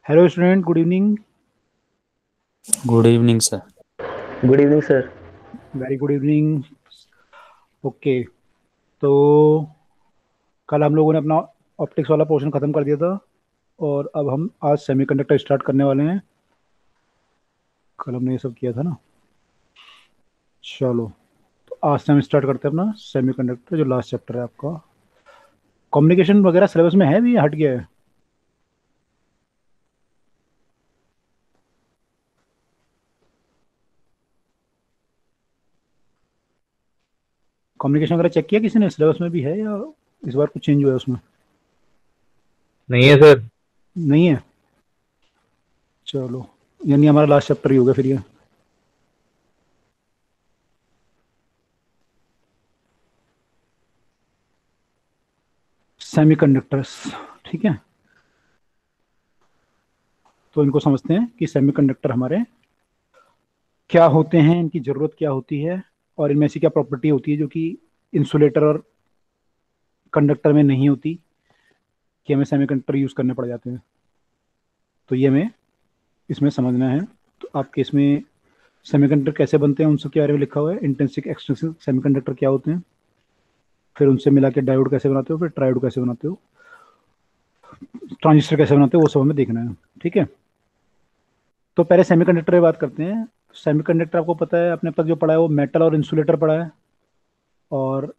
Hello student, good evening. Good evening sir. Good evening sir. Very good evening. Okay, तो कल हम लोगों ने अपना ऑप्टिक्स वाला पोर्शन ख़त्म कर दिया था और अब हम आज सेमीकंडक्टर स्टार्ट करने वाले हैं। कल हमने ये सब किया था ना। चलो, तो आज से हम स्टार्ट करते हैं अपना सेमीकंडक्टर, जो लास्ट चैप्टर है आपका। कम्युनिकेशन वगैरह सिलेबस में है भी या हट गया है? कम्युनिकेशन वगैरह चेक किया किसी ने? सिलेबस में भी है या इस बार कुछ चेंज हुआ है उसमें? नहीं है सर। नहीं है। चलो, यानी हमारा लास्ट चैप्टर ही होगा फिर ये। सेमीकंडक्टर्स, ठीक है। तो इनको समझते हैं कि सेमीकंडक्टर हमारे क्या होते हैं, इनकी ज़रूरत क्या होती है और इनमें ऐसी क्या प्रॉपर्टी होती है जो कि इंसुलेटर और कंडक्टर में नहीं होती, कि हमें सेमीकंडक्टर यूज़ करने पड़ जाते हैं। तो ये हमें इसमें समझना है। तो आपके इसमें सेमीकंडक्टर कैसे बनते हैं उन सब के बारे में लिखा हुआ है। इंट्रिंसिक एक्सट्रिंसिक सेमीकंडक्टर क्या होते हैं, फिर उनसे मिला के डायोड कैसे बनाते हो, फिर ट्रायोड कैसे बनाते हो, ट्रांजिस्टर कैसे बनाते हो, वो सब हमें देखना है। ठीक है, तो पहले सेमीकंडक्टर की बात करते हैं। सेमीकंडक्टर आपको पता है, आपने अब तक जो पढ़ा है वो मेटल और इंसुलेटर पढ़ा है। और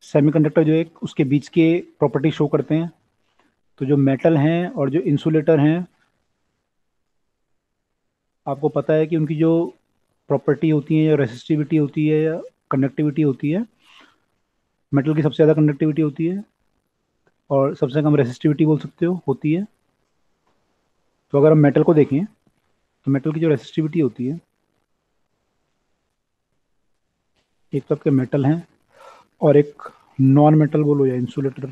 सेमीकंडक्टर जो है उसके बीच के प्रॉपर्टी शो करते हैं। तो जो मेटल हैं और जो इंसुलेटर हैं, आपको पता है कि उनकी जो प्रॉपर्टी होती है या रेसिस्टिविटी होती है या कंडक्टिविटी होती है, मेटल की सबसे ज़्यादा कंडक्टिविटी होती है और सबसे कम रेसिस्टिविटी बोल सकते हो होती है। तो अगर हम मेटल को देखें तो मेटल की जो रेसिस्टिविटी होती है, एक तो आपके मेटल हैं और एक नॉन मेटल बोलो या इंसुलेटर।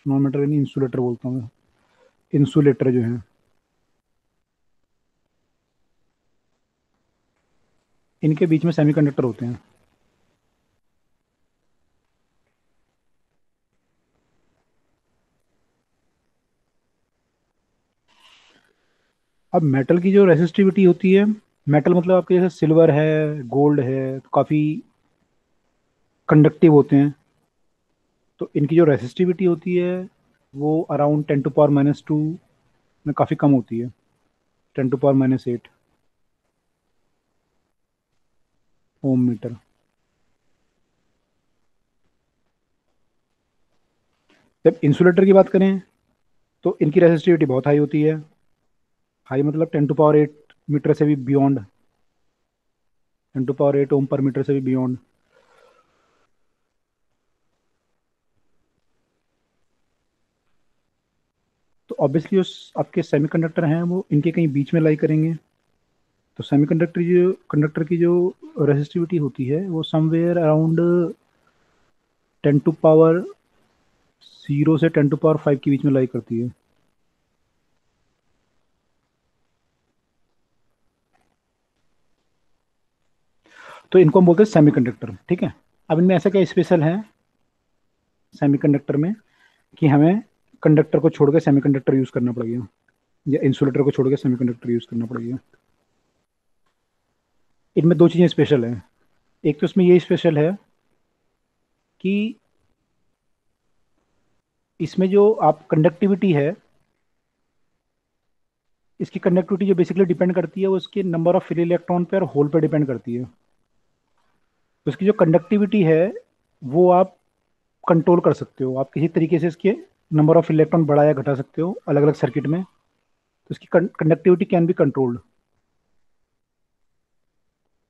नॉन मेटल यानी इंसुलेटर बोलता हूँ मैं। इंसुलेटर जो है, इनके बीच में सेमीकंडक्टर होते हैं। अब मेटल की जो रेसिस्टिविटी होती है, मेटल मतलब आपके जैसे सिल्वर है, गोल्ड है, तो काफ़ी कंडक्टिव होते हैं। तो इनकी जो रेसिस्टिविटी होती है वो अराउंड 10⁻², में काफ़ी कम होती है। 10⁻8 ओम मीटर। जब इंसुलेटर की बात करें तो इनकी रेसिस्टिविटी बहुत हाई होती है। हाई मतलब 10⁻8 मीटर से भी बियॉन्ड, 10⁻8 ओम पर मीटर से भी बियॉन्ड। तो ऑब्वियसली उस आपके सेमीकंडक्टर हैं वो इनके कहीं बीच में लाई करेंगे। तो सेमीकंडक्टर की जो रेसिस्टिविटी होती है वो समवेयर अराउंड 10⁻0 से 10⁻5 के बीच में लाई करती है। तो इनको हम बोलते हैं सेमीकंडक्टर। ठीक है, अब इनमें ऐसा क्या स्पेशल है सेमीकंडक्टर में कि हमें कंडक्टर को छोड़ के सेमीकंडक्टर यूज करना पड़ेगा या इंसुलेटर को छोड़ के सेमीकंडक्टर यूज करना पड़ेगा। इनमें दो चीज़ें स्पेशल हैं। एक तो इसमें ये स्पेशल है कि इसमें जो आप कंडक्टिविटी है, इसकी कंडक्टिविटी जो बेसिकली डिपेंड करती है वो इसके नंबर ऑफ फ्री इलेक्ट्रॉन पे और होल पे डिपेंड करती है। तो इसकी जो कंडक्टिविटी है वो आप कंट्रोल कर सकते हो, आप किसी तरीके से इसके नंबर ऑफ इलेक्ट्रॉन बढ़ा या घटा सकते हो अलग अलग सर्किट में। तो इसकी कंडक्टिविटी कैन बी कंट्रोल्ड।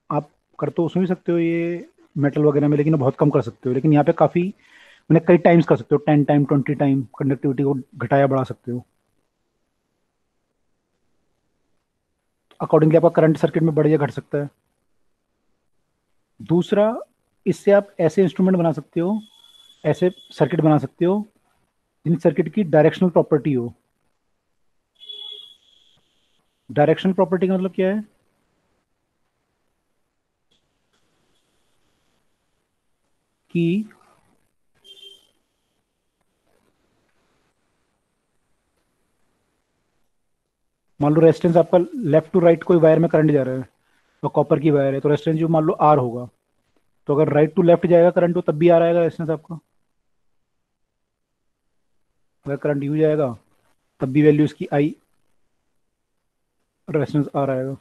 आप कर तो उसमें भी सकते हो ये मेटल वगैरह में, लेकिन बहुत कम कर सकते हो। लेकिन यहाँ पे काफ़ी, मैंने कई टाइम्स कर सकते हो, 10 टाइम 20 टाइम कंडक्टिविटी को घटाया बढ़ा सकते हो। अकॉर्डिंगली आपका करंट सर्किट में बढ़ या घट सकता है। दूसरा, इससे आप ऐसे इंस्ट्रूमेंट बना सकते हो, ऐसे सर्किट बना सकते हो जिन सर्किट की डायरेक्शनल प्रॉपर्टी हो। डायरेक्शनल प्रॉपर्टी का मतलब क्या है कि मान लो रेजिस्टेंस आपका लेफ्ट टू राइट कोई वायर में करंट जा रहा है, तो कॉपर की वायर है तो रेजिस्टेंस जो मान लो आर होगा, तो अगर राइट टू लेफ्ट जाएगा करंट तो तब भी आ रहेगा रेजिस्टेंस आपका। अगर करंट यू जाएगा तब भी वैल्यू इसकी आई, रेजिस्टेंस आ रहेगा।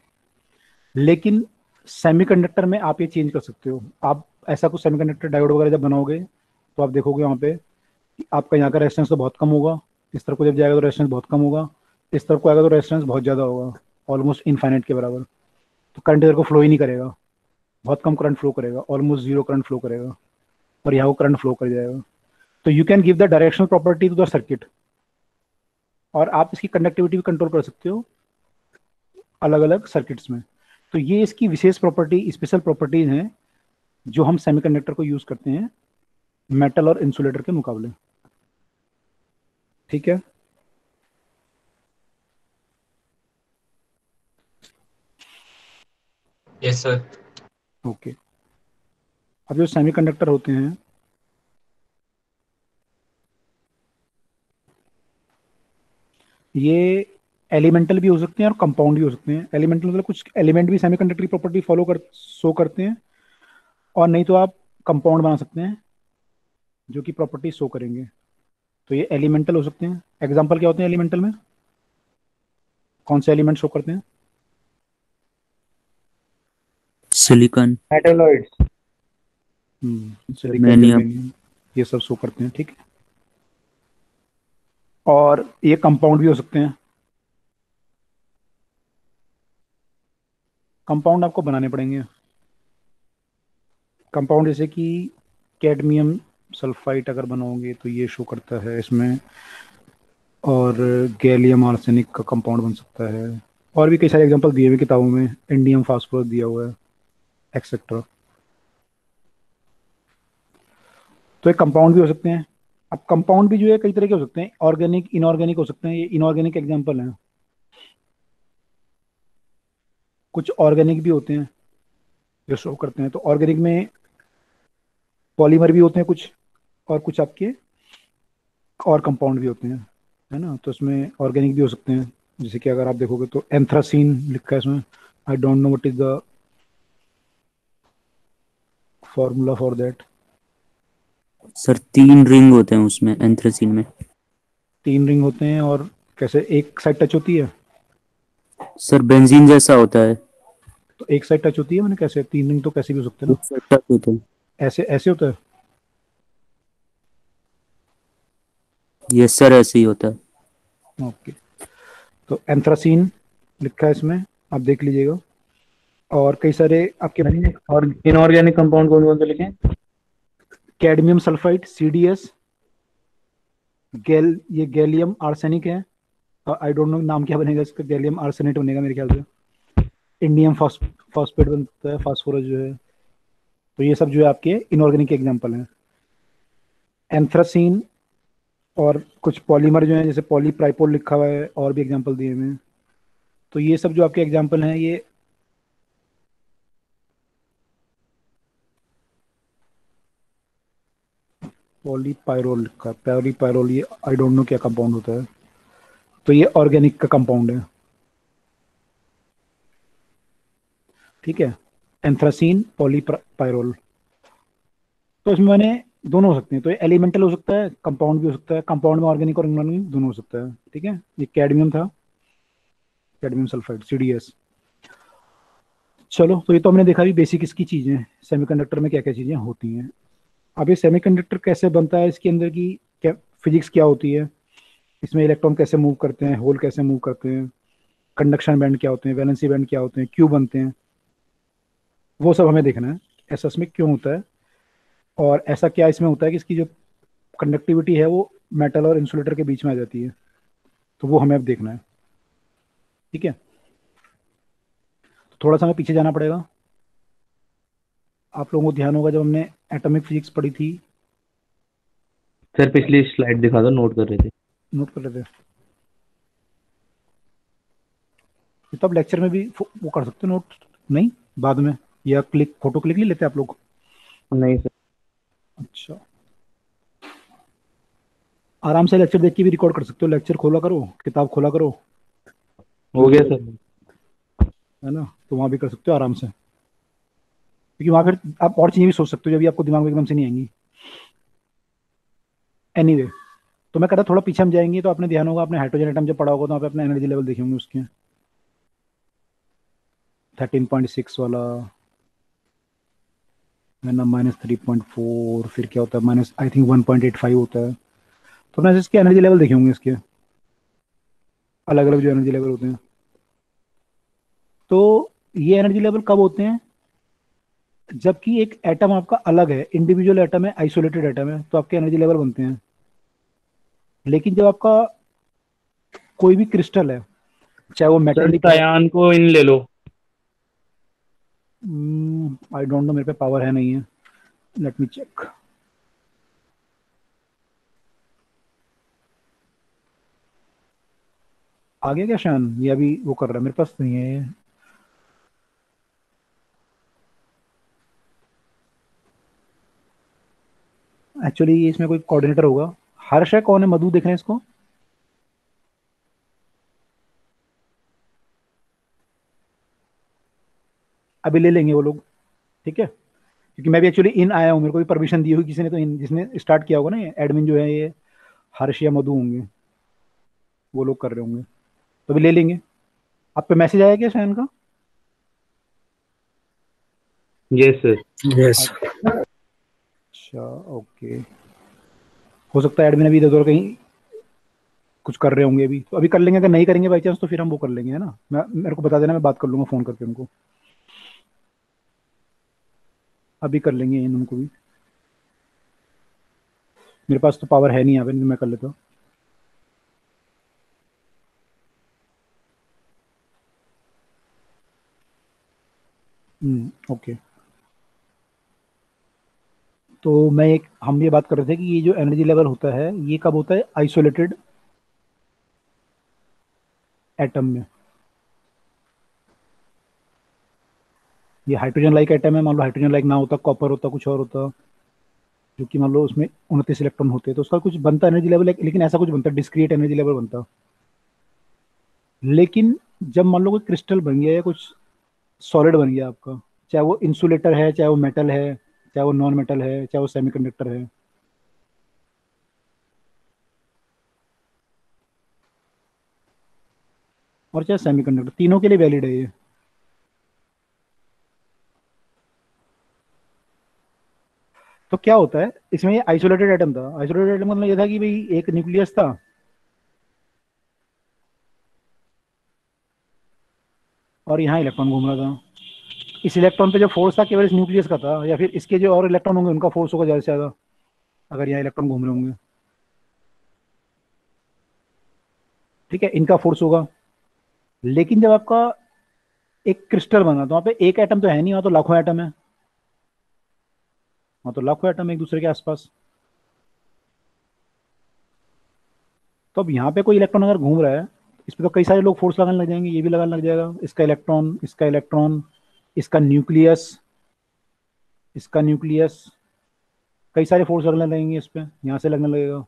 लेकिन सेमीकंडक्टर में आप ये चेंज कर सकते हो। आप ऐसा कुछ सेमीकंडक्टर डायोड वगैरह जब बनाओगे तो आप देखोगे वहाँ पे कि आपका यहाँ का रेजिस्टेंस तो बहुत कम होगा, इस तरफ को जब जाएगा तो रेजिस्टेंस बहुत कम होगा, इस तरफ को आएगा तो रेजिस्टेंस बहुत ज़्यादा होगा, ऑलमोस्ट इनफाइनाइट के बराबर। तो करंट इधर को फ्लो ही नहीं करेगा, बहुत कम करंट फ्लो करेगा, ऑलमोस्ट जीरो करंट फ्लो करेगा, और यहाँ को करंट फ्लो कर जाएगा। तो you can give the directional property to the circuit, और आप इसकी कंडक्टिविटी भी कंट्रोल कर सकते हो अलग अलग सर्किट्स में। तो ये इसकी विशेष प्रॉपर्टी, स्पेशल प्रॉपर्टीज हैं जो हम सेमीकंडक्टर को यूज करते हैं मेटल और इंसुलेटर के मुकाबले। ठीक है, यस सर। ओके। अब जो सेमीकंडक्टर होते हैं ये एलिमेंटल भी हो सकते हैं और कंपाउंड भी हो सकते हैं। एलिमेंटल मतलब कुछ एलिमेंट भी सेमीकंडक्टर की प्रॉपर्टी फॉलो कर शो करते हैं, और नहीं तो आप कंपाउंड बना सकते हैं जो कि प्रॉपर्टी शो करेंगे। तो ये एलिमेंटल हो सकते हैं। एग्जांपल क्या होते हैं एलिमेंटल में, कौन से एलिमेंट शो करते हैं? Silicon, metalloids. Silicon, germanium. Germanium, ये सब शो करते हैं। ठीक है, और ये कंपाउंड भी हो सकते हैं। कंपाउंड आपको बनाने पड़ेंगे। कंपाउंड जैसे कि कैडमियम सल्फाइड अगर बनाओगे तो ये शो करता है इसमें, और गैलियम आर्सेनिक का कंपाउंड बन सकता है। और भी कई सारे एग्जांपल दिए हुए किताबों में, इंडियम फास्फोरस दिया हुआ है, एक्सेट्रा। तो एक कंपाउंड भी हो सकते हैं। अब कंपाउंड भी जो है कई तरह के हो सकते हैं, ऑर्गेनिक, इनऑर्गेनिक हो सकते हैं। ये इनऑर्गेनिक एग्जांपल हैं। कुछ ऑर्गेनिक भी होते हैं जो शो करते हैं। तो ऑर्गेनिक में पॉलीमर भी होते हैं कुछ, और कुछ आपके और कंपाउंड भी होते हैं, है ना। तो इसमें ऑर्गेनिक भी हो सकते हैं, जैसे कि अगर आप देखोगे तो एंथ्रासीन लिखा है इसमें। I don't know what is the formula for that. Sir 3 ring होते हैं उसमें, एंथ्रेसिन में। 3 रिंग होते हैं, और कैसे एक साइड टच होती है? सर बेंजीन जैसा होता है। तो एक साइड टच होती है, मैंने कैसे 3 रिंग तो कैसे भी हो सकते हैं ना। एक साइड टच होते हैं। ऐसे ऐसे होता है। यस सर, ऐसे ही होता है। ओके, तो एंथ्रासीन लिखा है इसमें, आप देख लीजिएगा। और कई सारे आपके नहीं, और इनऑर्गेनिक कंपाउंड कौन कौन से लिखे? कैडमियम सल्फाइड, CdS, ये गैलियम आर्सेनिक है। आई डोंट नो नाम क्या बनेगा इसका, गैलियम आर्सेनेट बनेगा मेरे ख्याल से। इंडियम फॉस्फेट बनता है, फास्फोरस जो है। तो ये सब जो है आपके इनऑर्गेनिक एग्जांपल हैं। एंथ्रासीन और कुछ पॉलीमर जो है, जैसे पॉलीप्राइपोल लिखा हुआ है, और भी एग्जांपल दिए हुए हैं। तो ये सब जो आपके एग्जांपल हैं, ये पॉलीपायरोल लिखा है, पॉलीपायरोल, ये आई डोंट नो क्या कंपाउंड होता है। तो ये ऑर्गेनिक का कंपाउंड है। ठीक है, एंथ्रासीन, पॉलीपायरोल। तो इसमें मैंने दोनों हो सकते हैं। तो ये एलिमेंटल हो सकता है, कंपाउंड भी हो सकता है। कंपाउंड में ऑर्गेनिक और इनऑर्गेनिक दोनों हो सकता है। ठीक है, ये कैडमियम था, कैडमियम सल्फाइड, CdS। चलो, तो ये तो हमने देखा भी बेसिक इसकी चीजें, सेमीकंडक्टर में क्या क्या चीजें होती हैं। अब ये सेमीकंडक्टर कैसे बनता है, इसके अंदर की क्या फिजिक्स क्या होती है, इसमें इलेक्ट्रॉन कैसे मूव करते हैं, होल कैसे मूव करते हैं, कंडक्शन बैंड क्या होते हैं, वैलेंसी बैंड क्या होते हैं, क्यों बनते हैं, वो सब हमें देखना है। ऐसा इसमें क्यों होता है, और ऐसा क्या इसमें होता है कि इसकी जो कंडक्टिविटी है वो मेटल और इंसुलेटर के बीच में आ जाती है। तो वो हमें अब देखना है। ठीक है, तो थोड़ा सा हमें पीछे जाना पड़ेगा। आप लोगों को ध्यान होगा जब हमने एटॉमिक फिजिक्स पढ़ी थी। सर पिछली स्लाइड दिखा दो, नोट कर रहे थे। नोट कर लेते हैं। ये तो आप लेक्चर में भी वो कर सकते हो नोट, नहीं बाद में, या क्लिक फोटो क्लिक नहीं लेते आप लोग? नहीं सर। अच्छा, आराम से लेक्चर देख के भी रिकॉर्ड कर सकते हो। लेक्चर खोला करो, किताब खोला करो, हो गया सर। है ना, तो वहाँ भी कर सकते हो आराम से, क्योंकि वहाँ फिर आप और चीज़ें भी सोच सकते हो जो अभी आपको दिमाग में एकदम से नहीं आएंगी। एनीवे, तो मैं कह रहा थोड़ा पीछे हम जाएंगे तो आपने ध्यान होगा, आपने हाइड्रोजन एटम जब पढ़ा होगा तो वहाँ पे अपना एनर्जी लेवल देखेंगे उसके, 13.6 वाला है ना, -3.4, फिर क्या होता है माइनस आई थिंक 1.85 होता है। तो अपने इसके एनर्जी लेवल देखे होंगे इसके, अलग अलग जो एनर्जी लेवल होते हैं। तो ये एनर्जी लेवल कब होते हैं, जबकि एक एटम आपका अलग है, इंडिविजुअल एटम है, आइसोलेटेड एटम है, तो आपके एनर्जी लेवल बनते हैं। लेकिन जब आपका कोई भी क्रिस्टल है, चाहे वो सर मेटेलिक है, सायान को इन ले लो। आई डोंट नो, मेरे पे पावर है नहीं है, लेट मी चेक। आ गया क्या शान, ये अभी वो कर रहा है, मेरे पास नहीं है ये। एक्चुअली इसमें कोई कोऑर्डिनेटर होगा। हर्ष है, कौन है, मधु देख रहे हैं इसको? अभी ले लेंगे वो लोग, ठीक है, क्योंकि मैं भी एक्चुअली इन आया हूँ, मेरे को भी परमिशन दी हुई किसी ने, तो इन जिसने स्टार्ट किया होगा ना, ये एडमिन जो है ये हर्ष या मधु होंगे, वो लोग कर रहे होंगे, तो अभी ले लेंगे। आप पे मैसेज आया क्या शायन का? Yes sir. यस। अच्छा, ओके। हो सकता है एडमिन अभी इधर उधर कहीं कुछ कर रहे होंगे अभी, तो अभी कर लेंगे, अगर नहीं करेंगे बाई चांस तो फिर हम वो कर लेंगे, है ना, मैं मेरे को बता देना, मैं बात कर लूंगा फोन करके उनको, अभी कर लेंगे इन उनको भी। मेरे पास तो पावर है नहीं यहाँ पे, नहीं तो मैं कर लेता हूँ। ओके। तो मैं एक हम ये बात कर रहे थे कि ये जो एनर्जी लेवल होता है ये कब होता है, आइसोलेटेड एटम में। ये हाइड्रोजन लाइक एटम है, मान लो हाइड्रोजन लाइक ना होता, कॉपर होता, कुछ और होता, जो कि मान लो उसमें 29 इलेक्ट्रॉन होते तो उसका कुछ बनता एनर्जी लेवल, लेकिन ऐसा कुछ बनता, डिस्क्रीट एनर्जी लेवल बनता। लेकिन जब मान लो कोई क्रिस्टल बन गया या कुछ सॉलिड बन गया आपका, चाहे वो इंसुलेटर है, चाहे वो मेटल है, चाहे वो नॉन मेटल है, चाहे वो सेमीकंडक्टर है, और चाहे सेमीकंडक्टर, तीनों के लिए वैलिड है ये। तो क्या होता है इसमें, ये आइसोलेटेड एटम था, आइसोलेटेड एटम मतलब ये था कि भाई एक न्यूक्लियस था और यहाँ इलेक्ट्रॉन घूम रहा था। इस इलेक्ट्रॉन पे जो फोर्स था केवल इस न्यूक्लियस का था, या फिर इसके जो और इलेक्ट्रॉन होंगे उनका फोर्स होगा ज़्यादा से ज़्यादा, अगर यहाँ इलेक्ट्रॉन घूम रहे होंगे, ठीक है, इनका फोर्स होगा। लेकिन जब आपका एक क्रिस्टल बना तो वहाँ पे एक एटम तो है नहीं, वहाँ तो लाखों एटम है, वहाँ तो लाखों एटम एक दूसरे के आसपास। तो अब यहाँ पे कोई इलेक्ट्रॉन अगर घूम रहा है, इस पे तो कई सारे लोग फोर्स लगाने लग जाएंगे, ये भी लगाने लग जाएगा, इसका इलेक्ट्रॉन, इसका इलेक्ट्रॉन, इसका न्यूक्लियस, इसका न्यूक्लियस, कई सारे फोर्स लगने लगेंगे इस पे, यहाँ से लगने लगेगा,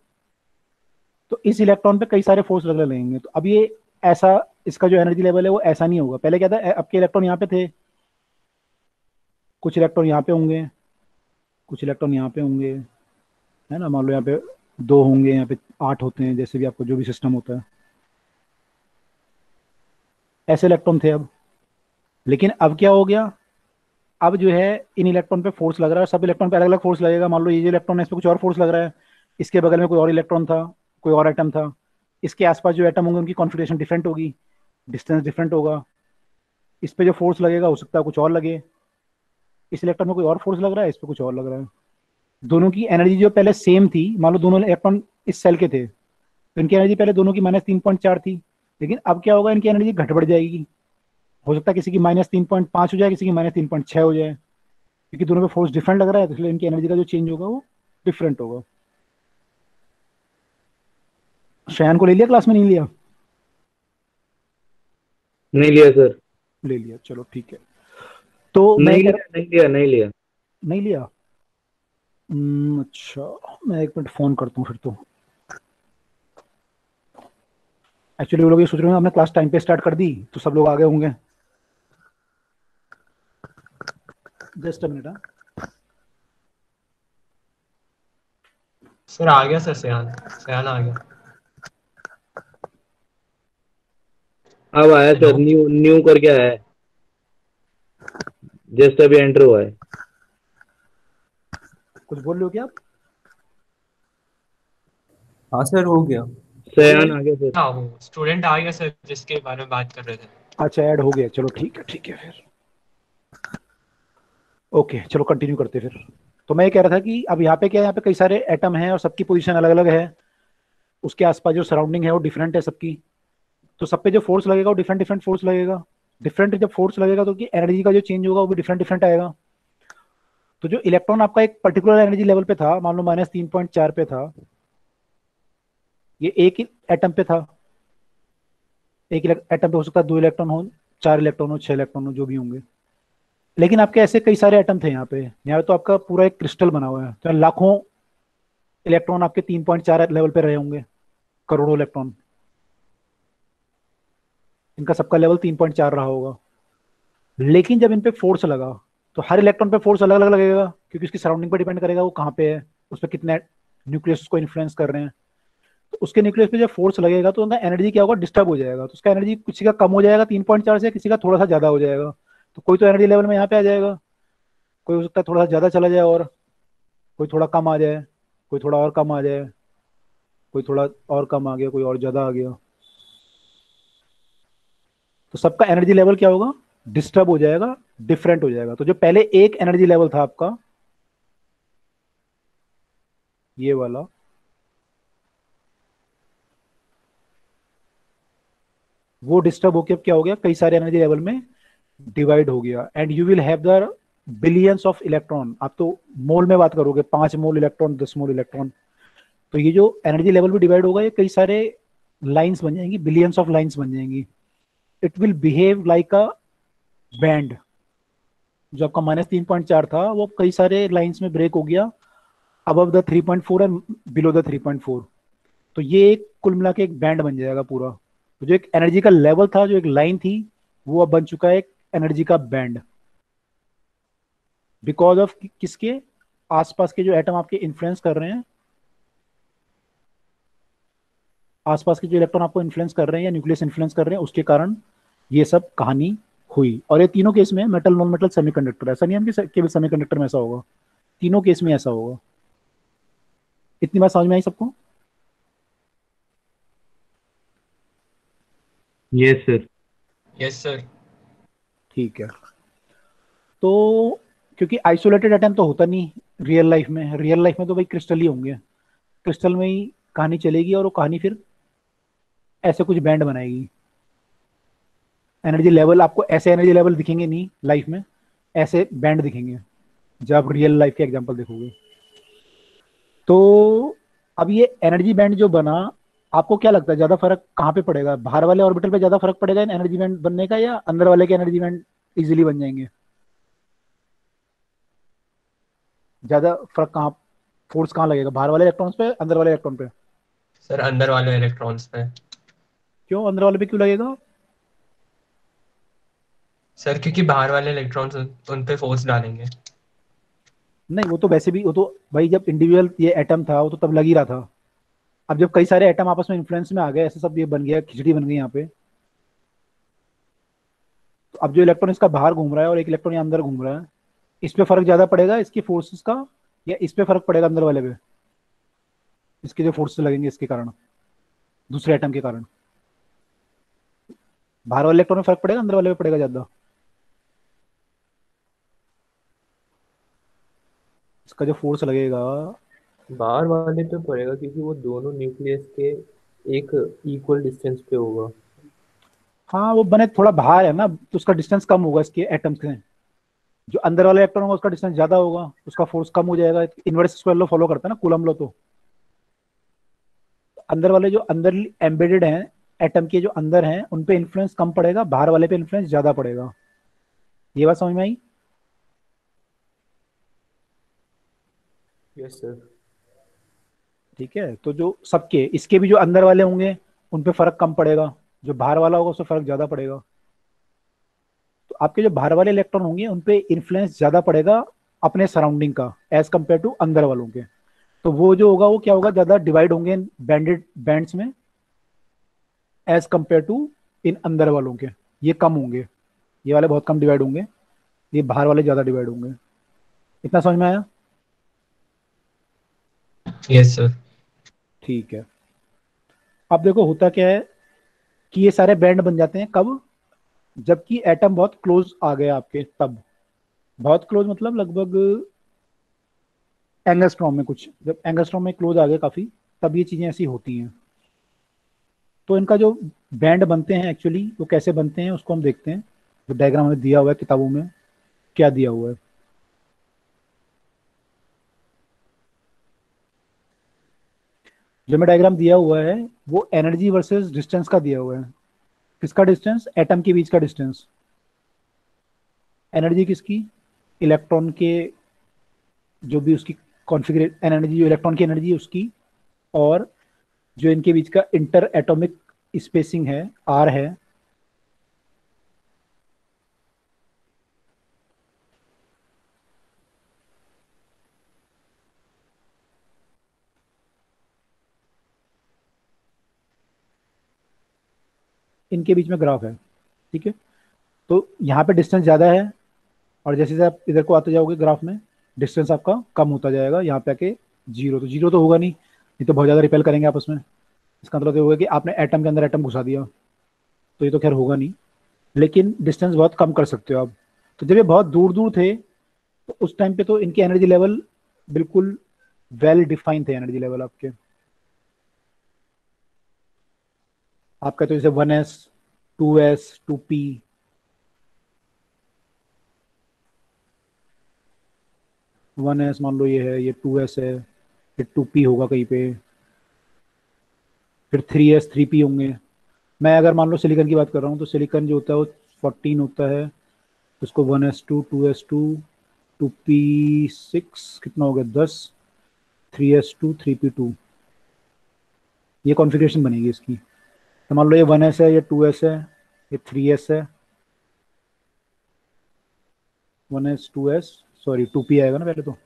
तो इस इलेक्ट्रॉन पे कई सारे फोर्स लगने लगेंगे। तो अब ये ऐसा, इसका जो एनर्जी लेवल है वो ऐसा नहीं होगा। पहले क्या था, आपके इलेक्ट्रॉन यहाँ पे थे, कुछ इलेक्ट्रॉन यहाँ पे होंगे, कुछ इलेक्ट्रॉन यहाँ पे होंगे, है ना, मान लो यहाँ पे दो होंगे, यहाँ पे 8 होते हैं, जैसे भी आपको जो भी सिस्टम होता है, ऐसे इलेक्ट्रॉन थे अब। लेकिन अब क्या हो गया, अब जो है इन इलेक्ट्रॉन पे फोर्स लग रहा है, सब इलेक्ट्रॉन पे अलग अलग फोर्स लगेगा। मान लो ये जो इलेक्ट्रॉन है इस पे कुछ और फोर्स लग रहा है, इसके बगल में कोई और इलेक्ट्रॉन था, कोई और एटम था, इसके आसपास जो एटम होंगे उनकी कॉन्फ़िगरेशन डिफरेंट होगी, डिस्टेंस डिफरेंट होगा, इस पे जो फोर्स लगेगा हो सकता है कुछ और लगे, इस इलेक्ट्रॉन में कोई और फोर्स लग रहा है, इस पे कुछ और लग रहा है। दोनों की एनर्जी जो पहले सेम थी, मान लो दोनों इलेक्ट्रॉन इस सेल के थे, तो इनकी एनर्जी पहले दोनों की -3.4 थी, लेकिन अब क्या होगा, इनकी एनर्जी घट बढ़ जाएगी। हो सकता है किसी की -3.5 हो जाए, किसी की -3.6 हो जाए, क्योंकि दोनों पे फोर्स डिफरेंट लग रहा है, तो इसलिए इनकी एनर्जी का जो चेंज होगा वो डिफरेंट होगा। शयान को ले लिया क्लास में, नहीं लिया? नहीं लिया सर। ले लिया, चलो ठीक है। तो मैं नहीं कह लिया, रहा, नहीं लिया, नहीं लिया। नहीं लिया। अच्छा, मैं एक मिनट फोन करता हूँ फिर तो। एक्चुअली वो लोग ये सोच रहे हैं हमने क्लास टाइम पे स्टार्ट कर दी तो सब लोग आ गए होंगे। Just a minute. सर आ गया सर, सयान सयान आ गया। अब आया हेलो। सर, न्यू न्यू करके आया है, जस्ट अभी एंटर हुआ है। कुछ बोल रहे हो क्या आप? हाँ सर, हो गया। हो गया सयान भाई? आ गया सर। हाँ वो स्टूडेंट आ गया सर, जिसके बारे में बात कर रहे थे। अच्छा, ऐड हो गया, चलो ठीक है फिर। ओके चलो कंटिन्यू करते फिर। तो मैं ये कह रहा था कि अब यहाँ पे क्या है, यहाँ पे कई सारे एटम हैं और सबकी पोजीशन अलग अलग है। उसके आसपास जो सराउंडिंग है वो डिफरेंट है सबकी। तो सब पे जो फोर्स लगेगा वो डिफरेंट डिफरेंट फोर्स लगेगा। डिफरेंट जब फोर्स लगेगा तो कि एनर्जी का जो चेंज होगा वो भी डिफरेंट डिफरेंट आएगा। तो जो इलेक्ट्रॉन आपका एक पर्टिकुलर एनर्जी लेवल पे था, मान लो -3.4 पे था, ये एक एटम पे था। एक एटम पे हो सकता है 2 इलेक्ट्रॉन हो, 4 इलेक्ट्रॉन हो, 6 इलेक्ट्रॉन हो, जो भी होंगे। लेकिन आपके ऐसे कई सारे एटम थे यहाँ पे। यहाँ पे तो आपका पूरा एक क्रिस्टल बना हुआ है, तो लाखों इलेक्ट्रॉन आपके 3.4 लेवल पे रहे होंगे, करोड़ों इलेक्ट्रॉन। इनका सबका लेवल 3.4 रहा होगा। लेकिन जब इन पे फोर्स लगा तो हर इलेक्ट्रॉन पे फोर्स अलग अलग लगेगा, क्योंकि उसकी सराउंडिंग पर डिपेंड करेगा वो कहाँ पे है, उस पर कितने न्यूक्लियस को इन्फ्लुएंस कर रहे हैं। तो उसके न्यूक्लियस पे जब फोर्स लगेगा तो उनका एनर्जी क्या होगा, डिस्टर्ब हो जाएगा। तो उसका एनर्जी किसी का कम हो जाएगा 3.4 से, किसी का थोड़ा सा ज्यादा हो जाएगा। तो कोई तो एनर्जी लेवल में यहाँ पे आ जाएगा, कोई हो सकता है थोड़ा सा ज्यादा चला जाए, और कोई थोड़ा कम आ जाए, कोई थोड़ा और कम आ जाए, कोई थोड़ा और कम आ गया, कोई और ज्यादा आ गया। तो सबका एनर्जी लेवल क्या होगा, डिस्टर्ब हो जाएगा, डिफरेंट हो जाएगा। तो जो पहले एक एनर्जी लेवल था आपका, ये वाला, वो डिस्टर्ब होकर अब क्या हो गया, कई सारे एनर्जी लेवल में डिवाइड हो गया। And you will have the billions of electron. आप तो मोल में बात करोगे, 5 मोल इलेक्ट्रॉन, 10 मोल इलेक्ट्रॉन। तो ये जो एनर्जी लेवल भी डिवाइड होगा, ये कई सारे लाइंस बन जाएंगी, बिलियंस ऑफ लाइंस बन जाएंगी। It will behave like a band. जो आपका -3.4 था वो कई सारे लाइंस में ब्रेक हो गया, above the 3.4 and below the 3.4। तो ये एक कुल मिला के एक बैंड बन जाएगा पूरा। तो जो एक एनर्जी का लेवल था, जो एक लाइन थी, वो अब बन चुका है एक एनर्जी का बैंड। बिकॉज ऑफ किसके, आसपास के जो एटम आपके इन्फ्लुएंस कर रहे हैं, आसपास के जो इलेक्ट्रॉन आपको इन्फ्लुएंस कर रहे हैं या न्यूक्लियस इन्फ्लुएंस कर रहे हैं, उसके कारण ये सब कहानी हुई। और ये तीनों केस में मेटल, नॉन मेटल, सेमीकंडक्टर, ऐसा नहीं है कि केवल सेमीकंडक्टर में ऐसा होगा, तीनों केस में ऐसा होगा। इतनी बात समझ में आई सबको? Yes sir. Yes sir. ठीक है। तो क्योंकि आइसोलेटेड एटम तो होता नहीं रियल लाइफ में, रियल लाइफ में तो भाई क्रिस्टल ही होंगे। क्रिस्टल में ही कहानी चलेगी, और वो कहानी फिर ऐसे कुछ बैंड बनाएगी। एनर्जी लेवल आपको ऐसे एनर्जी लेवल दिखेंगे नहीं लाइफ में, ऐसे बैंड दिखेंगे जब आप रियल लाइफ के एग्जांपल देखोगे। तो अब ये एनर्जी बैंड जो बना, आपको क्या लगता है ज्यादा फर्क कहाँ पे पड़ेगा, बाहर वाले ऑर्बिटल पे ज्यादा फर्क पड़ेगा इन एनर्जी बैंड बनने का, या अंदर वाले के एनर्जी बैंड इजीली बन जाएंगे? ज्यादा फर्क कहाँ, फोर्स कहाँ लगेगा, बाहर वाले इलेक्ट्रॉन्स पे, अंदर वाले इलेक्ट्रॉन पे? सर अंदर वाले इलेक्ट्रॉन्स पे। क्यों अंदर वाले पे क्यों लगेगा? सर क्योंकि बाहर वाले इलेक्ट्रॉन्स उन पे फोर्स डालेंगे। नहीं, वो तो वैसे भी, वो तो भाई जब इंडिविजुअल ये एटम था वो तो तब लग ही रहा था। अब जब कई सारे एटम आपस में इन्फ्लुएंस में आ गए, ऐसे सब ये बन गया, खिचड़ी बन गई यहाँ पे। तो अब जो इलेक्ट्रॉन इसका बाहर घूम रहा है और एक इलेक्ट्रॉन यहाँ अंदर घूम रहा है, इस पे फर्क ज्यादा पड़ेगा इसकी फोर्सेस का, या इस पे फर्क पड़ेगा अंदर वाले पे, इसके जो फोर्सेस लगेंगे इसके कारण, दूसरे एटम के कारण? बाहर वाले इलेक्ट्रॉन में फर्क पड़ेगा, अंदर वाले पे पड़ेगा ज्यादा? इसका जो फोर्स लगेगा, बाहर वाले पे पड़ेगा क्योंकि वो दोनों न्यूक्लियस के एक इक्वल डिस्टेंस पे होगा। हाँ वो बने थोड़ा बाहर है ना, तो उसका डिस्टेंस कम होगा इसके एटम्स से। जो अंदर वाला इलेक्ट्रॉन होगा उसका डिस्टेंस ज्यादा होगा, उसका फोर्स कम हो जाएगा। इनवर्स स्क्वायर लॉ फॉलो करता है ना, कूलम लॉ। तो अंदर वाले जो अंदर एम्बेडेड हैं, एटम के जो अंदर हैं, उन पे इन्फ्लुएंस कम पड़ेगा, बाहर वाले पे इन्फ्लुएंस ज्यादा पड़ेगा। ये बात समझ में आई? Yes sir. ठीक है। तो जो सबके, इसके भी जो अंदर वाले होंगे उन पे फर्क कम पड़ेगा, जो बाहर वाला होगा उस पर फर्क ज्यादा पड़ेगा। तो आपके जो बाहर वाले इलेक्ट्रॉन होंगे उन पे इन्फ्लुएंस ज्यादा पड़ेगा अपने सराउंडिंग का एज कम्पेयर टू अंदर वालों के। तो वो जो होगा वो क्या होगा, ज्यादा डिवाइड होंगे इन बैंडेड बैंड्स में एज कम्पेयर टू इन अंदर वालों के। ये कम होंगे, ये वाले बहुत कम डिवाइड होंगे, ये बाहर वाले ज्यादा डिवाइड होंगे। इतना समझ में आया? Yes sir. ठीक है। अब देखो होता क्या है कि ये सारे बैंड बन जाते हैं कब, जबकि एटम बहुत क्लोज आ गया आपके तब। बहुत क्लोज मतलब लगभग एंगस्ट्रॉम में, कुछ जब एंगस्ट्रॉम में क्लोज आ गए काफी, तब ये चीजें ऐसी होती हैं। तो इनका जो बैंड बनते हैं एक्चुअली वो कैसे बनते हैं उसको हम देखते हैं। जो डायग्राम हमें दिया हुआ है किताबों में, क्या दिया हुआ है। जो मैं डायग्राम दिया हुआ है वो एनर्जी वर्सेस डिस्टेंस का दिया हुआ है। किसका डिस्टेंस? एटम के बीच का डिस्टेंस। एनर्जी किसकी? इलेक्ट्रॉन के, जो भी उसकी कॉन्फ़िगरेट एनर्जी, जो इलेक्ट्रॉन की एनर्जी है उसकी, और जो इनके बीच का इंटर एटॉमिक स्पेसिंग है, आर है, इनके बीच में ग्राफ है। ठीक है, तो यहाँ पे डिस्टेंस ज़्यादा है, और जैसे जैसे आप इधर को आते जाओगे ग्राफ में डिस्टेंस आपका कम होता जाएगा। यहाँ पे आके जीरो, तो जीरो तो होगा नहीं, ये तो बहुत ज़्यादा रिपेल करेंगे आपस में। इसका मतलब ये होगा कि आपने एटम के अंदर एटम घुसा दिया, तो ये तो खैर होगा नहीं, लेकिन डिस्टेंस बहुत कम कर सकते हो आप। तो जब ये बहुत दूर दूर थे तो उस टाइम पे तो इनके एनर्जी लेवल बिल्कुल वेल डिफाइन थे। एनर्जी लेवल आपके, आपका तो जैसे 1s 2s 2p, 1s मान लो ये है, ये 2s है, फिर 2p होगा कहीं पे, फिर 3s 3p होंगे। मैं अगर मान लो सिलिकॉन की बात कर रहा हूँ तो सिलिकॉन जो होता है वो 14 होता है, उसको 1s2 2s2 2p6 कितना हो गया 10, 3s2 3p2, ये कॉन्फ़िगरेशन बनेगी इसकी। तो मान लो ये 1s है, ये 2s है, ये 3s है, 1s 2s, सॉरी 2p आएगा ना पहले, तो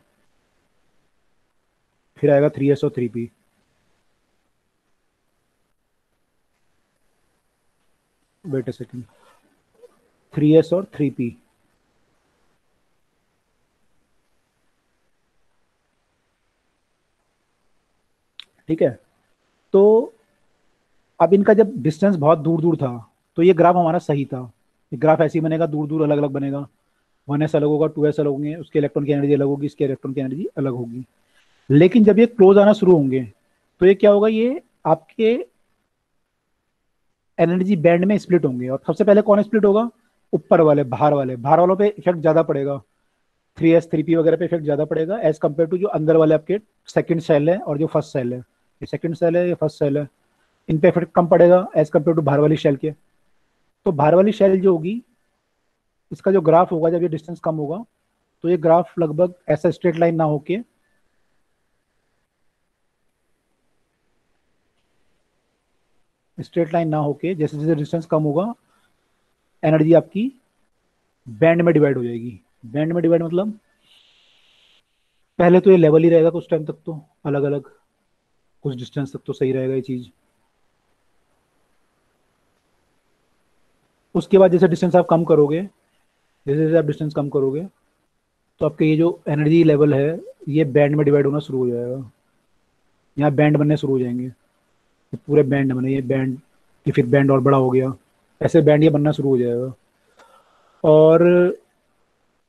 फिर आएगा 3s और 3p। Wait a second, 3s और 3p। ठीक है, तो अब इनका जब डिस्टेंस बहुत दूर दूर था तो ये ग्राफ हमारा सही था। ये ग्राफ ऐसे ही बनेगा, दूर दूर अलग अलग बनेगा। 1s अलग होगा, 2s अलग होंगे, उसके इलेक्ट्रॉन की एनर्जी अलग होगी, इसके इलेक्ट्रॉन की एनर्जी अलग होगी। लेकिन जब ये क्लोज आना शुरू होंगे तो ये क्या होगा, ये आपके एनर्जी बैंड में स्प्लिट होंगे। और सबसे पहले कौन स्प्लिट होगा? ऊपर वाले, बाहर वाले। बाहर वालों पे इफेक्ट ज्यादा पड़ेगा, 3s 3p वगैरह पे इफेक्ट ज्यादा पड़ेगा एज कम्पेयर टू जो अंदर वाले आपके सेकंड सेल है और जो फर्स्ट सेल है। ये सेकंड सेल है, ये फर्स्ट सेल है, इन पे इफेक्ट कम पड़ेगा एज कम्पेयर टू बाहर वाली शेल के। तो बाहर वाली शेल जो होगी, इसका जो ग्राफ होगा जब ये डिस्टेंस कम होगा, तो ये ग्राफ लगभग ऐसा स्ट्रेट लाइन ना होके जैसे जैसे डिस्टेंस कम होगा एनर्जी आपकी बैंड में डिवाइड हो जाएगी। बैंड में डिवाइड मतलब पहले तो ये लेवल ही रहेगा कुछ टाइम तक, तो अलग अलग कुछ डिस्टेंस तक तो सही रहेगा ये चीज। उसके बाद जैसे डिस्टेंस आप कम करोगे, जैसे जैसे आप डिस्टेंस कम करोगे तो आपके ये जो एनर्जी लेवल है ये बैंड में डिवाइड होना शुरू हो जाएगा। यहाँ बैंड बनने शुरू हो जाएंगे, ये पूरे बैंड बने, ये बैंड, ये फिर बैंड और बड़ा हो गया, ऐसे बैंड ये बनना शुरू हो जाएगा। और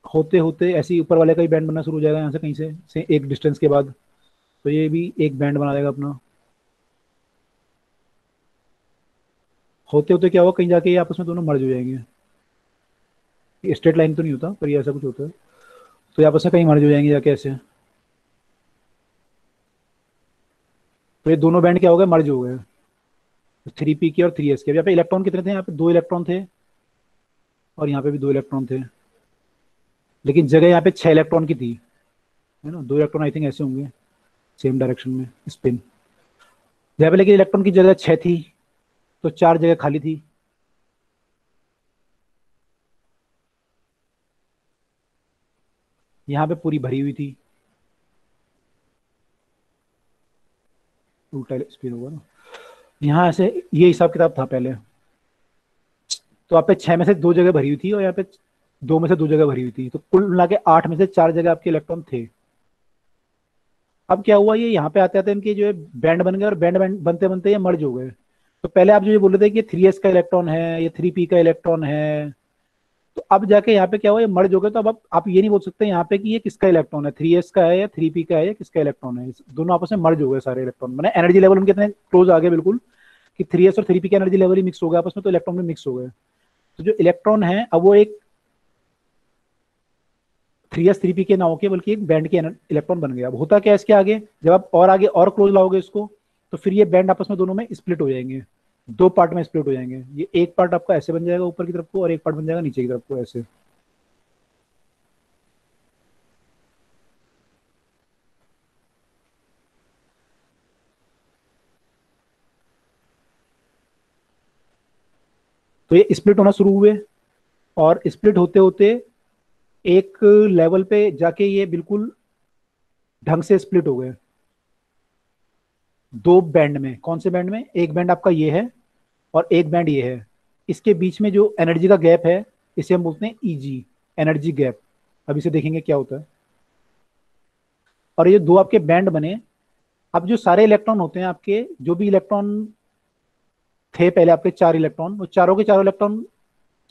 होते होते ऐसे ही ऊपर वाले का भी बैंड बनना शुरू हो जाएगा, यहाँ से कहीं से एक डिस्टेंस के बाद, तो ये भी एक बैंड बना देगा अपना। होते होते क्या होगा, कहीं जाके ये आपस में दोनों मर्ज हो जाएंगे। स्ट्रेट लाइन तो नहीं होता पर ये ऐसा कुछ होता है, तो ये आपस में कहीं मर्ज हो जाएंगे जाके ऐसे। तो ये दोनों बैंड क्या हो गए, मर्ज हो गए, 3p के और 3s के। अब यहाँ पे इलेक्ट्रॉन कितने थे? यहाँ पे 2 इलेक्ट्रॉन थे और यहाँ पे भी 2 इलेक्ट्रॉन थे, लेकिन जगह यहाँ पे 6 इलेक्ट्रॉन की थी, है ना। 2 इलेक्ट्रॉन आई थिंक ऐसे होंगे सेम डायरेक्शन में स्पिन, यहाँ पे लेकिन इलेक्ट्रॉन की जगह 6 थी, तो 4 जगह खाली थी। यहाँ पे पूरी भरी हुई थी, उल्टा स्पिन होगा ना। यहाँ ऐसे ये हिसाब किताब था पहले। तो आप पे 6 में से 2 जगह भरी हुई थी और यहाँ पे 2 में से 2 जगह भरी हुई थी, तो कुल मिला के 8 में से 4 जगह आपके इलेक्ट्रॉन थे। अब क्या हुआ, ये यहाँ पे आते आते इनके जो है बैंड बन गए, और बैंड बैंड बनते बनते ये मर्ज हो गए। तो पहले आप जो ये बोल रहे थे कि 3s का इलेक्ट्रॉन है, ये 3p का इलेक्ट्रॉन है, तो अब जाके यहाँ पे क्या हुआ, ये मर्ज हो गए। तो अब आप ये नहीं बोल सकते यहाँ पे कि ये किसका इलेक्ट्रॉन है, 3s का है या 3p का है या किसका इलेक्ट्रॉन है। दोनों आपस में मर्ज हो गए सारे इलेक्ट्रॉन, मैंने एनर्जी लेवल उनके इतने क्लोज आ गए बिल्कुल कि 3s और 3p का एनर्जी लेवल ही मिक्स हो गया आपस में, तो इलेक्ट्रॉन भी मिक्स हो गए। तो जो इलेक्ट्रॉन है अब वो एक 3s 3p के ना होके बल्कि एक बैंड के इलेक्ट्रॉन बन गया। अब होता क्या है इसके आगे, जब आप और आगे और क्लोज लाओगे इसको, तो फिर ये बैंड आपस में दोनों में स्प्लिट हो जाएंगे, 2 पार्ट में स्प्लिट हो जाएंगे। ये एक पार्ट आपका ऐसे बन जाएगा ऊपर की तरफ को, और एक पार्ट बन जाएगा नीचे की तरफ को ऐसे। तो ये स्प्लिट होना शुरू हुए, और स्प्लिट होते होते एक लेवल पे जाके ये बिल्कुल ढंग से स्प्लिट हो गए 2 बैंड में। कौन से बैंड में, एक बैंड आपका ये है और एक बैंड ये है। इसके बीच में जो एनर्जी का गैप है इसे हम बोलते हैं ईजी, एनर्जी गैप। अब इसे देखेंगे क्या होता है। और ये 2 आपके बैंड बने। अब जो सारे इलेक्ट्रॉन होते हैं आपके, जो भी इलेक्ट्रॉन थे पहले आपके 4 इलेक्ट्रॉन, वो चारों के चारों इलेक्ट्रॉन,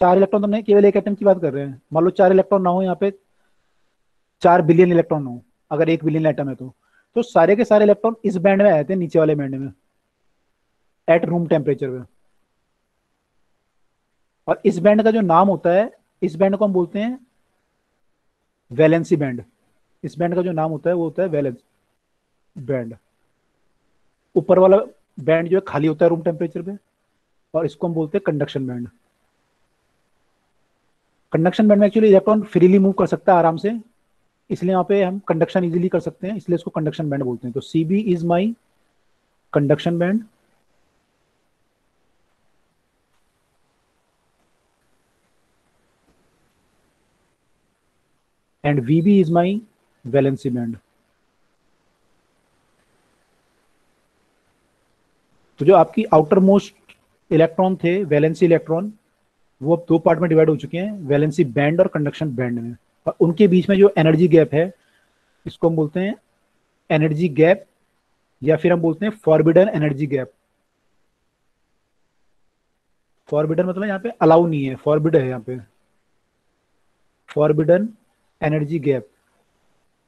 4 इलेक्ट्रॉन तो नहीं, केवल एक एटम की बात कर रहे हैं। मान लो 4 इलेक्ट्रॉन ना हो, यहाँ पे 4 बिलियन इलेक्ट्रॉन हो, अगर 1 बिलियन एटम है तो सारे के सारे इलेक्ट्रॉन इस बैंड में आए थे, नीचे वाले बैंड में, एट रूम टेम्परेचर पे। और इस बैंड का जो नाम होता है, इस बैंड को हम बोलते हैं वैलेंसी बैंड। इस बैंड का जो नाम होता है वो होता है वैलेंस बैंड। ऊपर वाला बैंड जो है खाली होता है रूम टेम्परेचर पे, और इसको हम बोलते हैं कंडक्शन बैंड। कंडक्शन बैंड में एक्चुअली इलेक्ट्रॉन फ्रीली मूव कर सकता है आराम से, इसलिए यहाँ पे हम कंडक्शन इजीली कर सकते हैं, इसलिए इसको कंडक्शन बैंड बोलते हैं। तो CB is my conduction band, and VB is my valency band. तो जो आपकी आउटर मोस्ट इलेक्ट्रॉन थे, वैलेंसी इलेक्ट्रॉन, वो अब 2 पार्ट में डिवाइड हो चुके हैं, वैलेंसी बैंड और कंडक्शन बैंड में। और उनके बीच में जो एनर्जी गैप है इसको हम बोलते हैं एनर्जी गैप, या फिर हम बोलते हैं फॉरबिडन एनर्जी गैप। फॉरबिडन मतलब यहाँ पे अलाउ नहीं है, फॉरबिड है यहाँ पे, फॉरबिडन एनर्जी गैप।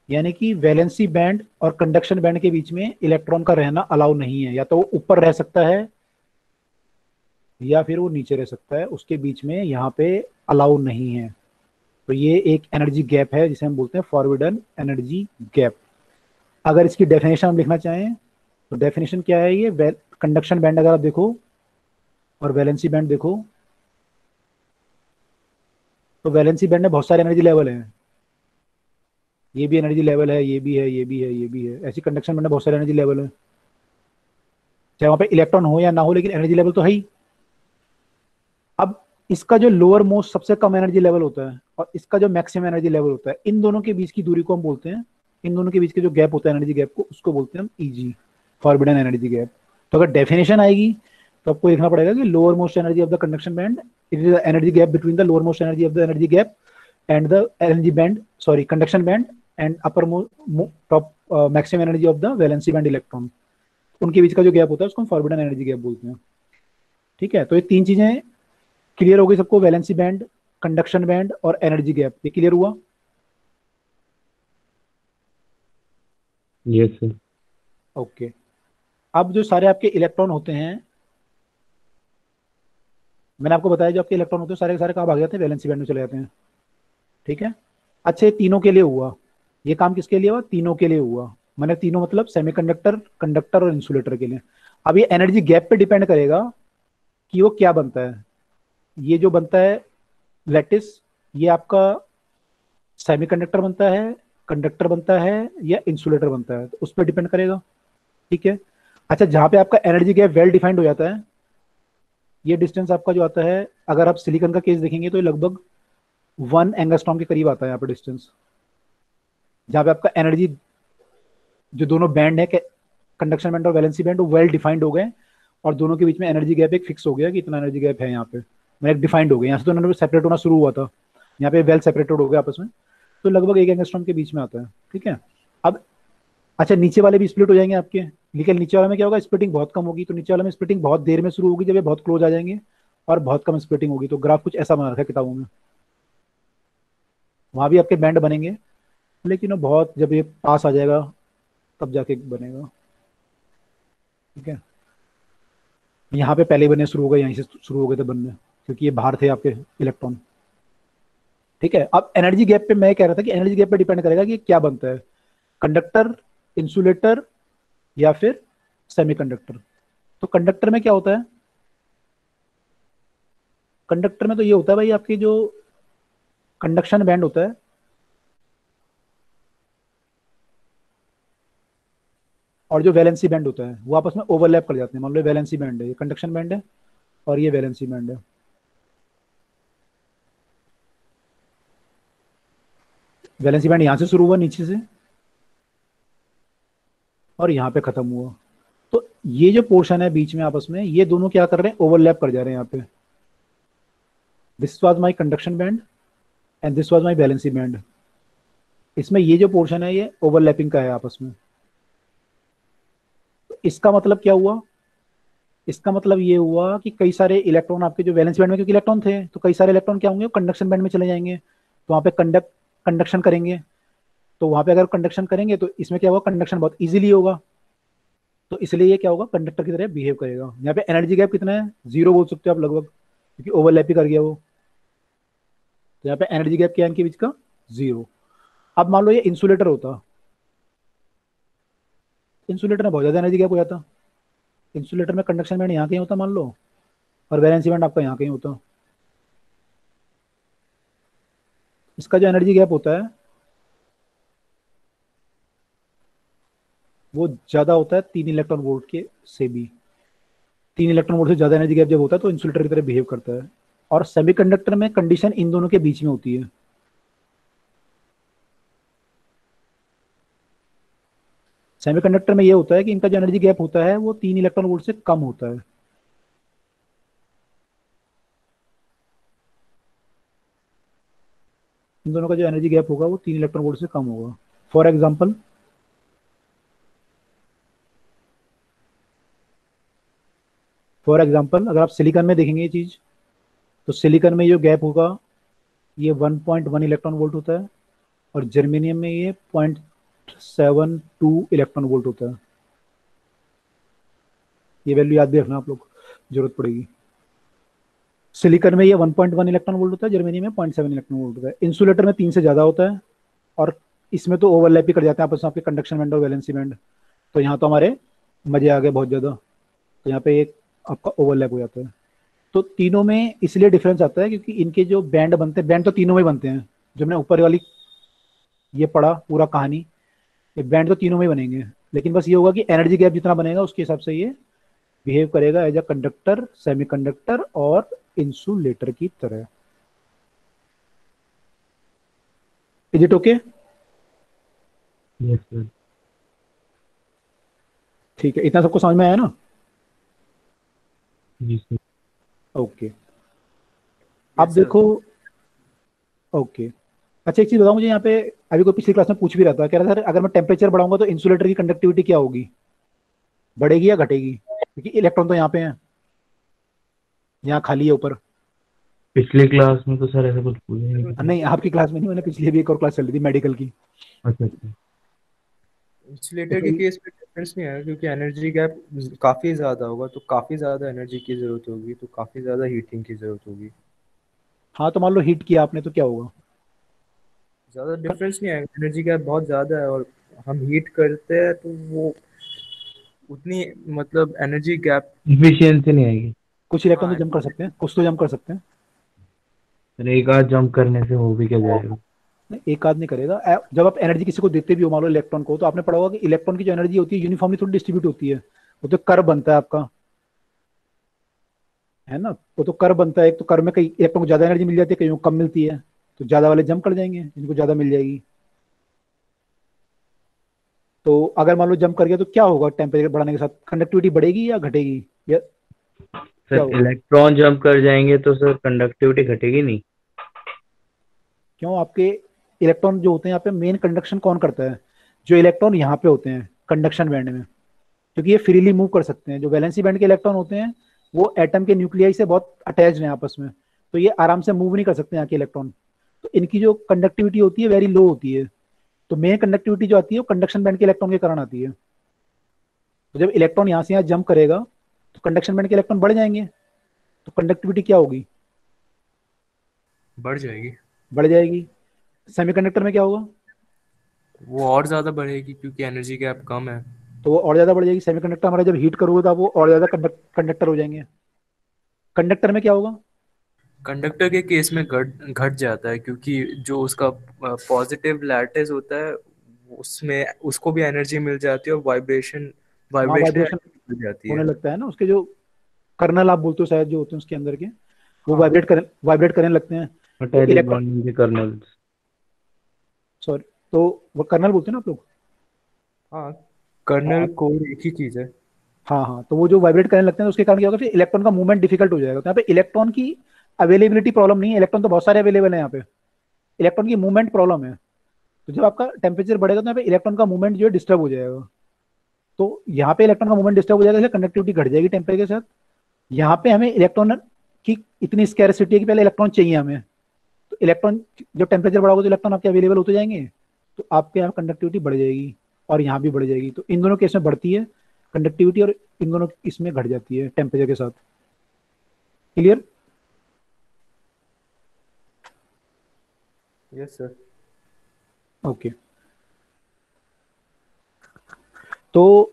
यानी कि वैलेंसी बैंड और कंडक्शन बैंड के बीच में इलेक्ट्रॉन का रहना अलाउ नहीं है, या तो वो ऊपर रह सकता है या फिर वो नीचे रह सकता है, उसके बीच में यहाँ पे अलाउ नहीं है। तो ये एक एनर्जी गैप है जिसे हम बोलते हैं फॉरबिडन एनर्जी गैप। अगर इसकी डेफिनेशन हम लिखना चाहें तो डेफिनेशन क्या है, ये कंडक्शन बैंड अगर आप देखो और वैलेंसी बैंड देखो, तो वैलेंसी बैंड में बहुत सारे एनर्जी लेवल हैं, ये भी एनर्जी लेवल है, ये भी है, ये भी है, ये भी है। ऐसी कंडक्शन बैंड में बहुत सारे एनर्जी लेवल है, चाहे वहाँ पे इलेक्ट्रॉन हो या ना हो, लेकिन एनर्जी लेवल तो है ही। अब इसका जो लोअर मोस्ट सबसे कम एनर्जी लेवल होता है और इसका जो मैक्सिमम एनर्जी लेवल होता है, इन दोनों के बीच की दूरी को हम बोलते हैं, इन दोनों के बीच के जो गैप होता है एनर्जी गैप को, उसको बोलते हैं हम ईजी, फॉरबिडन एनर्जी गैप। तो अगर डेफिनेशन आएगी तो आपको लिखना पड़ेगा कि lower most energy of the conduction band, it is the energy gap between the lower most energy of the energy gap and the energy band, sorry conduction band, and upper top maximum energy of the valency band electron. उनके बीच का जो gap होता है उसको हम forbidden energy gap बोलते हैं। ठीक है, तो ये 3 चीजें क्लियर हो गई सबको, वैलेंसी बैंड, कंडक्शन बैंड और एनर्जी गैप। ये क्लियर हुआ? Yes sir. ओके। अब जो सारे आपके इलेक्ट्रॉन होते हैं, मैंने आपको बताया जो आपके इलेक्ट्रॉन होते हैं सारे के सारे कहाँ भाग जाते हैं, वैलेंसी बैंड में चले जाते हैं। ठीक है, अच्छा ये तीनों के लिए हुआ, ये काम किसके लिए हुआ, तीनों के लिए हुआ। मैंने तीनों मतलब सेमीकंडक्टर, कंडक्टर और इंसुलेटर के लिए। अब ये एनर्जी गैप पे डिपेंड करेगा कि वो क्या बनता है। ये जो बनता है लैटिस, ये आपका सेमीकंडक्टर बनता है, कंडक्टर बनता है या इंसुलेटर बनता है, तो उस पर डिपेंड करेगा। ठीक है, अच्छा जहां पे आपका एनर्जी गैप वेल डिफाइंड हो जाता है, ये डिस्टेंस आपका जो आता है, अगर आप सिलिकॉन का केस देखेंगे तो ये लगभग 1 एंगस्ट्रॉम के करीब आता है यहाँ पे डिस्टेंस, जहाँ पे आपका एनर्जी जो दोनों बैंड है, कंडक्शन बैंड और वैलेंसी बैंड, वो वेल डिफाइंड हो गए, और दोनों के बीच में एनर्जी गैप एक फिक्स हो गया कि इतना एनर्जी गैप है यहाँ पे, मतलब एक डिफाइंड हो गया। यहाँ से तो उन्होंने सेपरेट होना शुरू हुआ था, यहाँ पे वेल सेपरेटेड हो गया आपस में, तो लगभग 1 एंगस्ट्रॉम के बीच में आता है। ठीक है, अब अच्छा नीचे वाले भी स्प्लिट हो जाएंगे आपके, लेकिन नीचे वाले में क्या होगा, स्प्लिटिंग बहुत कम होगी। तो नीचे वाले में स्प्लिटिंग बहुत देर में शुरू होगी जब ये बहुत क्लोज आ जाएंगे, और बहुत कम स्प्लिटिंग होगी। तो ग्राफ कुछ ऐसा बना रखा है किताबों में, वहां भी आपके बैंड बनेंगे, लेकिन वो बहुत जब ये पास आ जाएगा तब जाके बनेगा। ठीक है, यहाँ पे पहले बनने शुरू हो गए, यहीं से शुरू हो गए थे बनने, क्योंकि ये बाहर थे आपके इलेक्ट्रॉन। ठीक है, अब एनर्जी गैप पे मैं कह रहा था कि एनर्जी गैप पे डिपेंड करेगा कि क्या बनता है, कंडक्टर, इंसुलेटर या फिर सेमीकंडक्टर। तो कंडक्टर में क्या होता है, कंडक्टर में तो ये होता है भाई, आपकी जो कंडक्शन बैंड होता है और जो वैलेंसी बैंड होता है वो आपस में ओवरलैप कर जाते हैं। मान लो वैलेंसी बैंड है, ये कंडक्शन बैंड है, और ये वैलेंसी बैंड है। वैलेंसी बैंड यहां से शुरू हुआ नीचे से, और यहाँ पे खत्म हुआ। तो ये जो पोर्शन है बीच में आपस में, ये दोनों क्या कर रहे हैं, ओवरलैप कर जा रहे हैं यहाँ पे। This was my conduction band and this was my valency band. इसमें ये जो पोर्शन है ये ओवरलैपिंग का है आपस में। तो इसका मतलब क्या हुआ, इसका मतलब ये हुआ कि कई सारे इलेक्ट्रॉन आपके जो वैलेंसी बैंड में, क्योंकि इलेक्ट्रॉन थे, तो कई सारे इलेक्ट्रॉन क्या होंगे, कंडक्शन बैंड में चले जाएंगे, तो वहाँ पे कंडक्शन करेंगे। तो वहाँ पे अगर कंडक्शन करेंगे तो इसमें क्या होगा, कंडक्शन बहुत इजीली होगा, तो इसलिए ये क्या होगा, कंडक्टर की तरह बिहेव करेगा। यहाँ पे एनर्जी गैप कितना है, 0 बोल सकते हो आप लगभग, क्योंकि ओवरलैप ही कर गया वो। तो यहाँ पे एनर्जी गैप क्या है इनके बीच का, 0। अब मान लो ये इंसुलेटर होता, इंसुलेटर में बहुत ज्यादा एनर्जी गैप हो जाता। इंसुलेटर में कंडक्शन बैंड यहाँ कहीं होता मान लो, और वैलेंसी बैंड आपका यहाँ कहीं होता। इसका जो एनर्जी गैप होता है वो ज्यादा होता है 3 इलेक्ट्रॉन वोल्ट के से भी। 3 इलेक्ट्रॉन वोल्ट से ज्यादा एनर्जी गैप जब होता है तो इंसुलेटर की तरह बिहेव करता है। और सेमीकंडक्टर में कंडीशन इन दोनों के बीच में होती है। सेमीकंडक्टर में ये होता है कि इनका जो एनर्जी गैप होता है वो 3 इलेक्ट्रॉन वोल्ट से कम होता है। इन दोनों का जो एनर्जी गैप होगा वो 3 इलेक्ट्रॉन वोल्ट से कम होगा। फॉर एग्जाम्पल, अगर आप सिलिकॉन में देखेंगे ये चीज, तो सिलिकॉन में जो गैप होगा ये 1.1 इलेक्ट्रॉन वोल्ट होता है, और जर्मेनियम में ये 0.72 इलेक्ट्रॉन वोल्ट होता है। ये वैल्यू याद भी रखना आप लोग, जरूरत पड़ेगी। सिलिकॉन में ये 1.1 इलेक्ट्रॉन वोल्ट होता है, जर्मेनियम में 0.7 इलेक्ट्रॉन वोल्ट होता है। इंसुलेटर में 3 से ज्यादा होता है, और इसमें तो ओवरलैप ही कर जाते हैं आपस में आपके कंडक्शन बैंड और वैलेंसी बैंड। तो यहाँ तो हमारे मजे आ गए बहुत ज्यादा, तो यहाँ पे एक आपका ओवरलैप हो जाता है। तो तीनों में इसलिए डिफरेंस आता है क्योंकि इनके जो बैंड बनते हैं, बैंड तो तीनों में बनते हैं, जो मैंने ऊपर वाली ये पढ़ा पूरा कहानी, ये बैंड तो तीनों में बनेंगे, लेकिन बस ये होगा कि एनर्जी गैप जितना बनेगा उसके हिसाब से ये बिहेव करेगा एज अ कंडक्टर, सेमीकंडक्टर और इंसुलेटर की तरह। Is it okay? Yes sir. ठीक है, इतना सबको समझ में आया ना? जी सर। ओके, अब देखो। ओके, अच्छा एक चीज बताओ मुझे, यहाँ पे अभी कोई पिछली क्लास में पूछ भी रहा था, कह रहा था अगर मैं टेम्परेचर बढ़ाऊंगा तो इंसुलेटर की कंडक्टिविटी क्या होगी, बढ़ेगी या घटेगी? क्योंकि इलेक्ट्रॉन तो यहाँ पे हैं, यहाँ खाली है ऊपर। पिछली क्लास में तो सर ऐसा कुछ पूछा ही नहीं। नहीं, आपकी क्लास में नहीं, मैंने पिछली भी एक और क्लास चल रही थी मेडिकल की। अच्छा अच्छा। इंसुलेटर के केस में डिफरेंस नहीं आएगा, क्योंकि एनर्जी गैप काफी ज्यादा होगा, तो काफी ज्यादा एनर्जी की जरूरत होगी, तो काफी ज्यादा हीटिंग की जरूरत होगी। हाँ, तो मान लो हीट किया आपने तो क्या होगा? ज्यादा डिफरेंस नहीं आएगा, एनर्जी गैप बहुत ज्यादा है, और हम हीट करते हैं तो वो उतनी मतलब एनर्जी गैप। इफिशियंसी नहीं आएगी। कुछ इलेक्ट्रॉन हाँ, तो जंप कर सकते हैं, कुछ तो जंप कर सकते हैं। सर एक आध जंप करने से हो भी क्या जाएगा? नहीं, एक आध नहीं करेगा। जब आप एनर्जी किसी को देते भी हो, मान लो इलेक्ट्रॉन को, तो आपने पढ़ा होगा कि इलेक्ट्रॉन की जो एनर्जी होती है यूनिफॉर्मली थोड़ी डिस्ट्रीब्यूट होती है, वो तो कर्व बनता है आपका। है ना। वो तो कर बनता है, एक तो कर में कई इलेक्ट्रॉन को ज्यादा एनर्जी मिल जाती है, कईयों को कम मिलती है, तो ज्यादा वाले जंप कर जाएंगे जिनको ज्यादा मिल जाएगी। तो अगर मान लो जंप कर गया तो क्या होगा, टेम्परेचर बढ़ाने के साथ कंडक्टिविटी बढ़ेगी या घटेगी, या क्या सर होगा? इलेक्ट्रॉन जंप कर जाएंगे तो सर कंडक्टिविटी घटेगी नहीं। क्यों? आपके इलेक्ट्रॉन जो होते हैं यहाँ पे मेन कंडक्शन कौन करता है? जो इलेक्ट्रॉन यहाँ पे होते हैं कंडक्शन बैंड में, क्योंकि ये फ्रीली मूव कर सकते हैं। जो वैलेंसी बैंड के इलेक्ट्रॉन होते हैं वो एटम के न्यूक्लियाई से बहुत अटैच्ड हैं आपस में, तो ये आराम से मूव नहीं कर सकते यहाँ के इलेक्ट्रॉन। तो इनकी जो कंडक्टिविटी होती है वेरी लो होती है। तो मेन कंडक्टिविटी जो आती है वो कंडक्शन बैंड के इलेक्ट्रॉन के कारण आती है। तो जब इलेक्ट्रॉन यहाँ से यहाँ जंप करेगा तो कंडक्शन बैंड के इलेक्ट्रॉन बढ़ जाएंगे, तो कंडक्टिविटी क्या होगी? बढ़ जाएगी। बढ़ जाएगी। सेमीकंडक्टर में क्या होगा? वो और ज्यादा बढ़ेगी क्योंकि एनर्जी गैप कम है। तो वो और ज्यादा बढ़ जाएगी। सेमीकंडक्टर हमारा जब हीट करोगे तो वो और ज्यादा कंडक्टर हो जाएंगे। कंडक्टर में क्या होगा? कंडक्टर के केस में घट घट जाता है क्योंकि जो उसका पॉजिटिव लैटिस होता है उसमें उसको भी एनर्जी मिल जाती है और वाइब्रेशन वहाँ वाइब्रेशन वाइब्रेशन मिल जाती होने है। लगता है ना, उसके जो कर्नल आप बोलते हो शायद जो होते हैं उसके अंदर के, वो हाँ वाइब्रेट करने लगते हैं। तो मेटालिक इलेक्ट्रॉन, बॉन्डिंग के कर्नल्स। सॉरी, तो वो कर्नल बोलते हैं ना आप लोग। हाँ, कर्नल हाँ कोर एक ही चीज है। हाँ हाँ, तो वो जो वाइब्रेट करने लगते हैं तो उसके कारण क्या होगा, फिर इलेक्ट्रॉन का मूवमेंट डिफिकल्ट हो जाएगा। तो यहाँ पे इलेक्ट्रॉन की अवेलेबिलिटी प्रॉब्लम नहीं है, इलेक्ट्रॉन तो बहुत सारे अवेलेबल है यहाँ पे, इलेक्ट्रॉन की मूवमेंट प्रॉब्लम है। तो जब आपका टेम्परेचर बढ़ेगा तो यहाँ पे इलेक्ट्रॉन का मूवमेंट जो है डिस्टर्ब हो जाएगा। तो यहाँ पे इलेक्ट्रॉन का मूवमेंट डिस्टर्ब हो जाएगा, इसलिए कंडक्टिविटी घट जाएगी टेम्परेचर के साथ। यहाँ पे हमें इलेक्ट्रॉन की इतनी स्कैरसिटी है कि पहले इलेक्ट्रॉन चाहिए हमें। तो इलेक्ट्रॉन जब टेम्परेचर बढ़ा होगा तो इलेक्ट्रॉन आपके अवेलेबल होते जाएंगे, तो आपके यहाँ कंडक्टिविटी बढ़ जाएगी और यहाँ भी बढ़ जाएगी। तो इन दोनों केस में बढ़ती है कंडक्टिविटी और इन दोनों इसमें घट जाती है टेम्परेचर के साथ। क्लियर? Yes sir. ओके। तो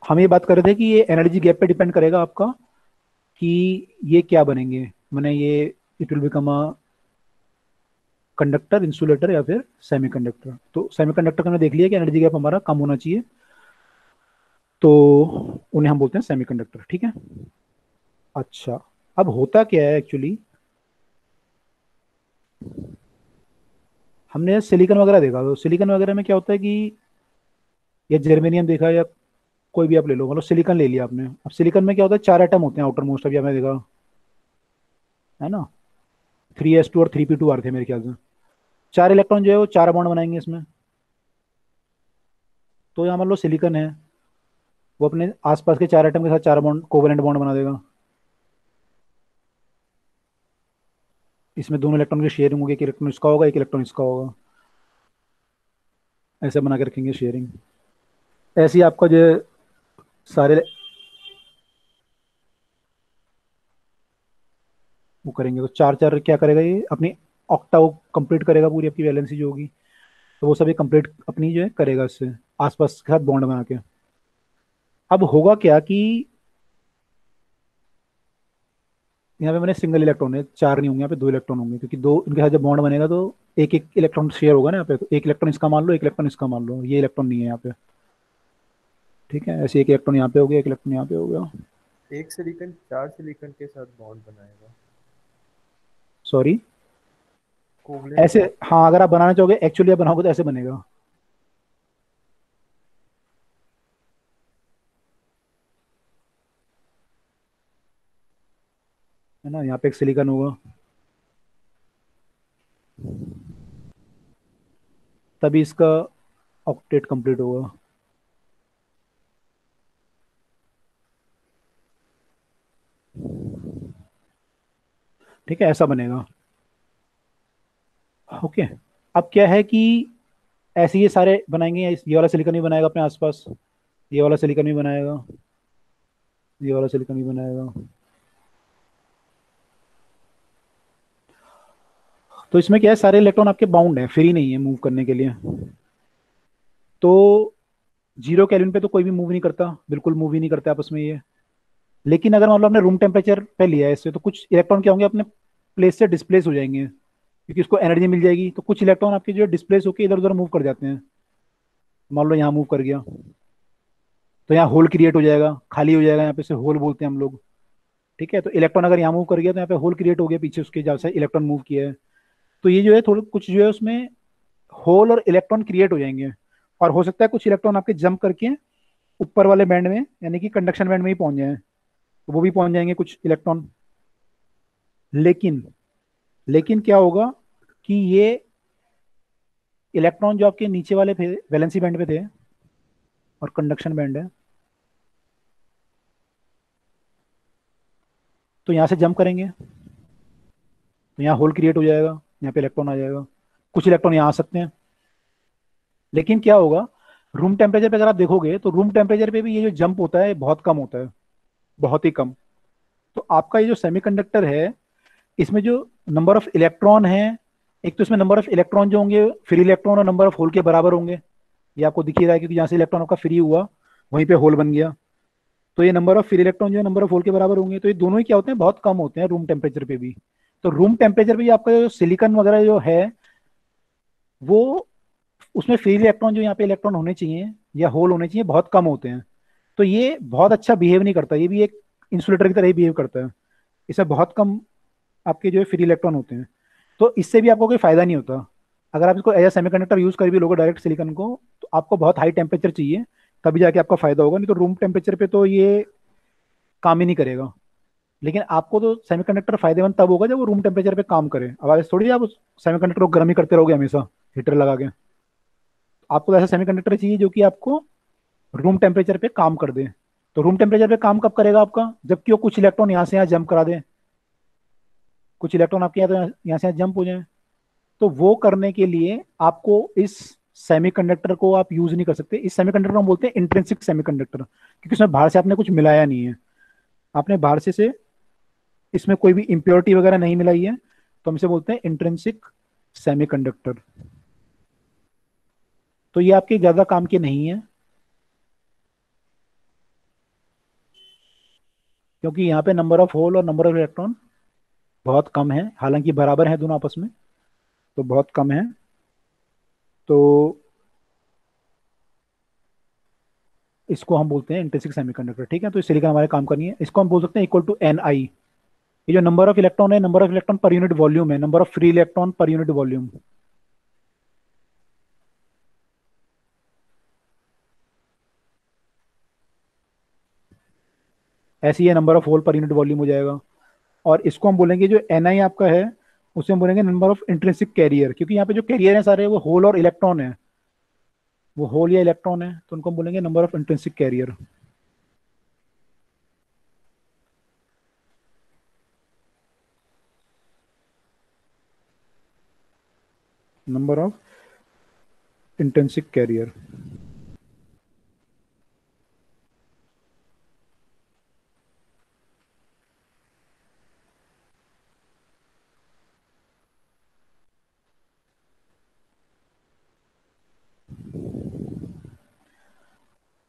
हम ये बात कर रहे थे कि ये एनर्जी गैप पे डिपेंड करेगा आपका कि ये क्या बनेंगे, मैंने ये it will become a conductor, insulator या फिर सेमीकंडक्टर। तो सेमीकंडक्टर का हमने देख लिया कि एनर्जी गैप हमारा कम होना चाहिए, तो उन्हें हम बोलते हैं सेमीकंडक्टर। ठीक है। अच्छा, अब होता क्या है एक्चुअली, हमने सिलिकॉन वगैरह देखा, तो सिलिकॉन वगैरह में क्या होता है कि, या जर्मेनियम देखा या कोई भी आप ले लो, मतलब सिलिकॉन ले लिया आपने। अब सिलिकॉन में क्या होता है, चार एटम होते हैं आउटर मोस्ट, अभी आपने देखा है ना, 3s2 और 3p2 आ रहे थे मेरे ख्याल से। चार इलेक्ट्रॉन जो है वो चार बॉन्ड बनाएंगे इसमें। तो यहाँ मान लो सिलिकॉन है, वो अपने आसपास के चार एटम के साथ चार बॉन्ड कोवेलेंट बॉन्ड बना देगा। इसमें दोनों इलेक्ट्रॉन की शेयरिंग होगी, एक इलेक्ट्रॉन इसका होगा एक इलेक्ट्रॉन इसका होगा, ऐसे बना के रखेंगे शेयरिंग। ऐसे ही आपका जो है सारे वो करेंगे, तो चार चार क्या करेगा ये अपनी ऑक्टाव कंप्लीट करेगा, पूरी आपकी वैलेंसी जो होगी, तो वो सभी कंप्लीट अपनी जो है करेगा इससे आसपास के साथ बॉन्ड बना के। अब होगा क्या कि यहाँ पे मैंने सिंगल इलेक्ट्रॉन है, चार नहीं होंगे यहाँ पे, दो इलेक्ट्रॉन होंगे, क्योंकि दो इनके साथ जब बॉन्ड बनेगा तो एक एक इलेक्ट्रॉन शेयर होगा ना यहाँ पे। तो एक इलेक्ट्रॉन इसका मान लो, एक इलेक्ट्रॉन इसका मान लो, ये इलेक्ट्रॉन नहीं है यहाँ पे। ठीक है, ऐसे एक इलेक्ट्रॉन यहाँ पे हो गया, एक इलेक्ट्रॉन यहाँ पे हो गया। एक सिलिकॉन चार सिलिकॉन के साथ बॉन्ड बनाएगा। सॉरी, कोवलेंट ऐसे, बॉन्ड। हाँ अगर आप बनाना चाहोगे एक्चुअली आप बनाओगे तो ऐसे बनेगा, है ना। यहाँ पे एक सिलिकॉन होगा, तभी इसका ऑक्टेट कंप्लीट होगा। ठीक है, ऐसा बनेगा। ओके। अब क्या है कि ऐसे ये सारे बनाएंगे, ये वाला सिलिकॉन भी बनाएगा अपने आसपास, ये वाला सिलिकॉन भी बनाएगा, ये वाला सिलिकॉन भी बनाएगा। तो इसमें क्या है, सारे इलेक्ट्रॉन आपके बाउंड है, फ्री नहीं है मूव करने के लिए। तो जीरो केल्विन पे तो कोई भी मूव नहीं करता, बिल्कुल मूव ही नहीं करता आपस में ये। लेकिन अगर मान लो आपने रूम टेम्परेचर पे लिया है इससे, तो कुछ इलेक्ट्रॉन क्या होंगे अपने प्लेस से डिस्प्लेस हो जाएंगे, क्योंकि उसको एनर्जी मिल जाएगी। तो कुछ इलेक्ट्रॉन आपके जो डिस्प्लेस होकर इधर उधर मूव कर जाते हैं। मान लो यहाँ मूव कर गया तो यहाँ होल क्रिएट हो जाएगा, खाली हो जाएगा, यहाँ पे से होल बोलते हैं हम लोग। ठीक है, तो इलेक्ट्रॉन अगर यहाँ मूव कर गया तो यहाँ पे होल क्रिएट हो गया पीछे उसके, जहाँ से इलेक्ट्रॉन मूव किया है। तो ये जो है थोड़ा कुछ जो है उसमें होल और इलेक्ट्रॉन क्रिएट हो जाएंगे, और हो सकता है कुछ इलेक्ट्रॉन आपके जंप करके ऊपर वाले बैंड में यानी कि कंडक्शन बैंड में ही पहुंच जाए, तो वो भी पहुंच जाएंगे कुछ इलेक्ट्रॉन। लेकिन लेकिन क्या होगा कि ये इलेक्ट्रॉन जो आपके नीचे वाले थे वैलेंसी बैंड पे थे और कंडक्शन बैंड है, तो यहाँ से जंप करेंगे तो यहाँ होल क्रिएट हो जाएगा, यहाँ पे इलेक्ट्रॉन आ जाएगा, कुछ इलेक्ट्रॉन यहाँ आ सकते हैं। लेकिन क्या होगा, रूम टेम्परेचर पे अगर आप देखोगे तो रूम टेम्परेचर पे भी ये जो जंप होता है बहुत कम होता है, बहुत ही कम। तो आपका ये जो सेमीकंडक्टर है, इसमें जो नंबर ऑफ इलेक्ट्रॉन है, एक तो इसमें नंबर ऑफ इलेक्ट्रॉन जो होंगे फ्री इलेक्ट्रॉन और नंबर ऑफ होल के बराबर होंगे, ये आपको दिख ही रहा है क्योंकि जहाँ से इलेक्ट्रॉन आपका फ्री हुआ वहीं पे होल बन गया। तो ये नंबर ऑफ फ्री इलेक्ट्रॉन जो है नंबर ऑफ होल के बराबर होंगे, तो ये दोनों ही क्या होते हैं, बहुत कम होते हैं रूम टेम्परेचर पे भी। तो रूम टेम्परेचर पे भी आपका जो सिलिकॉन वगैरह जो है वो, उसमें फ्री इलेक्ट्रॉन जो यहाँ पे इलेक्ट्रॉन होने चाहिए या होल होने चाहिए बहुत कम होते हैं। तो ये बहुत अच्छा बिहेव नहीं करता, ये भी एक इंसुलेटर की तरह ही बिहेव करता है, इसमें बहुत कम आपके जो है फ्री इलेक्ट्रॉन होते हैं। तो इससे भी आपको कोई फायदा नहीं होता। अगर आप इसको एज ए सेमीकंडक्टर यूज कर भी लोगे डायरेक्ट सिलिकॉन को, तो आपको बहुत हाई टेम्परेचर चाहिए तभी जाके आपका फायदा होगा, नहीं तो रूम टेम्परेचर पे तो ये काम ही नहीं करेगा। लेकिन आपको तो सेमीकंडक्टर फायदेमंद तब होगा जब वो रूम टेम्परेचर पे काम करे। अब आप थोड़ी आप उस सेमीकंडक्टर को गर्म ही करते रहोगे हमेशा हीटर लगा के। आपको ऐसा सेमीकंडक्टर चाहिए जो कि आपको रूम टेम्परेचर पे काम कर दे। तो रूम टेम्परेचर पे काम कब करेगा आपका, जबकि वो कुछ इलेक्ट्रॉन यहाँ से यहाँ जंप करा दे, कुछ इलेक्ट्रॉन आपके यहाँ तो यहाँ से यहाँ जंप हो जाए। तो वो करने के लिए आपको इस सेमीकंडक्टर को आप यूज नहीं कर सकते। इस सेमीकंडक्टर को हम बोलते हैं इंट्रिंसिक सेमीकंडक्टर, क्योंकि उसमें बाहर से आपने कुछ मिलाया नहीं है, आपने बाहर से इसमें कोई भी इम्प्योरिटी वगैरह नहीं मिलाई है, तो हम इसे बोलते हैं इंट्रिंसिक सेमीकंडक्टर। तो ये आपके ज्यादा काम के नहीं है, क्योंकि यहाँ पे नंबर ऑफ होल और नंबर ऑफ इलेक्ट्रॉन बहुत कम है, हालांकि बराबर है दोनों आपस में, तो बहुत कम है। तो इसको हम बोलते हैं इंट्रिंसिक सेमीकंडक्टर। ठीक है, तो सिलिकॉन हमारे काम करनी है, इसको हम बोल सकते हैं इक्वल टू Ni। ये जो नंबर ऑफ इलेक्ट्रॉन है, number of electron per unit volume है, number of free electron per unit volume. ऐसे ही ये number of hole per unit volume हो जाएगा। और इसको हम बोलेंगे जो Ni आपका है, उसे हम बोलेंगे नंबर ऑफ इंट्रिंसिक कैरियर, क्योंकि यहाँ पे जो कैरियर है सारे वो होल और इलेक्ट्रॉन है, वो होल या इलेक्ट्रॉन है, तो उनको हम बोलेंगे number of intrinsic carrier. Number of intrinsic carrier.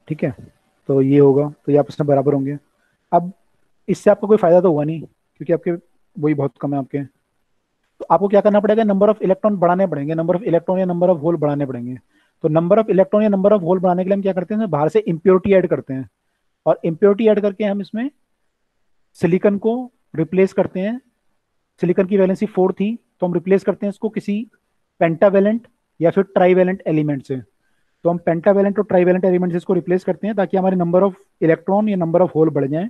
ठीक है, तो ये होगा, तो ये आपस में बराबर होंगे। अब इससे आपको कोई फायदा तो हुआ नहीं, क्योंकि आपके वही बहुत कम है आपके। तो आपको क्या करना पड़ेगा, नंबर ऑफ इलेक्ट्रॉन बढ़ाने पड़ेंगे, नंबर ऑफ इलेक्ट्रॉन या नंबर ऑफ होल बढ़ाने पड़ेंगे। तो नंबर ऑफ इलेक्ट्रॉन या नंबर ऑफ होल बढ़ाने के लिए हम क्या करते हैं, बाहर से इम्प्योरिटी ऐड करते हैं, और इम्प्योरिटी ऐड करके हम इसमें सिलिकॉन को रिप्लेस करते हैं। सिलिकॉन की वैलेंसी 4 थी, तो हम रिप्लेस करते हैं इसको किसी पेंटावेलेंट या फिर ट्राईवेलेंट एलिमेंट से। तो हम पेंटावेलेंट और ट्राईवेलेंट एलिमेंट से इसको रिप्लेस करते हैं ताकि हमारे नंबर ऑफ इलेक्ट्रॉन या नंबर ऑफ होल बढ़ जाए,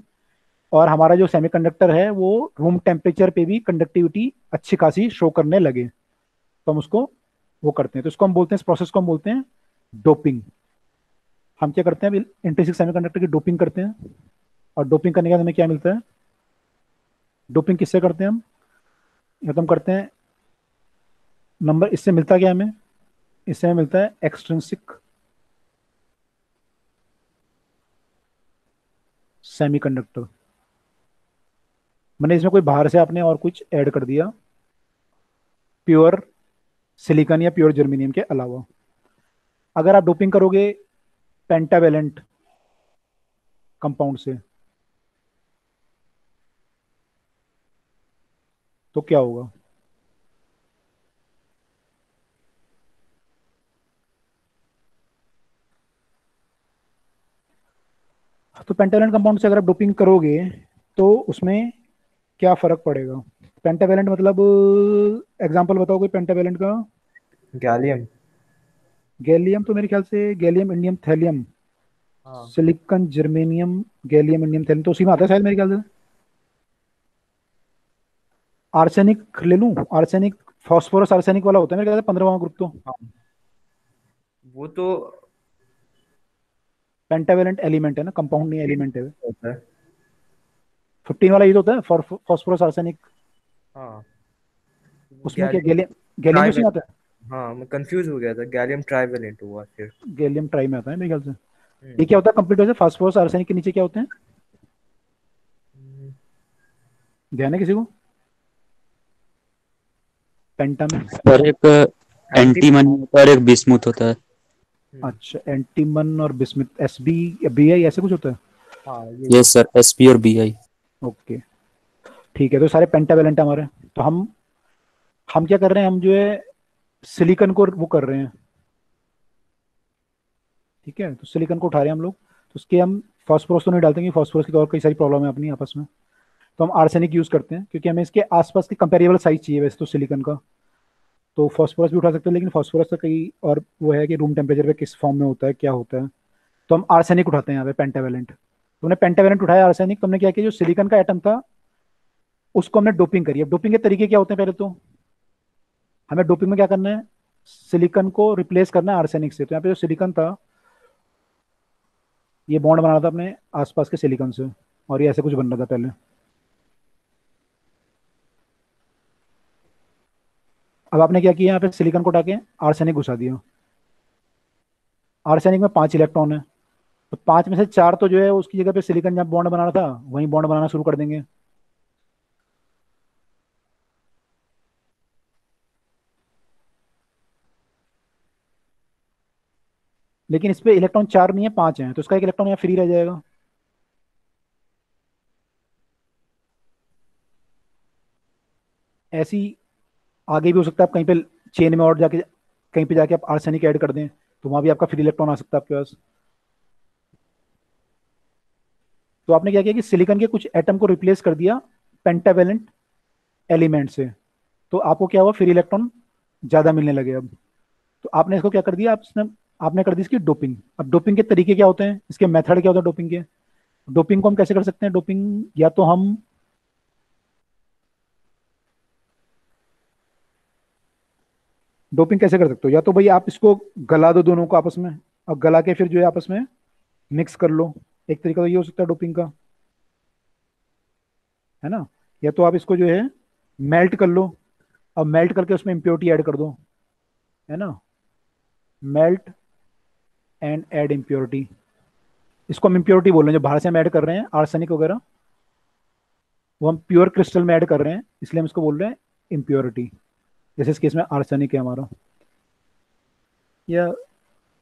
और हमारा जो सेमीकंडक्टर है वो रूम टेम्परेचर पे भी कंडक्टिविटी अच्छी खासी शो करने लगे। तो हम उसको वो करते हैं, तो इसको हम बोलते हैं, इस प्रोसेस को हम बोलते हैं डोपिंग। हम क्या करते हैं, इंट्रिंसिक सेमीकंडक्टर की डोपिंग करते हैं, और डोपिंग करने के बाद हमें क्या मिलता है, डोपिंग किससे करते हैं हम, या तो हम करते हैं नंबर, इससे मिलता क्या हमें, इससे हमें मिलता है एक्सट्रिंसिक सेमीकंडक्टर। मैंने इसमें कोई बाहर से आपने और कुछ ऐड कर दिया प्योर सिलिकॉन या प्योर जर्मेनियम के अलावा। अगर आप डोपिंग करोगे पेंटावेलेंट कंपाउंड से, तो क्या होगा, तो पेंटावेलेंट कंपाउंड से अगर आप डोपिंग करोगे तो उसमें क्या फर्क पड़ेगा? पेंटावेलेंट मतलब एग्जांपल बताओ कोई पेंटावेलेंट का। गैलियम। गैलियम तो मेरे ख्याल से गैलियम इंडियम थैलियम हाँ silicon germanium gallium indium thallium तो उसी में आता है शायद मेरे ख्याल से। आर्सेनिक ले लूं? आर्सेनिक फास्फोरस आर्सेनिक वाला होता है मेरे ख्याल से 15वां ग्रुप तो। हाँ, वो तो पेंटावेलेंट एलिमेंट है ना, कंपाउंड नहीं एलिमेंट है। होता है। 15 वाला ये तो होता है फास्फोरस आर्सेनिक। हाँ, वो उसमें क्या गैलियम गैलियम, गैलियम उसी में आता ट्राइवेलेंट। हाँ, मैं कंफ्यूज हो गया था, गैलियम ट्राइवेलेंट हुआ फिर। है, गैलियम ट्राई में आता है मेरे ख्याल से। ये हम्म। क्या होता है कंप्लीट वैसे, फास्फोरस आर्सेनिक के नीचे क्या होते हैं? हम्म, ध्यान है किसी को पेंटा में? और एक एंटी। एंटीमनी और एक बिस्मुथ होता है। हम्म, अच्छा, एंटीमन और bismuth, S B B I ऐसे कुछ होता है? हाँ ये। यस सर, एसपी और बीआई। ओके, ठीक है, तो सारे पेंटावेलेंट है हमारे। तो हम क्या कर रहे हैं, हम जो है सिलिकॉन को वो कर रहे हैं। ठीक है, तो सिलिकॉन को उठा रहे हैं हम लोग। तो उसके हम फास्फोरस तो नहीं डालते क्योंकि फास्फोरस की तो और कई सारी प्रॉब्लम है अपनी आपस में। तो हम आर्सेनिक यूज करते हैं क्योंकि हमें इसके आसपास की कंपेरेबल साइज चाहिए वैसे तो सिलिकॉन का। तो फास्फोरस भी उठा सकते हैं, लेकिन फास्फोरस का कई और वो है कि रूम टेम्परेचर पे किस फॉर्म में होता है क्या होता है। तो हम आर्सेनिक उठाते हैं यहाँ पे पेंटावेलेंट। तुमने पेंटावेलेंट उठाया आर्सेनिक, तुमने क्या किया, जो सिलिकॉन का एटम था उसको हमने डोपिंग करी। अब डोपिंग के तरीके क्या होते हैं, पहले तो हमें डोपिंग में क्या करना है, सिलिकॉन को रिप्लेस करना है आर्सेनिक से। तो यहाँ पे जो सिलिकॉन था ये बॉन्ड बना रहा था अपने आसपास के सिलिकॉन से, और ये ऐसे कुछ बन रहा था पहले। अब आपने क्या किया, यहाँ पे सिलिकॉन को उठा के आर्सेनिक घुसा दिया। आर्सेनिक में 5 इलेक्ट्रॉन है, तो 5 में से 4 तो जो है उसकी जगह पे सिलिकॉन जहाँ बॉन्ड बना रहा था वहीं बॉन्ड बनाना शुरू कर देंगे। लेकिन इस पे इलेक्ट्रॉन 4 नहीं है, 5 है, तो इसका एक इलेक्ट्रॉन यहाँ फ्री रह जाएगा। ऐसी आगे भी हो सकता है, आप कहीं पे चेन में और जाके कहीं पे जाके आप आर्सेनिक ऐड कर दें तो वहां भी आपका फ्री इलेक्ट्रॉन आ सकता है आपके पास। तो आपने क्या किया कि सिलिकॉन के कुछ एटम को रिप्लेस कर दिया पेंटावेलेंट एलिमेंट से, तो आपको क्या हुआ, फ्री इलेक्ट्रॉन ज्यादा मिलने लगे अब। तो आपने इसको क्या कर दिया, आपने कर दी इसकी डोपिंग। अब डोपिंग के तरीके क्या होते हैं, इसके मेथड क्या होता है डोपिंग के? डोपिंग को हम कैसे कर सकते हैं, डोपिंग या तो हम डोपिंग कैसे कर सकते हो, या तो भाई आप इसको गला दो दोनों को आपस में, और गला के फिर जो है आपस में मिक्स कर लो। एक तरीका तो ये हो सकता है डोपिंग का, है ना। या तो आप इसको जो है मेल्ट कर लो, अब मेल्ट करके उसमें इम्प्योरिटी ऐड कर दो, है ना। मेल्ट एंड ऐड इम्प्योरिटी, इसको हम इम्प्योरिटी बोल रहे हैं, जो बाहर से हम ऐड कर रहे हैं आर्सेनिक वगैरह वो हम प्योर क्रिस्टल में ऐड कर रहे हैं, इसलिए हम इसको बोल रहे हैं इम्प्योरिटी। जैसे इस केस में आर्सेनिक है हमारा, या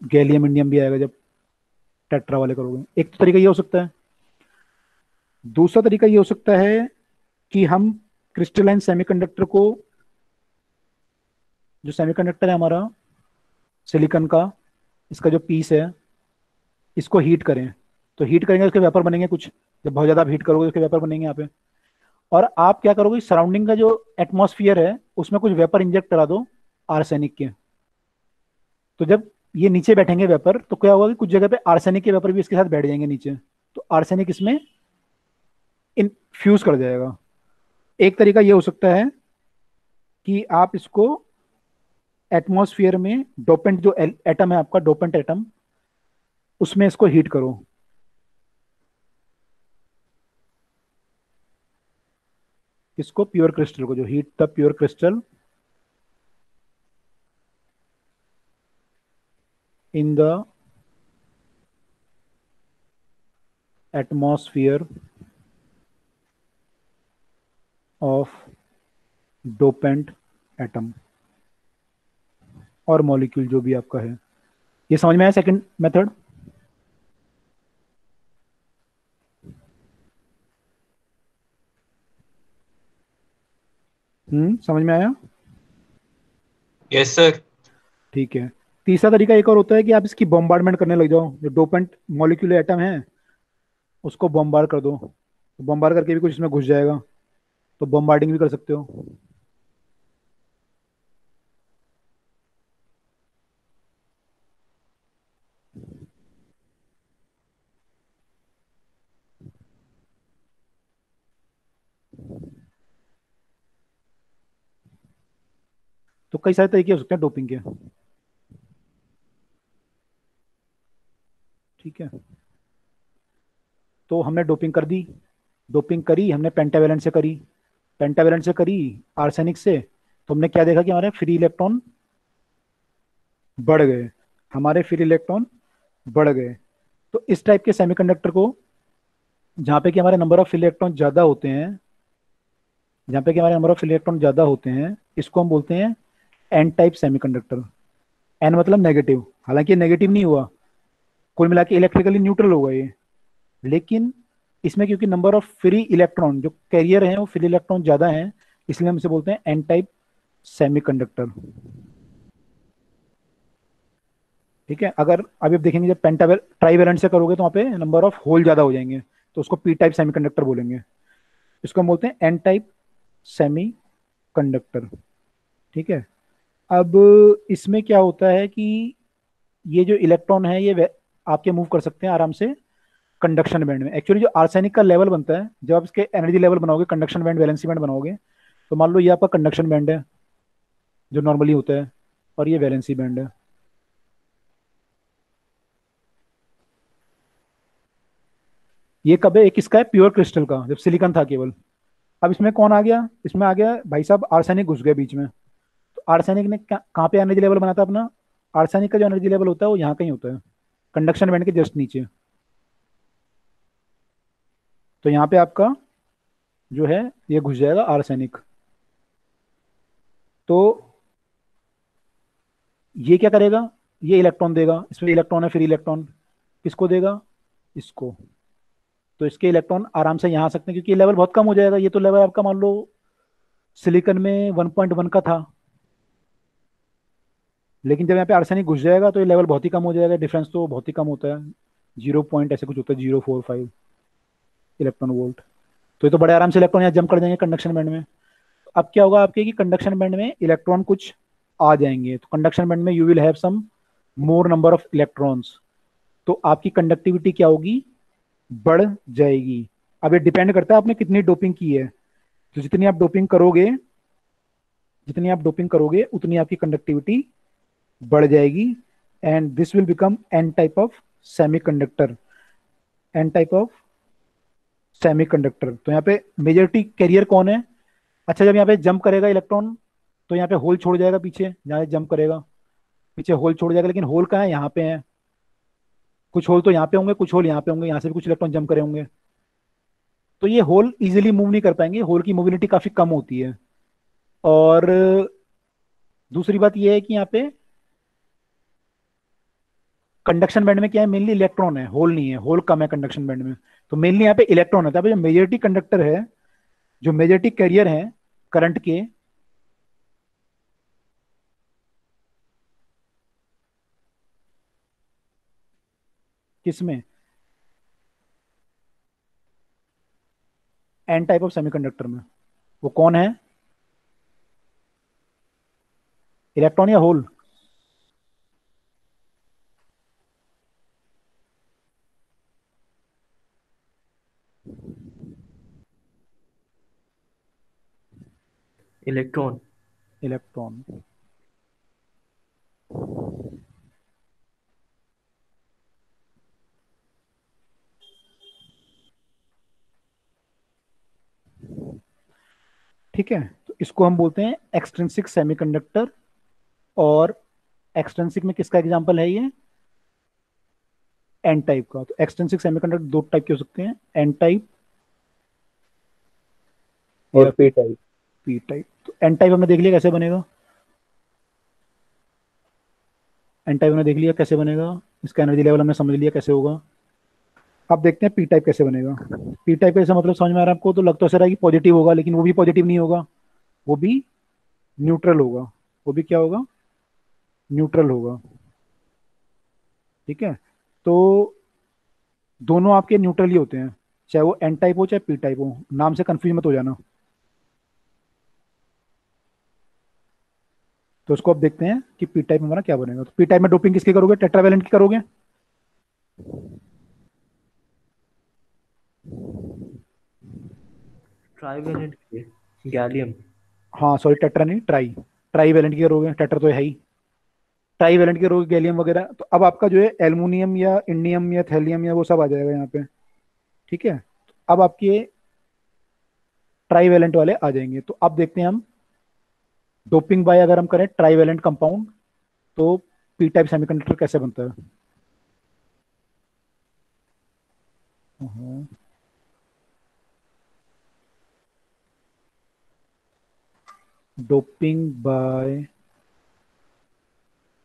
गैलियम इंडियम भी आएगा जब टेट्रा वाले करोगे। एक तो तरीका ये हो सकता है। दूसरा तरीका ये हो सकता है कि हम क्रिस्टलाइन सेमीकंडक्टर को, जो सेमीकंडक्टर है हमारा सिलिकॉन का, इसका जो पीस है इसको हीट करें। तो हीट करेंगे उसके वेपर बनेंगे कुछ, जब बहुत ज़्यादा हीट करोगे उसके वेपर बनेंगे यहाँ पे। और आप क्या करोगे, सराउंडिंग का जो एटमॉस्फेयर है उसमें कुछ वेपर इंजेक्ट करा दो आर्सेनिक के। तो जब ये नीचे बैठेंगे वेपर तो क्या होगा कि कुछ जगह पे आर्सेनिक के वेपर भी इसके साथ बैठ जाएंगे नीचे, तो आर्सेनिक इसमें इनफ्यूज कर जाएगा। एक तरीका ये हो सकता है कि आप इसको एटमॉस्फेयर में डोपेंट जो एटम है आपका, डोपेंट एटम, उसमें इसको हीट करो। इसको प्योर क्रिस्टल को, जो heat the pure crystal in the atmosphere of dopant atom और मॉलिक्यूल जो भी आपका है। ये समझ में आया सेकंड मेथड? समझ में आया? Yes sir. ठीक है। तीसरा तरीका एक और होता है कि आप इसकी बॉम्बार्डमेंट करने लग जाओ, जो डोपेंट मॉलिक्यूलर एटम है उसको बॉम्बार्ड कर दो। तो बम्बार करके भी कुछ इसमें घुस जाएगा, तो बम्बार्डिंग भी कर सकते हो। तो कई सारे तरीके हो सकते हैं डोपिंग के। ठीक है, तो हमने डोपिंग कर दी, डोपिंग करी हमने पेंटावेलेंट से करी, पेंटावेलेंट से करी आर्सेनिक से, तो हमने क्या देखा कि हमारे फ्री इलेक्ट्रॉन बढ़ गए, हमारे फ्री इलेक्ट्रॉन बढ़ गए। तो इस टाइप के सेमीकंडक्टर को, जहाँ पे कि हमारे नंबर ऑफ इलेक्ट्रॉन ज़्यादा होते हैं, जहाँ पे कि हमारे नंबर ऑफ इलेक्ट्रॉन ज़्यादा होते हैं, इसको हम बोलते हैं एन टाइप सेमीकंडक्टर। एन मतलब नेगेटिव, हालांकि ये नेगेटिव नहीं हुआ, कुल मिला के इलेक्ट्रिकली न्यूट्रल होगा ये, लेकिन इसमें क्योंकि नंबर ऑफ फ्री इलेक्ट्रॉन जो कैरियर हैं वो फ्री इलेक्ट्रॉन ज़्यादा हैं, इसलिए हम इसे बोलते हैं एन टाइप सेमीकंडक्टर। ठीक है, अगर अभी आप देखेंगे जब पेंटावेल ट्राईवेलेंट से करोगे तो वहाँ पे नंबर ऑफ होल ज़्यादा हो जाएंगे, तो उसको पी टाइप सेमीकंडक्टर बोलेंगे। इसको हम बोलते हैं एन टाइप सेमी कंडक्टर। ठीक है, अब इसमें क्या होता है कि ये जो इलेक्ट्रॉन है ये आपके मूव कर सकते हैं आराम से कंडक्शन बैंड में। एक्चुअली जो आर्सेनिक का लेवल बनता है, जब आप इसके एनर्जी लेवल बनाओगे, कंडक्शन बैंड वैलेंसी बैंड बनाओगे, तो मान लो ये आपका कंडक्शन बैंड है जो नॉर्मली होता है, और ये वैलेंसी बैंड है। ये कब है, एक किसका है, प्योर क्रिस्टल का, जब सिलिकॉन था केवल। अब इसमें कौन आ गया, इसमें आ गया भाई साहब आर्सेनिक घुस गया बीच में। तो आर्सेनिक ने कहाँ पे एनर्जी लेवल बनाता है अपना, आर्सेनिक का जो एनर्जी लेवल होता है वो यहाँ कहीं होता है, कंडक्शन बैंड के जस्ट नीचे। तो यहाँ पे आपका जो है ये घुस जाएगा आर्सेनिक। तो ये क्या करेगा, ये इलेक्ट्रॉन देगा, इसमें इलेक्ट्रॉन है, फिर इलेक्ट्रॉन किसको देगा, इसको। तो इसके इलेक्ट्रॉन आराम से यहाँ आ सकते हैं, क्योंकि ये लेवल बहुत कम हो जाएगा। ये तो लेवल आपका मान लो सिलिकॉन में 1.1 का था, लेकिन जब यहाँ पे आर्सेनिक घुस जाएगा तो ये लेवल बहुत ही कम हो जाएगा, डिफरेंस तो बहुत ही कम होता है, 0 पॉइंट ऐसे कुछ होता है, 045 इलेक्ट्रॉन वोल्ट। तो ये तो बड़े आराम से इलेक्ट्रॉन यहाँ जंप कर जाएंगे कंडक्शन बैंड में। अब क्या होगा आपके कि कंडक्शन बैंड में इलेक्ट्रॉन कुछ आ जाएंगे, तो कंडक्शन बैंड में you will have some more number of electrons, तो आपकी कंडक्टिविटी क्या होगी, बढ़ जाएगी। अब ये डिपेंड करता है आपने कितनी डोपिंग की है, तो जितनी आप डोपिंग करोगे, जितनी आप डोपिंग करोगे उतनी आपकी कंडक्टिविटी बढ़ जाएगी, and this will become N type of semiconductor, N type of semiconductor. तो यहाँ पे मेजॉरिटी कैरियर कौन है, अच्छा जब यहाँ पे जंप करेगा इलेक्ट्रॉन तो यहाँ पे होल छोड़ जाएगा, पीछे जहाँ जंप करेगा पीछे होल छोड़ जाएगा, लेकिन होल कहाँ है, यहाँ पे है। कुछ होल तो यहाँ पे होंगे, कुछ होल यहाँ पे होंगे, यहाँ से भी कुछ इलेक्ट्रॉन जंप करे होंगे, तो ये होल इजीली मूव नहीं कर पाएंगे, होल की मोबिलिटी काफी कम होती है। और दूसरी बात ये है कि यहाँ पे कंडक्शन बैंड में क्या है, मेनली इलेक्ट्रॉन है, होल नहीं है, होल कम है कंडक्शन बैंड में, तो मेनली यहाँ पे इलेक्ट्रॉन है। जो मेजॉरिटी कंडक्टर है, जो मेजॉरिटी कैरियर है करंट के, किसमें, एन टाइप ऑफ सेमीकंडक्टर में, वो कौन है, इलेक्ट्रॉन या होल। इलेक्ट्रॉन। इलेक्ट्रॉन। ठीक है, तो इसको हम बोलते हैं एक्सट्रिंसिक सेमीकंडक्टर। और एक्सट्रिंसिक में किसका एग्जांपल है ये, एन टाइप का। तो एक्सट्रिंसिक सेमीकंडक्टर दो टाइप के हो सकते हैं, एन टाइप या और पी टाइप। P type. तो एन टाइप हमने देख लिया कैसे बनेगा, एन टाइप हमने देख लिया कैसे बनेगा, इसका एनर्जी लेवल हमने समझ लिया कैसे होगा। अब देखते हैं पी टाइप कैसे बनेगा। पी टाइप कैसे मतलब समझ में आ रहा है आपको, तो लग तो ऐसा रहा है कि पॉजिटिव होगा, लेकिन वो भी पॉजिटिव नहीं होगा, वो भी न्यूट्रल होगा, वो भी क्या होगा, न्यूट्रल होगा। ठीक है, तो दोनों आपके न्यूट्रल ही होते हैं, चाहे वो एन टाइप हो चाहे पी टाइप हो, नाम से कंफ्यूज मत हो जाना। तो उसको अब देखते हैं कि पी टाइप में हमारा क्या बनेगा। तो पी टाइप में डोपिंग किसकी करोगे, टेट्रावैलेंट की करोगे। ट्राइवेलेंट के गैलियम। हाँ सॉरी, टेट्रा नहीं, ट्राई, ट्राई वैलेंट की करोगे, टेट्रा तो है ही। ट्राई वैलेंट की करोगे गैलियम वगैरह, तो अब आपका जो है एल्युमिनियम या इंडियम या थैलियम या वो सब आ जाएगा यहाँ पे। ठीक है, अब आपके ट्राई वैलेंट वाले आ जाएंगे। तो अब देखते हैं हम डोपिंग बाय अगर हम करें ट्राई वैलेंट कंपाउंड, तो पी टाइप सेमीकंडक्टर कैसे बनता है। Doping by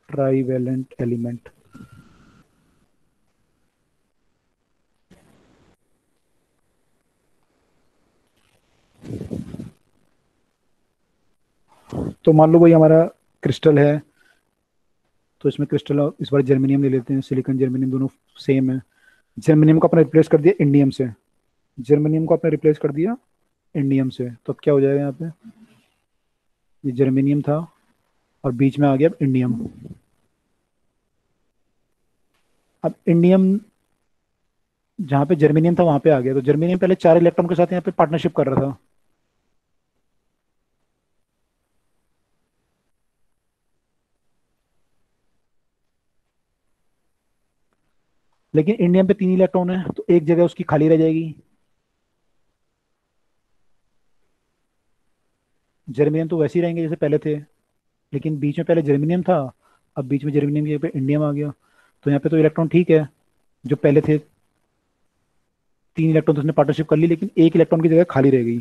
trivalent element. तो मान लो भाई हमारा क्रिस्टल है, तो इसमें क्रिस्टल इस बार जर्मेनियम ले लेते हैं, सिलिकॉन जर्मेनियम दोनों सेम है। जर्मेनियम को अपने रिप्लेस कर दिया इंडियम से, जर्मेनियम को आपने रिप्लेस कर दिया इंडियम से, तो अब क्या हो जाएगा यहाँ पे, ये जर्मेनियम था और बीच में आ गया अब इंडियम। अब इंडियम जहाँ पे जर्मेनियम था वहां पे आ गया, तो जर्मेनियम पहले 4 इलेक्ट्रॉन के साथ यहाँ पे पार्टनरशिप कर रहा था। लेकिन इंडियम पे 3 इलेक्ट्रॉन है, तो एक जगह उसकी खाली रह जाएगी। जर्मेनियम तो वैसे ही रहेंगे जैसे पहले थे, लेकिन बीच में पहले जर्मेनियम था, अब बीच में जर्मेनियम की जगह पे इंडियम आ गया, तो यहाँ पे तो इलेक्ट्रॉन ठीक है जो पहले थे, 3 इलेक्ट्रॉन तो उसने पार्टनरशिप कर ली, लेकिन एक इलेक्ट्रॉन की जगह खाली रह गई।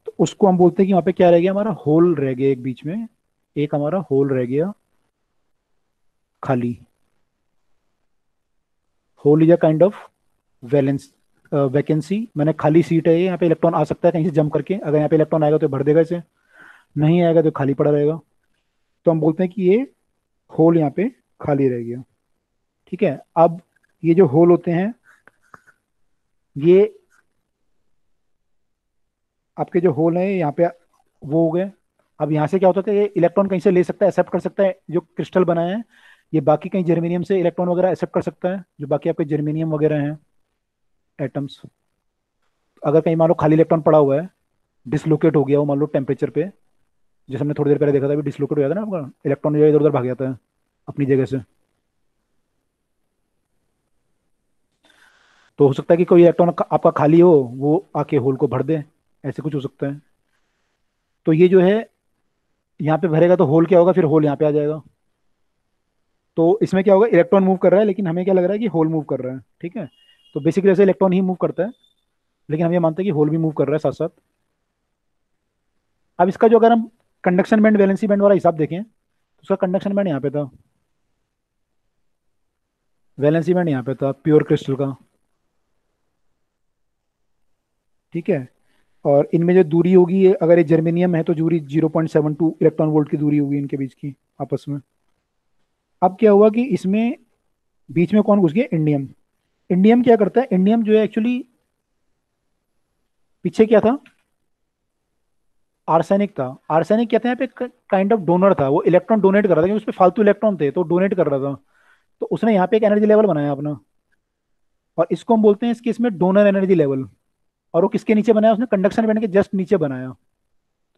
तो उसको हम बोलते हैं कि वहां पे क्या रह गया, हमारा होल रह गया एक बीच में, एक हमारा होल रह गया खाली। Hole is a kind of valence vacancy, मैंने खाली सीट है ये, यहाँ पे इलेक्ट्रॉन आ सकता है कहीं से जम करके, अगर यहाँ पे इलेक्ट्रॉन आएगा तो भर देगा इसे, नहीं आएगा तो खाली पड़ा रहेगा। तो हम बोलते हैं कि ये होल यहाँ पे खाली रह गया। ठीक है, अब ये जो होल होते हैं, ये आपके जो होल है यहाँ पे वो हो गए। अब यहाँ से क्या होता है कि ये इलेक्ट्रॉन कहीं से ले सकता है, एक्सेप्ट कर सकता है, जो क्रिस्टल बनाए हैं ये बाकी कहीं जर्मेनियम से इलेक्ट्रॉन वगैरह एक्सेप्ट कर सकता है, जो बाकी आपके जर्मेनियम वगैरह हैं एटम्स। अगर कहीं मान लो खाली इलेक्ट्रॉन पड़ा हुआ है, डिसलोकेट हो गया वो मान लो टेम्परेचर पे, जैसे हमने थोड़ी देर पहले देखा था, अभी डिसलोकेट हो जाता है ना आपका इलेक्ट्रॉन, जो इधर उधर भाग जाता है अपनी जगह से, तो हो सकता है कि कोई इलेक्ट्रॉन आपका खाली हो, वो आके होल को भर दे, ऐसे कुछ हो सकता है। तो ये जो है यहाँ पे भरेगा तो होल क्या होगा, फिर होल यहाँ पे आ जाएगा। तो इसमें क्या होगा, इलेक्ट्रॉन मूव कर रहा है, लेकिन हमें क्या लग रहा है कि होल मूव कर रहा है। ठीक है, तो बेसिकली ऐसे इलेक्ट्रॉन ही मूव करता है, लेकिन हम ये मानते हैं कि होल भी मूव कर रहा है साथ साथ। अब इसका जो अगर हम कंडक्शन बैंड वैलेंसी बैंड वाला हिसाब देखें, तो उसका कंडक्शन बैंड यहाँ पे था, वैलेंसी बैंड यहाँ पे था प्योर क्रिस्टल का। ठीक है, और इनमें जो दूरी होगी, ये अगर ये जर्मेनियम है तो दूरी 0.72 इलेक्ट्रॉन वोल्ट की दूरी होगी इनके बीच की आपस में। अब क्या हुआ कि इसमें बीच में कौन घुस गया, इंडियम। इंडियम क्या करता है, इंडियम जो है एक्चुअली पीछे क्या था, आर्सेनिक था। आर्सेनिक कहते हैं यहाँ पे काइंड ऑफ डोनर था, वो इलेक्ट्रॉन डोनेट कर रहा था क्योंकि उस पर फालतू इलेक्ट्रॉन थे तो डोनेट कर रहा था। तो उसने यहाँ पे एक एनर्जी लेवल बनाया अपना, और इसको हम बोलते हैं इस केस में डोनर एनर्जी लेवल। और वो किसके नीचे बनाया, उसने कंडक्शन बैंड के जस्ट नीचे बनाया,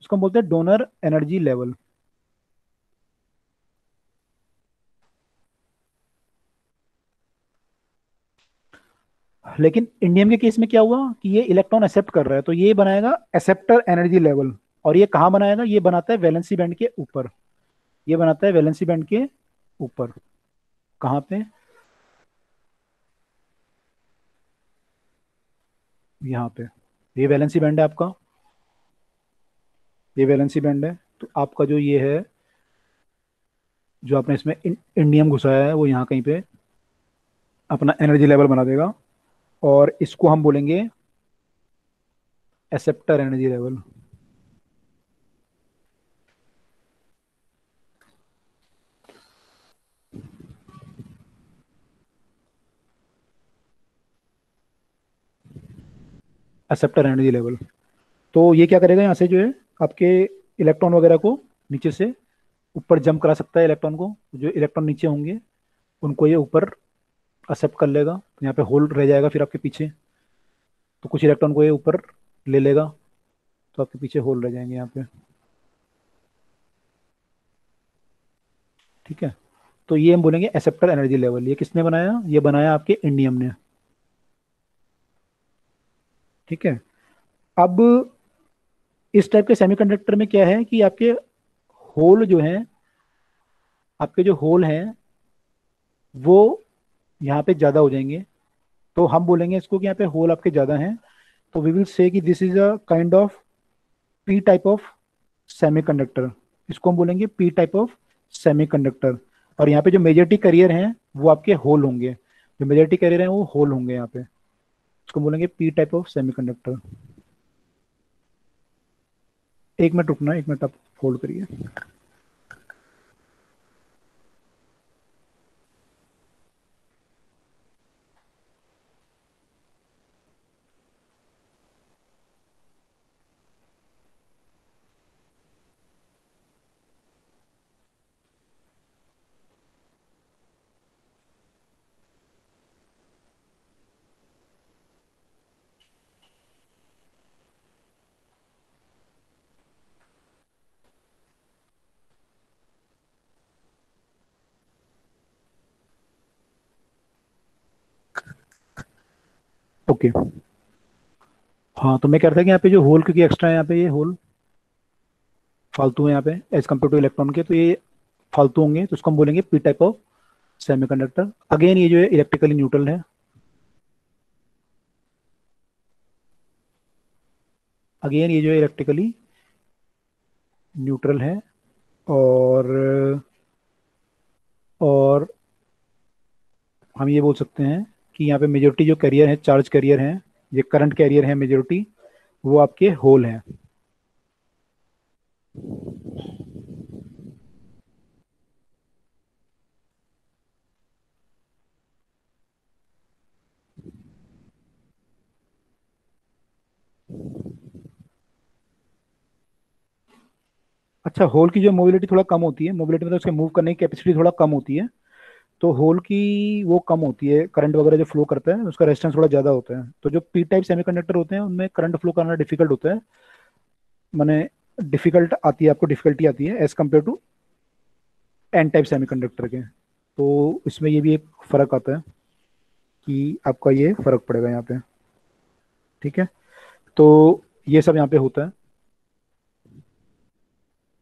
उसको हम बोलते हैं डोनर एनर्जी लेवल। लेकिन इंडियम के केस में क्या हुआ कि ये इलेक्ट्रॉन एक्सेप्ट कर रहा है, तो ये बनाएगा एक्सेप्टर एनर्जी लेवल। और ये कहाँ बनाएगा, ये बनाता है वैलेंसी बैंड के ऊपर, ये बनाता है वैलेंसी बैंड के ऊपर। कहाँ पे, यहाँ पे, ये वैलेंसी बैंड है आपका, ये वैलेंसी बैंड है। तो आपका जो ये है, जो आपने इसमें इंडियम घुसाया है, वो यहाँ कहीं पे अपना एनर्जी लेवल बना देगा, और इसको हम बोलेंगे acceptor energy level. Acceptor energy level. तो ये क्या करेगा, यहाँ से जो है आपके इलेक्ट्रॉन वगैरह को नीचे से ऊपर जंप करा सकता है। इलेक्ट्रॉन को, जो इलेक्ट्रॉन नीचे होंगे उनको ये ऊपर एक्सेप्ट कर लेगा, यहाँ पे होल रह जाएगा फिर आपके पीछे। तो कुछ इलेक्ट्रॉन को ये ऊपर ले लेगा, तो आपके पीछे होल रह जाएंगे यहाँ पे। ठीक है, तो ये हम बोलेंगे एक्सेप्टर एनर्जी लेवल। ये किसने बनाया, ये बनाया आपके इंडियम ने। ठीक है, अब इस टाइप के सेमीकंडक्टर में क्या है कि आपके होल जो हैं, आपके जो होल हैं वो यहाँ पे ज़्यादा हो जाएंगे। तो हम बोलेंगे इसको कि यहाँ पे होल आपके ज़्यादा हैं, तो वी विल से कि this is a kind of P type of semiconductor. इसको हम बोलेंगे पी टाइप ऑफ सेमीकंडक्टर। और यहाँ पे जो मेजॉरिटी कैरियर हैं वो आपके होल होंगे, जो मेजॉरिटी कैरियर हैं वो होल होंगे यहाँ पे। इसको बोलेंगे पी टाइप ऑफ सेमीकंडक्टर। एक मिनट रुकना, एक मिनट आप होल्ड करिए। ओके, हाँ तो मैं कह रहा था कि यहाँ पे जो होल, क्योंकि एक्स्ट्रा है यहाँ पे, ये होल फालतू है यहाँ पे एज कम्पेयर टू इलेक्ट्रॉन के, तो ये फालतू होंगे, तो उसको हम बोलेंगे P type of semiconductor. Again ये जो है इलेक्ट्रिकली न्यूट्रल है। अगेन ये जो है इलेक्ट्रिकली न्यूट्रल है। और और हम ये बोल सकते हैं कि यहाँ पे मेजोरिटी जो कैरियर है, चार्ज कैरियर हैं, ये करंट कैरियर है मेजोरिटी, वो आपके होल हैं। अच्छा, होल की जो मोबिलिटी थोड़ा कम होती है, मोबिलिटी मतलब उसके मूव करने की कैपेसिटी थोड़ा कम होती है। तो होल की वो कम होती है, करंट वगैरह जो फ्लो करता है उसका रेजिस्टेंस थोड़ा ज़्यादा होता है। तो जो पी टाइप सेमीकंडक्टर होते हैं उनमें करंट फ्लो करना डिफिकल्ट होता है, माने डिफिकल्ट आती है, आपको डिफिकल्टी आती है as compared to N type semiconductor के। तो इसमें ये भी एक फ़र्क आता है कि आपका ये फ़र्क पड़ेगा यहाँ पे। ठीक है, तो ये सब यहाँ पे होता है।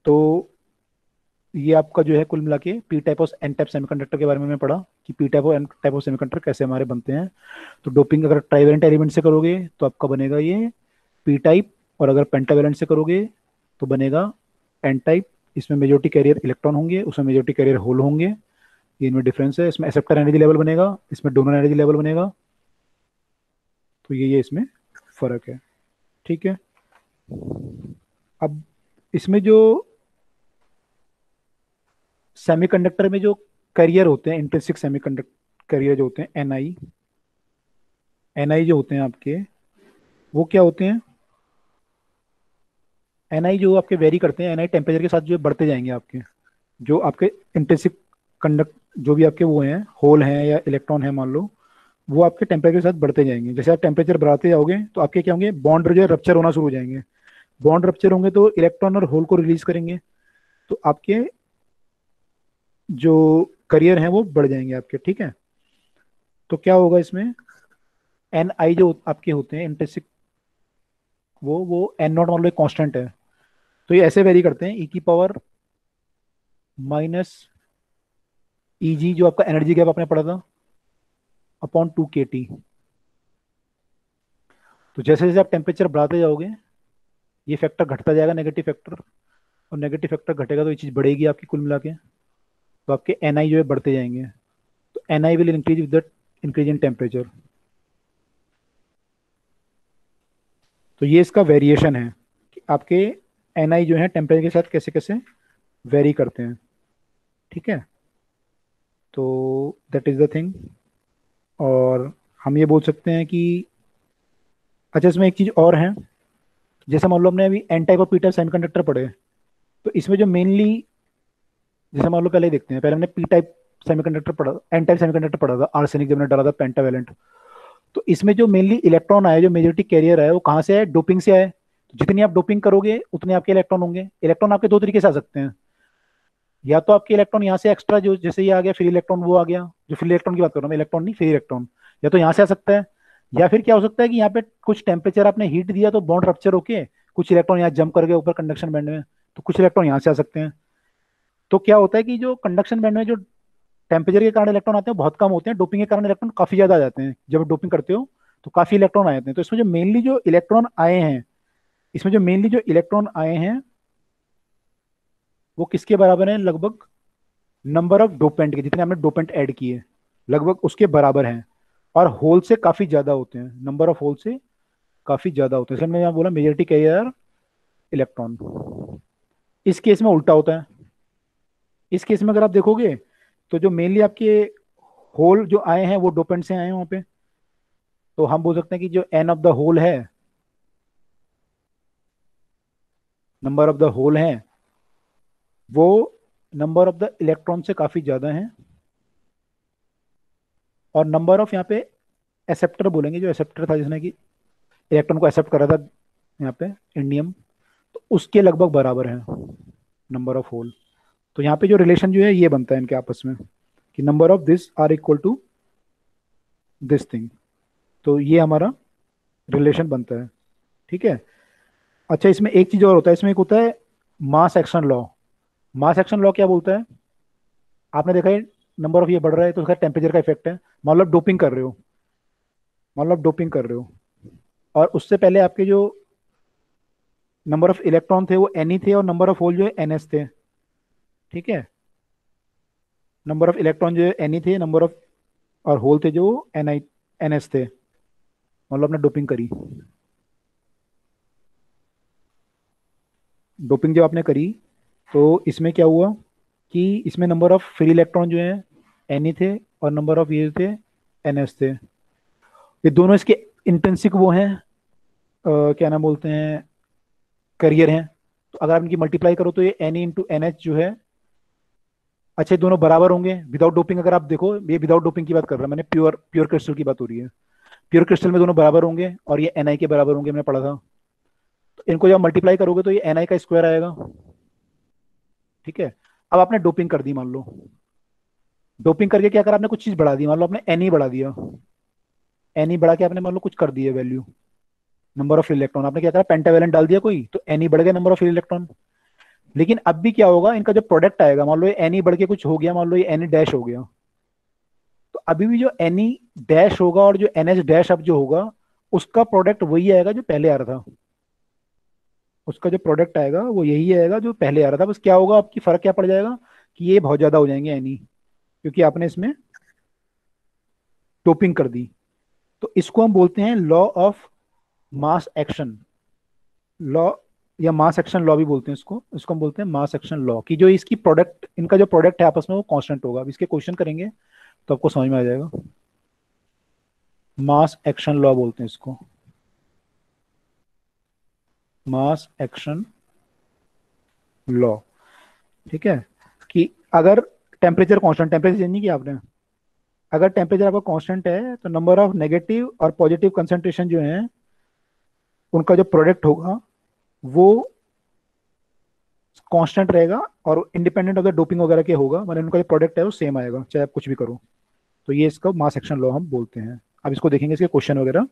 तो ये आपका जो है कुल मिला के पी टाइप और एन टाइप सेमीकंडक्टर के बारे में मैं पढ़ा कि पी टाइप और एन टाइप ऑफ सेमीकंडक्टर कैसे हमारे बनते हैं। तो डोपिंग अगर ट्राइवेलेंट एलिमेंट से करोगे तो आपका बनेगा ये पी टाइप, और अगर पेंटावेलेंट से करोगे तो बनेगा एन टाइप। इसमें मेजोरिटी कैरियर इलेक्ट्रॉन होंगे, उसमें मेजोरिटी कैरियर होल होंगे। ये इनमें डिफरेंस है। इसमें एक्सेप्टर एनर्जी लेवल बनेगा, इसमें डोनर एनर्जी लेवल बनेगा। तो ये इसमें फर्क है। ठीक है, अब इसमें जो सेमीकंडक्टर में जो कैरियर होते हैं, इंट्रिंसिक सेमीकंडक्टर कैरियर जो होते हैं, एनआई, एनआई जो होते हैं आपके, वो क्या होते हैं, एनआई जो आपके वेरी करते हैं, एनआई टेम्परेचर के साथ जो बढ़ते जाएंगे आपके, जो आपके इंट्रिंसिक कंडक्ट जो भी आपके वो हैं, होल हैं या इलेक्ट्रॉन है मान लो, वो आपके टेम्परेचर के साथ बढ़ते जाएंगे। जैसे आप टेम्परेचर बढ़ाते जाओगे तो आपके क्या होंगे, बॉन्ड जो है रप्चर होना शुरू हो जाएंगे। बॉन्ड रप्चर होंगे तो इलेक्ट्रॉन और होल को रिलीज करेंगे, तो आपके जो करियर हैं वो बढ़ जाएंगे आपके। ठीक है, तो क्या होगा इसमें, एन आई जो आपके होते हैं इंट्रिंसिक, वो एन नॉट मान लो एक कॉन्स्टेंट है, तो ये ऐसे वेरी करते हैं, ई की पावर माइनस ई जी जो आपका एनर्जी गैप आपने पढ़ा था अपॉन 2 kT। तो जैसे जैसे आप टेम्परेचर बढ़ाते जाओगे ये फैक्टर घटता जाएगा, नेगेटिव फैक्टर, और नेगेटिव फैक्टर घटेगा तो ये चीज़ बढ़ेगी आपकी कुल मिला के। तो आपके एन आई जो है बढ़ते जाएंगे। तो N I will increase with the increase in temperature. तो ये इसका वेरिएशन है कि आपके एन आई जो है टेम्परेचर के साथ कैसे कैसे वेरी करते हैं। ठीक है, तो दैट इज द थिंग। और हम ये बोल सकते हैं कि अच्छा, इसमें एक चीज और है, जैसे मान लो हमने अभी एन टाइप और पी टाइप सेमीकंडक्टर पढ़े, तो इसमें जो मेनली, जैसे मान लो पहले ही देखते हैं, पहले हमने पी टाइप सेमीकंडक्टर पढ़ा, एन टाइप सेमीकंडक्टर पढ़ा था, आर्सेनिक जब हमने डाला था पेंटावेलेंट। तो इसमें जो मेनली इलेक्ट्रॉन आए, जो मेजोरिटी कैरियर आए, वो कहाँ से आए? डोपिंग से आए। तो जितनी आप डोपिंग करोगे उतने आपके इलेक्ट्रॉन होंगे। इलेक्ट्रॉन आपके दो तरीके से आ सकते हैं, या तो आपके इलेक्ट्रॉन यहाँ से एक्स्ट्रा, जो जैसे ये आ गया फ्री इलेक्ट्रॉन, वो आ गया, जो फ्री इलेक्ट्रॉन की बात कर रहा हूँ मैं, इलेक्ट्रॉन नहीं, फ्री इलेक्ट्रॉन, या तो यहाँ से आ सकता है, या फिर क्या हो सकता है कि यहाँ पे कुछ टेम्परेचर आपने हीट दिया तो बॉन्ड रप्चर होके कुछ इलेक्ट्रॉन यहाँ जंप कर गए ऊपर कंडक्शन बैंड में, तो कुछ इलेक्ट्रॉन यहाँ से आ सकते हैं। तो क्या होता है कि जो कंडक्शन बैंड में जो टेम्परेचर के कारण इलेक्ट्रॉन आते हैं बहुत कम होते हैं, डोपिंग के कारण इलेक्ट्रॉन काफी ज्यादा आ जाते हैं। जब डोपिंग करते हो तो काफी इलेक्ट्रॉन आए जाते हैं। तो इसमें जो मेनली जो इलेक्ट्रॉन आए हैं, इसमें जो मेनली जो इलेक्ट्रॉन आए हैं वो किसके बराबर हैं? लगभग नंबर ऑफ डोपेंट के, जितने हमने डोपेंट ऐड किए लगभग उसके बराबर हैं, और होल से काफी ज्यादा होते हैं, नंबर ऑफ होल से काफी ज्यादा होते हैं। इसलिए मैंने यहाँ बोला मेजॉरिटी कैरियर इलेक्ट्रॉन। इस केस में उल्टा होता है। इस केस में अगर आप देखोगे तो जो मेनली आपके होल जो आए हैं वो डोपेंट से आए हैं वहां पे, तो हम बोल सकते हैं कि जो एन ऑफ द होल है, नंबर ऑफ द होल है, वो नंबर ऑफ द इलेक्ट्रॉन से काफी ज्यादा है। और नंबर ऑफ यहाँ पे एक्सेप्टर बोलेंगे, जो एक्सेप्टर था जिसने कि इलेक्ट्रॉन को एक्सेप्ट करा था यहाँ पे इंडियम, तो उसके लगभग बराबर है नंबर ऑफ होल। तो यहाँ पे जो रिलेशन जो है ये बनता है इनके आपस में कि number of this are equal to this thing. तो ये हमारा रिलेशन बनता है, ठीक है। अच्छा, इसमें एक चीज और होता है, इसमें एक होता है mass action law. Mass action law क्या बोलता है? आपने देखा है नंबर ऑफ ये बढ़ रहा है तो उसका टेम्परेचर का इफेक्ट है। मान लो आप डोपिंग कर रहे हो, मान लो आप डोपिंग कर रहे हो, और उससे पहले आपके जो नंबर ऑफ इलेक्ट्रॉन थे वो एन थे, और नंबर ऑफ होल जो है एन थे, ठीक है। नंबर ऑफ इलेक्ट्रॉन जो है एन थे, नंबर ऑफ और होल थे जो एन थे। मान लो आपने डोपिंग करी, डोपिंग जब आपने करी तो इसमें क्या हुआ कि इसमें नंबर ऑफ फ्री इलेक्ट्रॉन जो है एन थे, और नंबर ऑफ ये थे एन थे। ये दोनों इसके इंटेंसिक वो हैं, क्या नाम बोलते हैं, करियर हैं। तो अगर आप इनकी मल्टीप्लाई करो तो ये एन इंटू एन एच जो है, अच्छा ये दोनों बराबर होंगे विदाउट डोपिंग। अगर आप देखो, ये विदाउट डोपिंग की बात कर रहा हूं मैंने, प्योर प्योर क्रिस्टल की बात हो रही है। प्योर क्रिस्टल में दोनों बराबर होंगे और ये एन आई के बराबर होंगे, मैंने पढ़ा था। तो इनको जब मल्टीप्लाई करोगे तो ये एन आई का स्क्वायर आएगा, ठीक है। अब आपने डोपिंग कर दी, मान लो डोपिंग करके क्या करा आपने, कुछ चीज बढ़ा दी, मान लो आपने एन ई बढ़ा दिया, एन ई बढ़ा के आपने मान लो कुछ कर दिया वैल्यू, नंबर ऑफ इलेक्ट्रॉन आपने क्या करा, पेंटावेलेंट डाल दिया कोई, तो एन ई बढ़ गया नंबर ऑफ इलेक्ट्रॉन। लेकिन अब भी क्या होगा, इनका जो प्रोडक्ट आएगा, मान लो ये एन ई बढ़ के कुछ हो गया, मान लो ये एन ई डैश हो गया, तो अभी भी जो एन ई डैश होगा और जो एन एच डैश अब जो होगा उसका प्रोडक्ट वही आएगा जो पहले आ रहा था। उसका जो प्रोडक्ट आएगा वो यही आएगा जो पहले आ रहा था। बस क्या होगा, आपकी फर्क क्या पड़ जाएगा कि ये बहुत ज्यादा हो जाएंगे एन ई, क्योंकि आपने इसमें टोपिंग कर दी। तो इसको हम बोलते हैं law of mass action law, या मास एक्शन लॉ भी बोलते हैं इसको। इसको हम बोलते हैं मास एक्शन लॉ, कि जो इसकी प्रोडक्ट, इनका जो प्रोडक्ट है आपस में वो कांस्टेंट होगा। अब इसके क्वेश्चन करेंगे तो आपको समझ में आ जाएगा। मास एक्शन लॉ बोलते हैं इसको, मास एक्शन लॉ, ठीक है। कि अगर टेम्परेचर कांस्टेंट, टेम्परेचर चेंज नहीं किया आपने, अगर टेम्परेचर आपका कांस्टेंट है तो नंबर ऑफ नेगेटिव और पॉजिटिव कंसंट्रेशन जो है उनका जो प्रोडक्ट होगा वो कांस्टेंट रहेगा, और इंडिपेंडेंट ऑफ द डोपिंग वगैरह के होगा, मतलब उनका जो प्रोडक्ट है वो सेम आएगा चाहे आप कुछ भी करो। तो ये इसका मास एक्शन लॉ हम बोलते हैं। अब इसको देखेंगे इसके क्वेश्चन वगैरह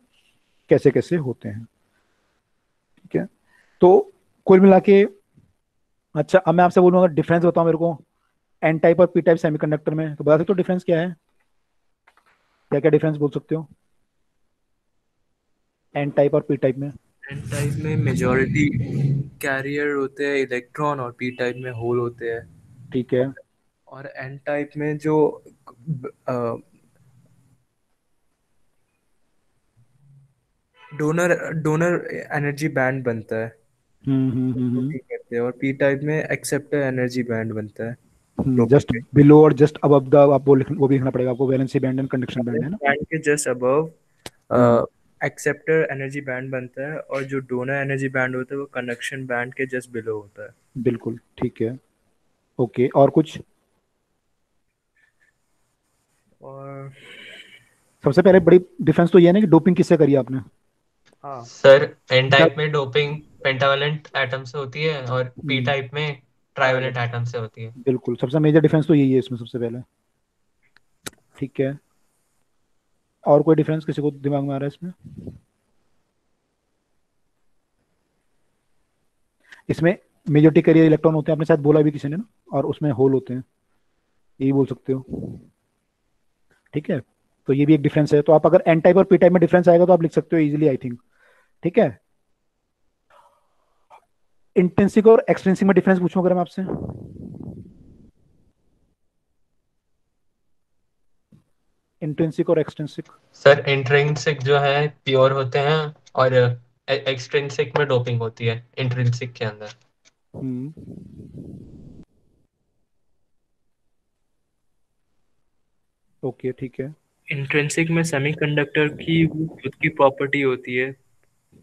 कैसे कैसे होते हैं, ठीक है। तो कुल मिला के, अच्छा अब मैं आपसे बोलूँगा डिफरेंस बताओ मेरे को एन टाइप और पी टाइप सेमीकंडक्टर में, तो बता सकते हो डिफरेंस क्या है? क्या क्या डिफरेंस बोल सकते हो एन टाइप और पी टाइप में? एन टाइप में मेजॉरिटी कैरियर होते हैं इलेक्ट्रॉन और पी टाइप में होल होते हैं, ठीक है। और एन टाइप में जो डोनर डोनर एनर्जी बैंड बनता है हम्म। कहते हैं, और पी टाइप में एक्सेप्टर एनर्जी बैंड बनता है। जस्ट बिलो और जस्ट अबव द, आप वो भी लिखना पड़ेगा आपको, valency band and conduction band है ना। बैंड के just above acceptor energy band बनता है और जो डोनर एनर्जी बैंड होता है वो कंडक्शन बैंड के जस्ट बिलो होता है। बिल्कुल ठीक है। ओके, और कुछ? और सबसे पहले बड़ी डिफरेंस तो ये है ना कि डोपिंग किससे करी आपने? हाँ, सर एन क्या? टाइप में डोपिंग पेंटावलेंट एटम से होती है और पी हम्म, टाइप में ट्राइवलेट। ट्राइवलेंट एटम से होती है। बिल्कुल, सबसे मेजर डिफरेंस तो यही है इसमें सबसे पहले। ठीक है, और कोई डिफरेंस किसी को दिमाग में आ रहा है इसमें? इसमें मेजोरिटी कैरियर इलेक्ट्रॉन होते हैं, आपने शायद बोला भी किसी ने ना, और उसमें होल होते हैं, यही बोल सकते हो। ठीक है, तो ये भी एक डिफरेंस है। तो आप अगर एन टाइप और पी टाइप में डिफरेंस आएगा तो आप लिख सकते हो इजीली, आई थिंक। ठीक है, इंट्रिंसिक और एक्सट्रिंसिक में डिफरेंस पूछूं अगर मैं आपसे? इंट्रिंसिक और एक्सट्रिंसिक। सर इंट्रिंसिक जो है प्योर होते हैं और एक्सट्रिंसिक में डोपिंग होती है इंट्रिंसिक के अंदर। हम्म, ओके ठीक है। इंट्रिंसिक में सेमीकंडक्टर की वो खुद की प्रॉपर्टी होती है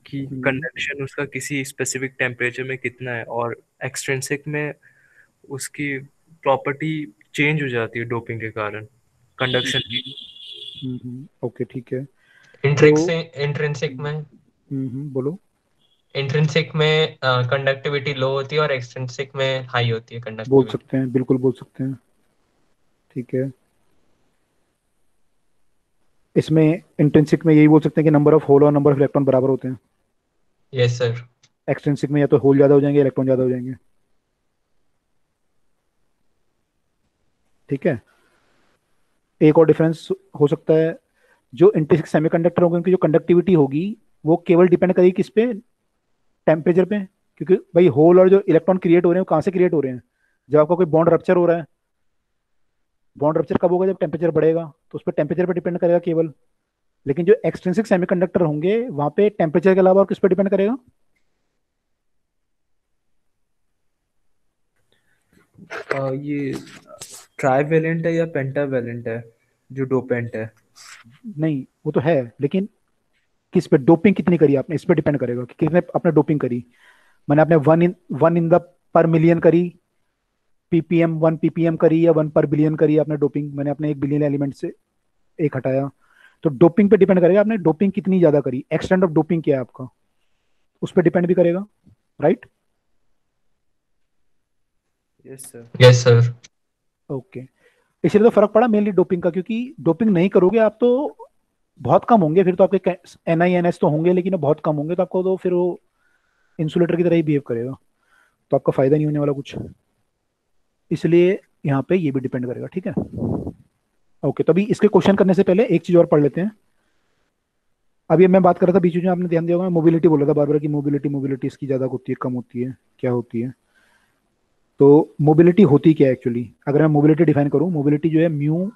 कि हम्म, कंडक्शन उसका किसी स्पेसिफिक टेम्परेचर में कितना है, और एक्सट्रिंसिक में उसकी प्रॉपर्टी चेंज हो जाती है डोपिंग के कारण कंडक्शन की। ओके ठीक है। तो इंट्रिंसिक इंट्रिंसिक में बोलो। इंट्रिंसिक में कंडक्टिविटी लो होती है और एक्सट्रिंसिक में हाई होती है बोल कंडक्टिविटी। सकते हैं, बिल्कुल बोल सकते हैं। ठीक है, इसमें इंट्रिंसिक में यही बोल सकते हैं कि नंबर ऑफ होल और नंबर ऑफ इलेक्ट्रॉन बराबर होते हैं। Yes sir. एक्सट्रिंसिक में या तो होल ज्यादा हो जाएंगे, इलेक्ट्रॉन ज्यादा हो जाएंगे। ठीक है, एक और डिफरेंस हो सकता है, जो इंट्रिंसिक सेमीकंडक्टर होंगे उनकी जो कंडक्टिविटी होगी वो केवल डिपेंड करेगी किस पे? टेम्परेचर पे। क्योंकि भाई होल और जो इलेक्ट्रॉन क्रिएट हो रहे हैं वो कहाँ से क्रिएट हो रहे हैं? जब आपका कोई बॉन्ड रप्चर हो रहा है। बॉन्ड रप्चर कब होगा? जब टेम्परेचर बढ़ेगा, तो उस पर टेम्परेचर पर डिपेंड करेगा केवल। लेकिन जो एक्सट्रिंसिक सेमीकंडक्टर होंगे वहां पे टेम्परेचर के अलावा और किस पे डिपेंड करेगा? ये ट्राइवेलेंट है या पेंटावेलेंट है जो डोपेंट है? नहीं, वो तो है, लेकिन किस पे डोपिंग कितनी करी आपने इस पे डिपेंड करेगा कि कितने आपने डोपिंग करी। मैंने आपने वन इन द पर मिलियन करी, पीपीएम 1 ppm करी, या 1 पर बिलियन करी आपने डोपिंग, मैंने अपने 1 बिलियन एलिमेंट से एक हटाया। तो डोपिंग पे डिपेंड करेगा आपने डोपिंग कितनी ज्यादा करी, एक्सटेंट ऑफ डोपिंग क्या है आपका, उस पर डिपेंड भी करेगा। Right? Yes sir. Yes sir. Okay, इसलिए तो फर्क पड़ा मेनली डोपिंग का, क्योंकि डोपिंग नहीं करोगे आप तो बहुत कम होंगे, फिर तो आपके NiNS तो होंगे लेकिन वो बहुत कम होंगे, तो आपको तो फिर वो इंसुलेटर की तरह ही बिहेव करेगा, तो आपका फायदा नहीं होने वाला कुछ। इसलिए यहाँ पे ये भी डिपेंड करेगा। ठीक है, ओके, तो अभी इसके क्वेश्चन करने से पहले एक चीज और पढ़ लेते हैं। अभी मैं बात कर रहा था बीच में, आपने ध्यान दिया होगा, मैं मोबिलिटी बोल रहा था बार बार कि मोबिलिटी मोबिलिटी इसकी ज्यादा होती है, कम होती है, क्या होती है। तो मोबिलिटी होती क्या है एक्चुअली? अगर मैं मोबिलिटी डिफाइन करूं, मोबिलिटी जो है म्यू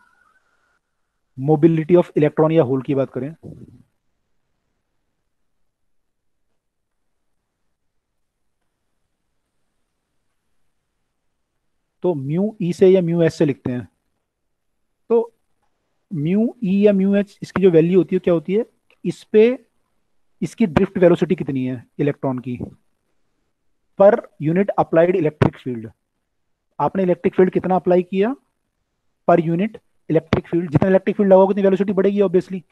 मोबिलिटी ऑफ इलेक्ट्रॉन या होल की बात करें, तो म्यू ई से या म्यू एस से लिखते हैं। तो म्यू ई या म्यू एच इसकी जो वैल्यू होती है क्या होती है? इस पे इसकी ड्रिफ्ट वेलोसिटी कितनी है इलेक्ट्रॉन की per unit applied electric field. आपने इलेक्ट्रिक फील्ड कितना अप्लाई किया पर यूनिट इलेक्ट्रिक फील्ड, जितना इलेक्ट्रिक फील्ड लगाओगे उतनी वेलोसिटी बढ़ेगी ऑब्वियसली।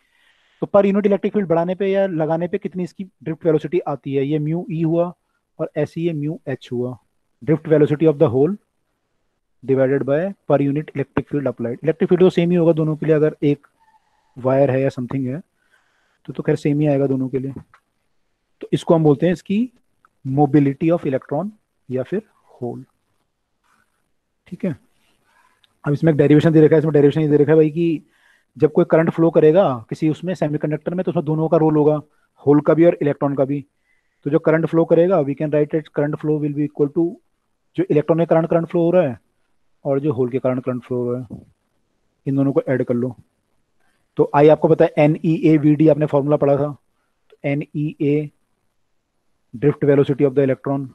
तो पर यूनिट इलेक्ट्रिक फील्ड बढ़ाने पे या लगाने पे कितनी इसकी ड्रिफ्ट वेलोसिटी आती है, ये म्यू ई हुआ, और ऐसे ये म्यू एच हुआ, drift velocity of the hole divided by per unit electric field applied. Electric field तो सेम ही होगा दोनों के लिए, अगर एक वायर है या समथिंग है तो खैर सेम ही आएगा दोनों के लिए। तो इसको हम बोलते हैं इसकी मोबिलिटी ऑफ इलेक्ट्रॉन या फिर होल। ठीक है, अब इसमें एक डेरिवेशन दे रखा है, इसमें डेरिवेशन ये दे रखा है भाई कि जब कोई करंट फ्लो करेगा किसी उसमें सेमीकंडक्टर में, तो उसमें दोनों का रोल होगा, होल का भी और इलेक्ट्रॉन का भी। तो जो करंट फ्लो करेगा we can write it current flow will be equal to जो इलेक्ट्रॉन के कारण करंट फ्लो हो रहा है और जो होल के कारण करंट फ्लो हो रहा है, इन दोनों को ऐड कर लो। तो आई आपको पता है NeAVD, आपने फॉर्मूला पढ़ा था। तो NeA drift velocity of the electron,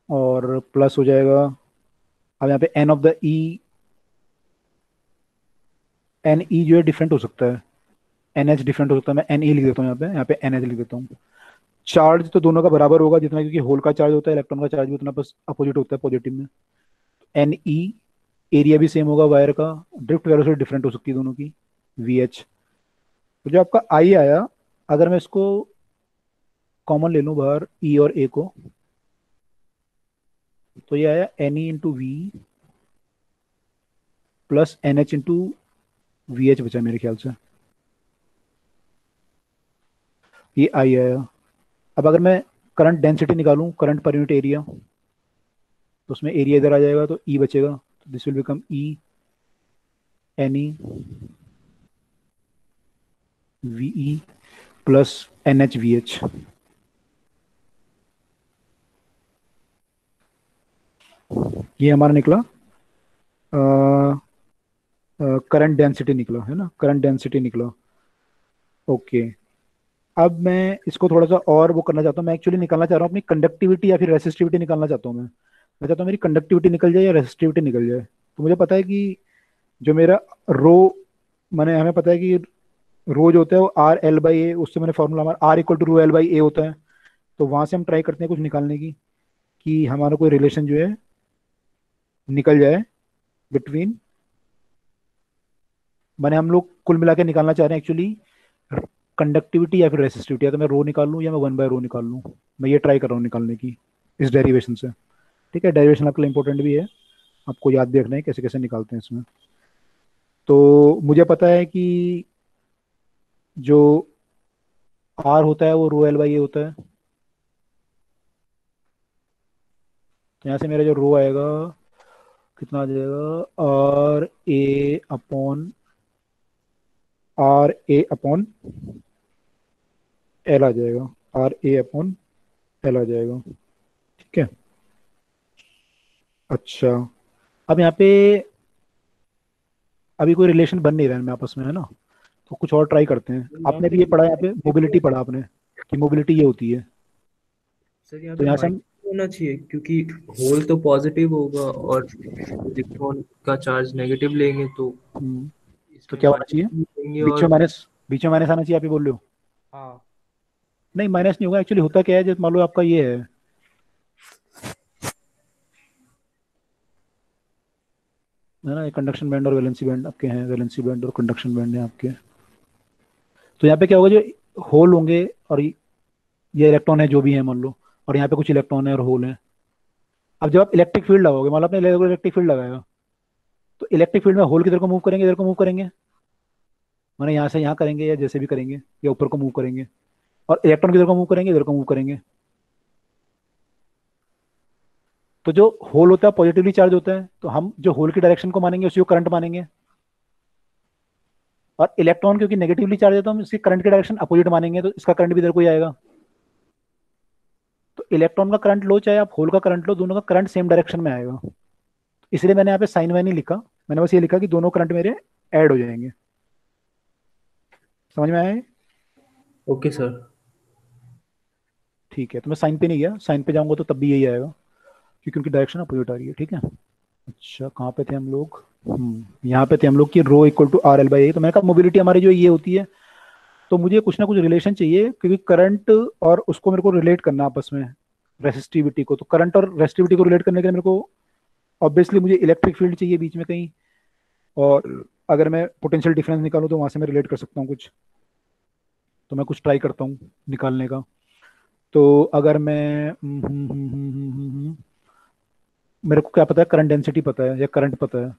और प्लस हो जाएगा, अब यहाँ पे N of the E, N E जो है डिफरेंट हो सकता है, NH डिफरेंट हो सकता है, मैं Ne लिख देता हूँ यहाँ पे NH लिख देता हूँ। चार्ज तो दोनों का बराबर होगा जितना, क्योंकि होल का चार्ज होता है, इलेक्ट्रॉन का चार्ज भी उतना, बस अपोजिट होता है पॉजिटिव में। Ne, एरिया भी सेम होगा वायर का, ड्रिफ्ट वेलोसिटी डिफरेंट हो सकती है दोनों की, VH। तो जो आपका I आया, अगर मैं इसको कॉमन ले लूँ बाहर E और A को, तो ये आया Ne into V plus NH into VH बचा मेरे ख्याल से, ये I आया। अब अगर मैं करंट डेंसिटी निकालूं, करंट पर यूनिट एरिया, तो उसमें एरिया इधर आ जाएगा तो E बचेगा, तो this will become E Ne VE plus NH VH। ये हमारा निकला करंट डेंसिटी निकला है ना, करंट डेंसिटी निकला। ओके, अब मैं इसको थोड़ा सा और वो करना चाहता हूँ, मैं एक्चुअली निकालना चाह रहा हूँ अपनी कंडक्टिविटी या फिर रेसिस्टिविटी निकालना चाहता हूँ मैं चाहता हूँ मेरी कंडक्टिविटी निकल जाए या रेसिस्टिविटी निकल जाए। तो मुझे पता है कि जो मेरा रो, मैंने हमें पता है कि रो जो होता है वो RL/A, उससे मैंने फॉर्मूला हमारा R इक्वल टू ρL/A होता है। तो वहां से हम ट्राई करते हैं कुछ निकालने की, कि हमारा कोई रिलेशन जो है निकल जाए बिटवीन, मैंने हम लोग कुल मिला के निकालना चाह रहे हैं एक्चुअली कंडक्टिविटी या फिर रेसिस्टिविटी, या तो मैं रो निकाल लूँ या मैं 1/रो निकाल लूँ। मैं ये ट्राई कर रहा हूँ निकालने की इस डेरिवेशन से। ठीक है, डेरिवेशन आपके लिए इंपॉर्टेंट भी है, आपको याद भी रखना है कैसे कैसे निकालते हैं इसमें। तो मुझे पता है कि जो R होता है वो ρL/A होता है। तो यहाँ से मेरा जो रो आएगा कितना आ जाएगा, R A अपॉन L आ जाएगा, RA/L आ जाएगा। ठीक है, अच्छा, अब यहाँ पे अभी कोई रिलेशन बन नहीं रहा है इनमें आपस में, है ना, तो कुछ और ट्राई करते हैं। यहाँ आपने पे भी ये पढ़ा, यहाँ पे मोबिलिटी पढ़ा आपने कि मोबिलिटी ये होती है। सर यहाँ तो पे यहाँ से हम, माइनस होना चाहिए, क्योंकि होल तो पॉजिटिव होगा और इलेक्ट्रॉन का चार्ज नेगेटिव लेंगे, तो तो इसमें क्या होना चाहिए, माइनस लेंगे बीच और में माइनस, बीच में माइनस आना चाहिए, आप ये बोल रहे हो। हाँ। नहीं, माइनस नहीं होगा एक्चुअली, होता क्या है, जब मान लो आपका ये है ना, कंडक्शन बैंड और वैलेंसी बैंड आपके हैं, वैलेंसी बैंड और कंडक्शन बैंड है आपके। तो यहाँ पे क्या होगा, जो होल होंगे और ये इलेक्ट्रॉन है जो भी है मान लो, और यहाँ पे कुछ इलेक्ट्रॉन है और होल है। अब जब आप इलेक्ट्रिक फील्ड लगाओगे, मान लो आपने इलेक्ट्रिक फील्ड लगाया, तो इलेक्ट्रिक फील्ड में होल किधर को मूव करेंगे, इधर को मूव करेंगे, माने यहाँ से यहाँ करेंगे या जैसे भी करेंगे, या ऊपर को मूव करेंगे, और इलेक्ट्रॉन किधर को मूव करेंगे, इधर को मूव करेंगे। तो जो होल होता है पॉजिटिवली चार्ज होता है, तो हम जो होल की डायरेक्शन को मानेंगे उसी को करंट मानेंगे, और इलेक्ट्रॉन क्योंकि नेगेटिवली चार्ज है तो हम इसके करंट की डायरेक्शन अपोजिट मानेंगे, तो इसका करंट भी इधर को ही आएगा। तो इलेक्ट्रॉन का करंट लो चाहे आप होल का करंट लो, दोनों का करंट सेम डायरेक्शन में आएगा। इसलिए मैंने यहाँ पे साइन वाइन नहीं लिखा, मैंने बस ये लिखा कि दोनों करंट मेरे ऐड हो जाएंगे। समझ में आया ये? Okay sir. ठीक है, तो मैं साइन पे नहीं गया, साइन पे जाऊंगा तो तब भी यही आएगा, क्योंकि उनकी डायरेक्शन अपोजिट आ रही है। ठीक है, अच्छा कहाँ पे थे हम लोग, यहाँ पे थे हम लोग कि रो इक्वल टू RL/A। तो मैंने कहा मोबिलिटी हमारी जो ये होती है, तो मुझे कुछ ना कुछ रिलेशन चाहिए, क्योंकि करंट और उसको मेरे को रिलेट करना आपस में, रेसिस्टिविटी को। तो करंट और रेसिस्टिविटी को रिलेट करने के लिए मेरे को ऑब्वियसली मुझे इलेक्ट्रिक फील्ड चाहिए बीच में कहीं, और अगर मैं पोटेंशियल डिफरेंस निकालूं तो वहां से मैं रिलेट कर सकता हूँ कुछ। तो मैं कुछ ट्राई करता हूँ निकालने का। तो अगर मैं मेरे को क्या पता है, करंट डेंसिटी पता है या करंट पता है,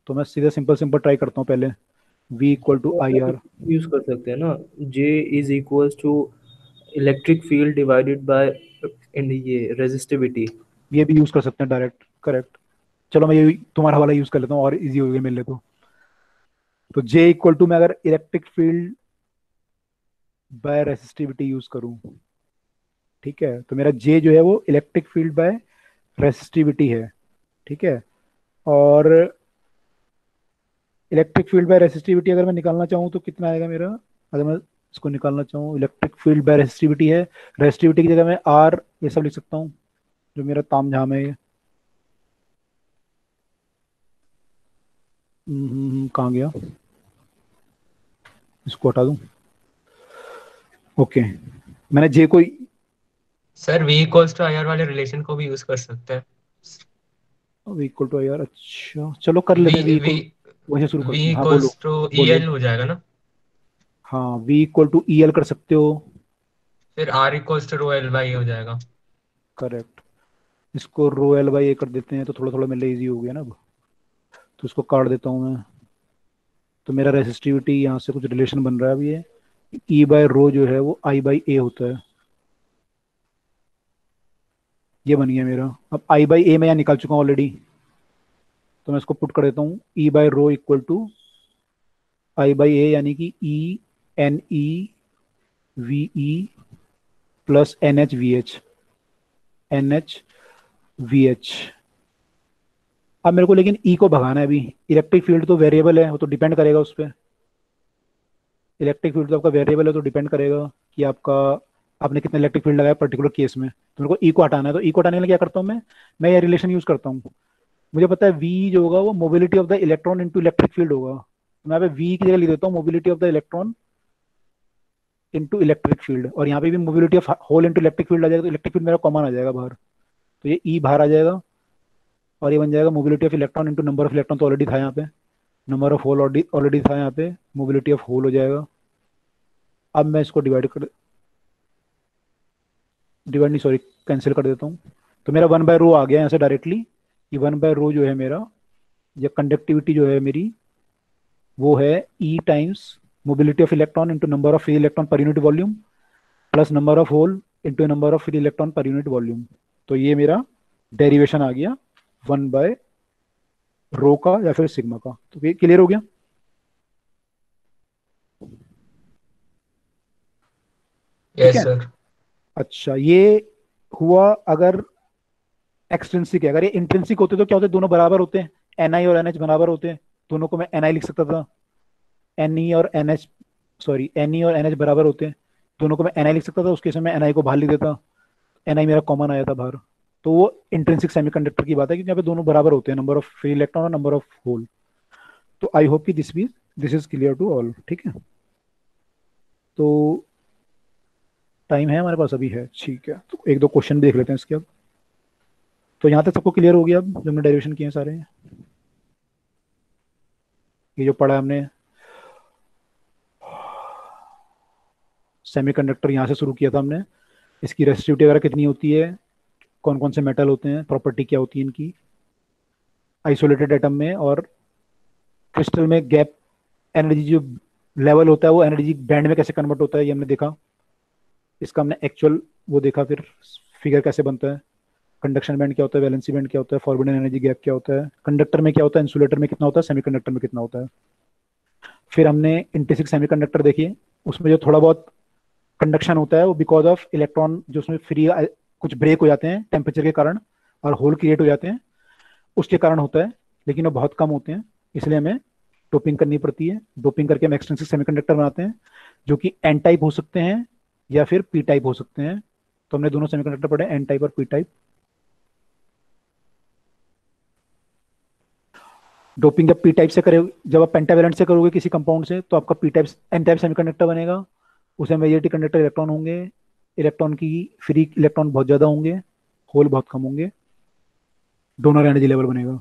तो मैं सीधा सिंपल सिंपल ट्राई करता हूँ पहले, V equal to I R. Use कर सकते हैं ना, J is equal to electric field divided by इन ये रेजिस्टिविटी। ये भी यूज कर सकते हैं डायरेक्ट, करेक्ट। चलो मैं ये तुम्हारा वाला यूज कर लेता हूँ और इजी हो गया मेरे लिए। तो J इक्वल टू, मैं अगर electric field by resistivity use करूँ, ठीक है, तो मेरा J जो है वो इलेक्ट्रिक फील्ड बाय रेसिस्टिविटी है। ठीक है, और इलेक्ट्रिक फील्ड बाय रेसिस्टिविटी अगर मैं निकालना चाहूँ तो कितना आएगा मेरा, अगर मैं इसको निकालना चाहूँ, इलेक्ट्रिक फील्ड बाय रेसिस्टिविटी है, रेसिस्टिविटी की जगह मैं R ये सब लिख सकता हूँ, जो मेरा तामझाम है ये। कहाँ गया, इसको हटा दूं। ओके, मैंने जे को sir V equals to IR वाले रिलेशन को भी यूज कर सकते हैं। इक्वल टू यार, अच्छा चलो कर V लेते हैं वी V इक्वल, वहीं से शुरू V करते हैं। हाँ बोलो, इक्वल्स टू बोलो। EL हो जाएगा ना। हाँ V equal to E L कर सकते हो। फिर R equals to rho L by हो जाएगा। करेक्ट। इसको रो एल बाई ए कर देते हैं तो थोड़ा थोड़ा मेरे लिए इजी हो गया ना अब। तो इसको काट देता हूँ मैं। तो मेरा रेसिस्टिविटी यहाँ से कुछ रिलेशन बन रहा है अभी, ये ई बाय रो जो है वो आई बाई ए होता है। ये बन गया मेरा। अब आई बाई ए मैं यहाँ निकाल चुका हूँ ऑलरेडी, तो मैं इसको पुट कर देता हूँ। E by rho equal to I by A, यानी कि E N E V E plus N H V H, N H V H. अब मेरे को लेकिन ई को भगाना है अभी। इलेक्ट्रिक फील्ड तो वेरिएबल है, वो तो डिपेंड करेगा उस पर। इलेक्ट्रिक फील्ड तो आपका वेरिएबल है, तो डिपेंड करेगा कि आपका आपने कितना इलेक्ट्रिक फील्ड लगाया पर्टिकुलर केस में। तो मेरे को ई को हटाना है, तो ई को हटाने के लिए क्या करता हूँ मैं ये रिलेशन यूज करता हूँ। मुझे पता है वी जो होगा वो mobility of the electron into electric field होगा। तो मैं यहाँ पे वी की जगह लिख देता हूँ mobility of the electron into electric field, और यहाँ पे भी mobility of hole into electric field आ जाएगा। तो इलेक्ट्रिक फील्ड मेरा कॉमन आ जाएगा बाहर, तो ये ई बाहर आ जाएगा, और ये बन जाएगा mobility of electron into number of electron. तो ऑलरेडी था यहाँ पे, नंबर ऑफ होल ऑलरेडी था यहाँ पे, मोबिलिटी ऑफ होल हो जाएगा। अब मैं इसको डिवाइड नहीं सॉरी कैंसिल कर देता हूँ। तो मेरा वन बाय रो आ गया यहाँ से डायरेक्टली। ये वन बाय रो जो है मेरा, या कंडक्टिविटी जो है मेरी, वो है E times mobility of electron into number of free electron per unit volume plus number of hole into number of free electron per unit volume. तो ये मेरा डेरिवेशन आ गया वन बाय रो का या फिर सिग्मा का। तो ये क्लियर हो गया। ठीक यस है। सर। अच्छा, ये हुआ अगर एक्सट्रिंसिक है। अगर ये इंट्रिंसिक होते तो क्या होते, दोनों बराबर होते हैं, एन आई और एन एच बराबर होते हैं। दोनों को मैं एन आई लिख सकता था, एन ई और N H, sorry N E और एन एच बराबर होते हैं, दोनों को मैं एन आई लिख सकता था। उसके समय एन आई को बाहर लिख देता, एन आई मेरा कॉमन आया था बाहर। तो वो इंट्रिंसिक सेमीकंडक्टर की बात है, क्योंकि यहाँ पे दोनों बराबर होते हैं, नंबर ऑफ फ्री इलेक्ट्रॉन और नंबर ऑफ होल। तो आई होप कि this is clear to all. ठीक है, तो टाइम है हमारे पास अभी है, ठीक है। तो एक दो क्वेश्चन देख लेते हैं इसके अब। तो यहाँ तक सबको क्लियर हो गया अब जो हमने डेरिवेशन किए हैं सारे। ये जो पढ़ा है हमने सेमीकंडक्टर, यहाँ से शुरू किया था हमने। इसकी रेसिस्टिविटी वगैरह कितनी होती है, कौन कौन से मेटल होते हैं, प्रॉपर्टी क्या होती है इनकी आइसोलेटेड एटम में, और क्रिस्टल में गैप एनर्जी जो लेवल होता है वो एनर्जी बैंड में कैसे कन्वर्ट होता है, ये हमने देखा। इसका हमने एक्चुअल वो देखा, फिर फिगर कैसे बनता है, कंडक्शन बैंड क्या होता है, वैलेंसी बैंड क्या होता है, फॉरबिडन एनर्जी गैप क्या होता है, कंडक्टर में क्या होता है, इंसुलेटर में कितना होता है, सेमीकंडक्टर में कितना होता है। फिर हमने इंट्रिंसिक सेमीकंडक्टर देखी, उसमें जो थोड़ा बहुत कंडक्शन होता है वो बिकॉज ऑफ इलेक्ट्रॉन जो उसमें फ्री कुछ ब्रेक हो जाते हैं टेम्परेचर के कारण, और होल क्रिएट हो जाते हैं उसके कारण होता है, लेकिन वो बहुत कम होते हैं। इसलिए हमें डोपिंग करनी पड़ती है। डोपिंग करके हम एक्सट्रिंसिक सेमीकंडक्टर बनाते हैं, जो कि एन टाइप हो सकते हैं या फिर पी टाइप हो सकते हैं। तो हमने दोनों सेमीकंडक्टर पढ़े, एन टाइप और पी टाइप। डोपिंग जब पी टाइप से करोगे, जब आप पेंटावेलेंट से करोगे किसी कंपाउंड से, तो आपका P type N type semiconductor बनेगा। उसमें मेजॉरिटी कंडक्टर इलेक्ट्रॉन होंगे, इलेक्ट्रॉन की फ्री इलेक्ट्रॉन बहुत ज़्यादा होंगे, होल बहुत कम होंगे, डोनर एनर्जी लेवल बनेगा।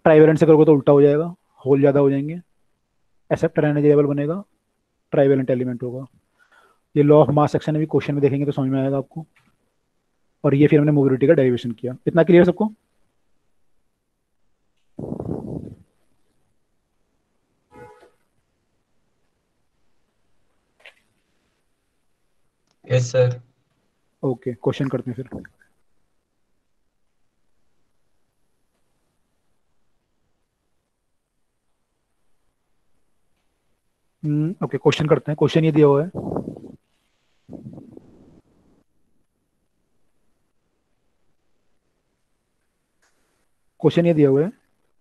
ट्राइवेलेंट से करोगे तो उल्टा हो जाएगा, होल ज़्यादा हो जाएंगे, एक्सेप्टर एनर्जी लेवल बनेगा, ट्राइवेलेंट एलिमेंट होगा। ये लॉ ऑफ मास सेक्शन भी क्वेश्चन में देखेंगे तो समझ में आएगा आपको। और ये फिर हमने मोबिलिटी का डेरिवेशन किया। इतना क्लियर सबको। Yes sir. ओके, क्वेश्चन करते हैं फिर। ओके, क्वेश्चन करते हैं। क्वेश्चन ये दिया हुआ है, क्वेश्चन ये दिया हुआ है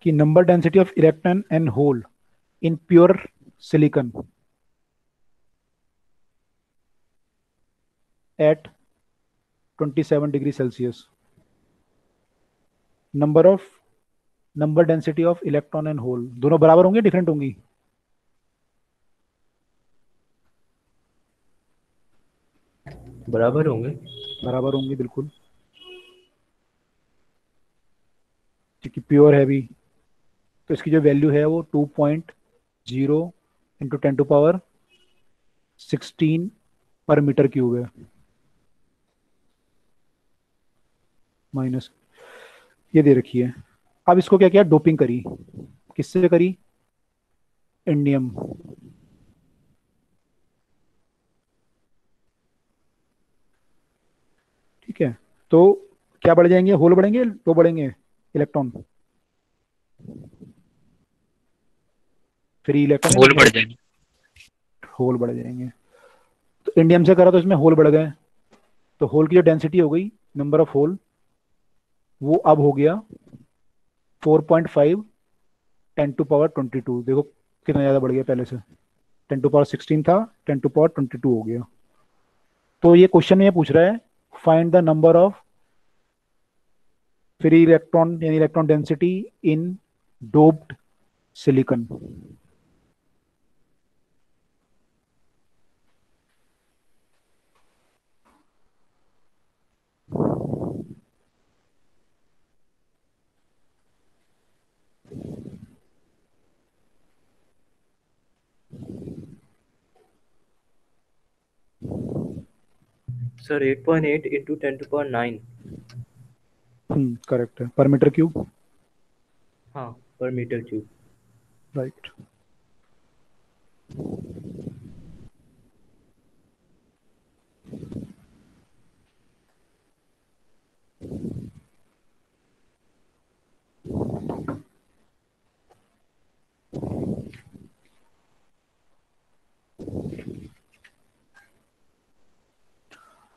कि number density of electron and hole in pure silicon at 27 degree Celsius. Number density of electron and hole दोनों बराबर होंगे, डिफरेंट होंगी? बराबर होंगे। बराबर होंगे बिल्कुल, क्योंकि प्योर है भी। तो इसकी जो वैल्यू है वो 2.0 × 10⁻16 पर मीटर क्यूब है, माइनस ये दे रखी है। अब इसको क्या किया, डोपिंग करी। किससे करी? इंडियम। ठीक है, तो क्या बढ़ जाएंगे, होल बढ़ेंगे, दो बढ़ेंगे इलेक्ट्रॉन, फ्री इलेक्ट्रॉन या होल बढ़ नेट, जाएंगे। होल बढ़ जाएंगे। तो इंडियम से करा तो इसमें होल बढ़ गए, तो होल की जो डेंसिटी हो गई, नंबर ऑफ होल, वो अब हो गया 4.5 10⁻22। देखो कितना ज़्यादा बढ़ गया पहले से, 10⁻16 था, 10⁻22 हो गया। तो ये क्वेश्चन में ये पूछ रहा है, find the number of free electron यानी electron density in doped silicon. Sir 8.8 into 10⁻9। Correct है, पर मीटर क्यूब। हाँ, पर मीटर क्यूब। राइट।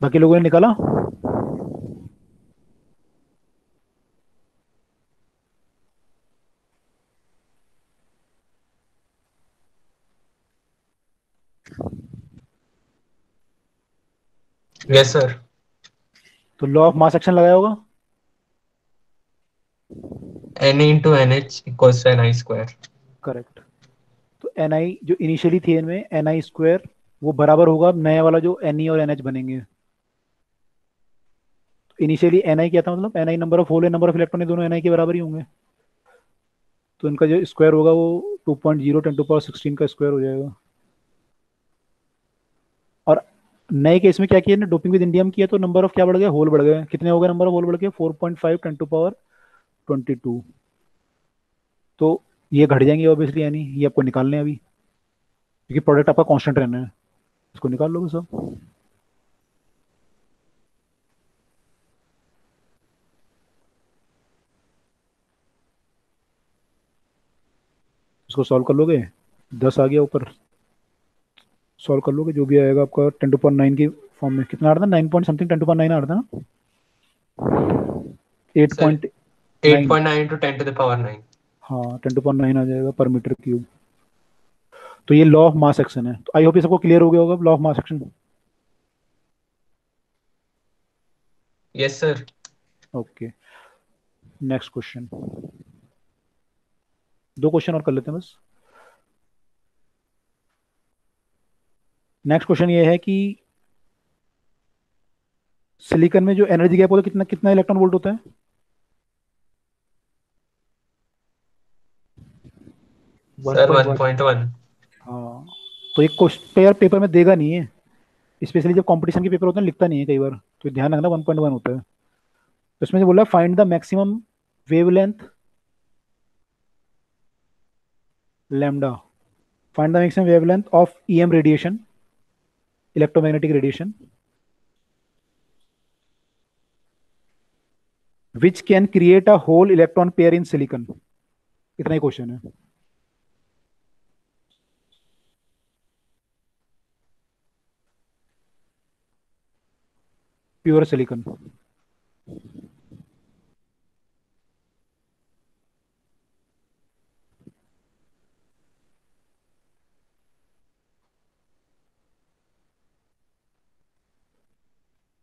बाकी लोगों ने निकाला? Yes sir. तो लॉ ऑफ मास एक्शन लगाया होगा। Na × NH = Ni²। करेक्ट। तो एन आई जो इनिशियली थी इनमें, Ni², वो बराबर होगा नया वाला जो Ne और NH बनेंगे। इनिशियली Ni क्या था, मतलब Ni नंबर ऑफ होल है, नंबर ऑफ इलेक्ट्रॉन, दोनों Ni के बराबर ही होंगे। तो इनका जो स्क्वायर होगा वो 2.0 10⁻16 का स्क्वायर हो जाएगा। और नए केस में क्या किया ना, डोपिंग विद इंडियम किया, तो नंबर ऑफ क्या बढ़ गया, होल बढ़ गए। कितने हो गए नंबर ऑफ होल बढ़ गए, 4.5 10⁻22। तो ये घट जाएंगे ऑब्वियसली, यानी ये आपको निकालने हैं अभी, क्योंकि प्रोडक्ट आपका कांस्टेंट रहना है। इसको निकाल लोगे सब। इसको सॉल्व कर लोगे, 10 आ गया ऊपर, सॉल्व कर लोगे जो भी आएगा आपका 10⁻9 की फॉर्म में। कितना आ रहा था, 9 पॉइंट समथिंग, 10⁻9 आ रहा था ना, सर 8.9। 8.9 × 10⁻9। हाँ 10⁻9 आ जाएगा पर मीटर क्यूब। तो ये लॉ ऑफ मास एक्शन है। तो आई होप ये सबको क्लियर हो गया होगा, law of mass action. Yes sir. Okay, next question. दो क्वेश्चन और कर लेते हैं बस। नेक्स्ट क्वेश्चन ये है कि सिलिकॉन में जो एनर्जी गैप होता है, कितना कितना इलेक्ट्रॉन वोल्ट होता है? 1.1 सर। 1.1। 1.1। हाँ, तो एक क्वेश्चन पे यार पेपर में देगा नहीं है, स्पेशली जब कंपटीशन के पेपर होते हैं लिखता नहीं है कई बार, तो ध्यान रखना 1.1 होता है। तो इसमें जो बोला, find the maximum wavelength lambda, find the maximum wavelength of EM radiation, electromagnetic radiation, which can create a hole electron pair in silicon. इतना ही क्वेश्चन है। Pure silicon.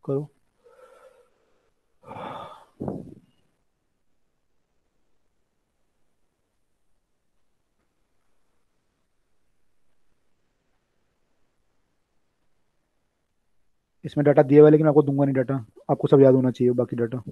करो। इसमें डाटा दिया हुआ है लेकिन मैं आपको दूंगा नहीं डाटा, आपको सब याद होना चाहिए बाकी डाटा।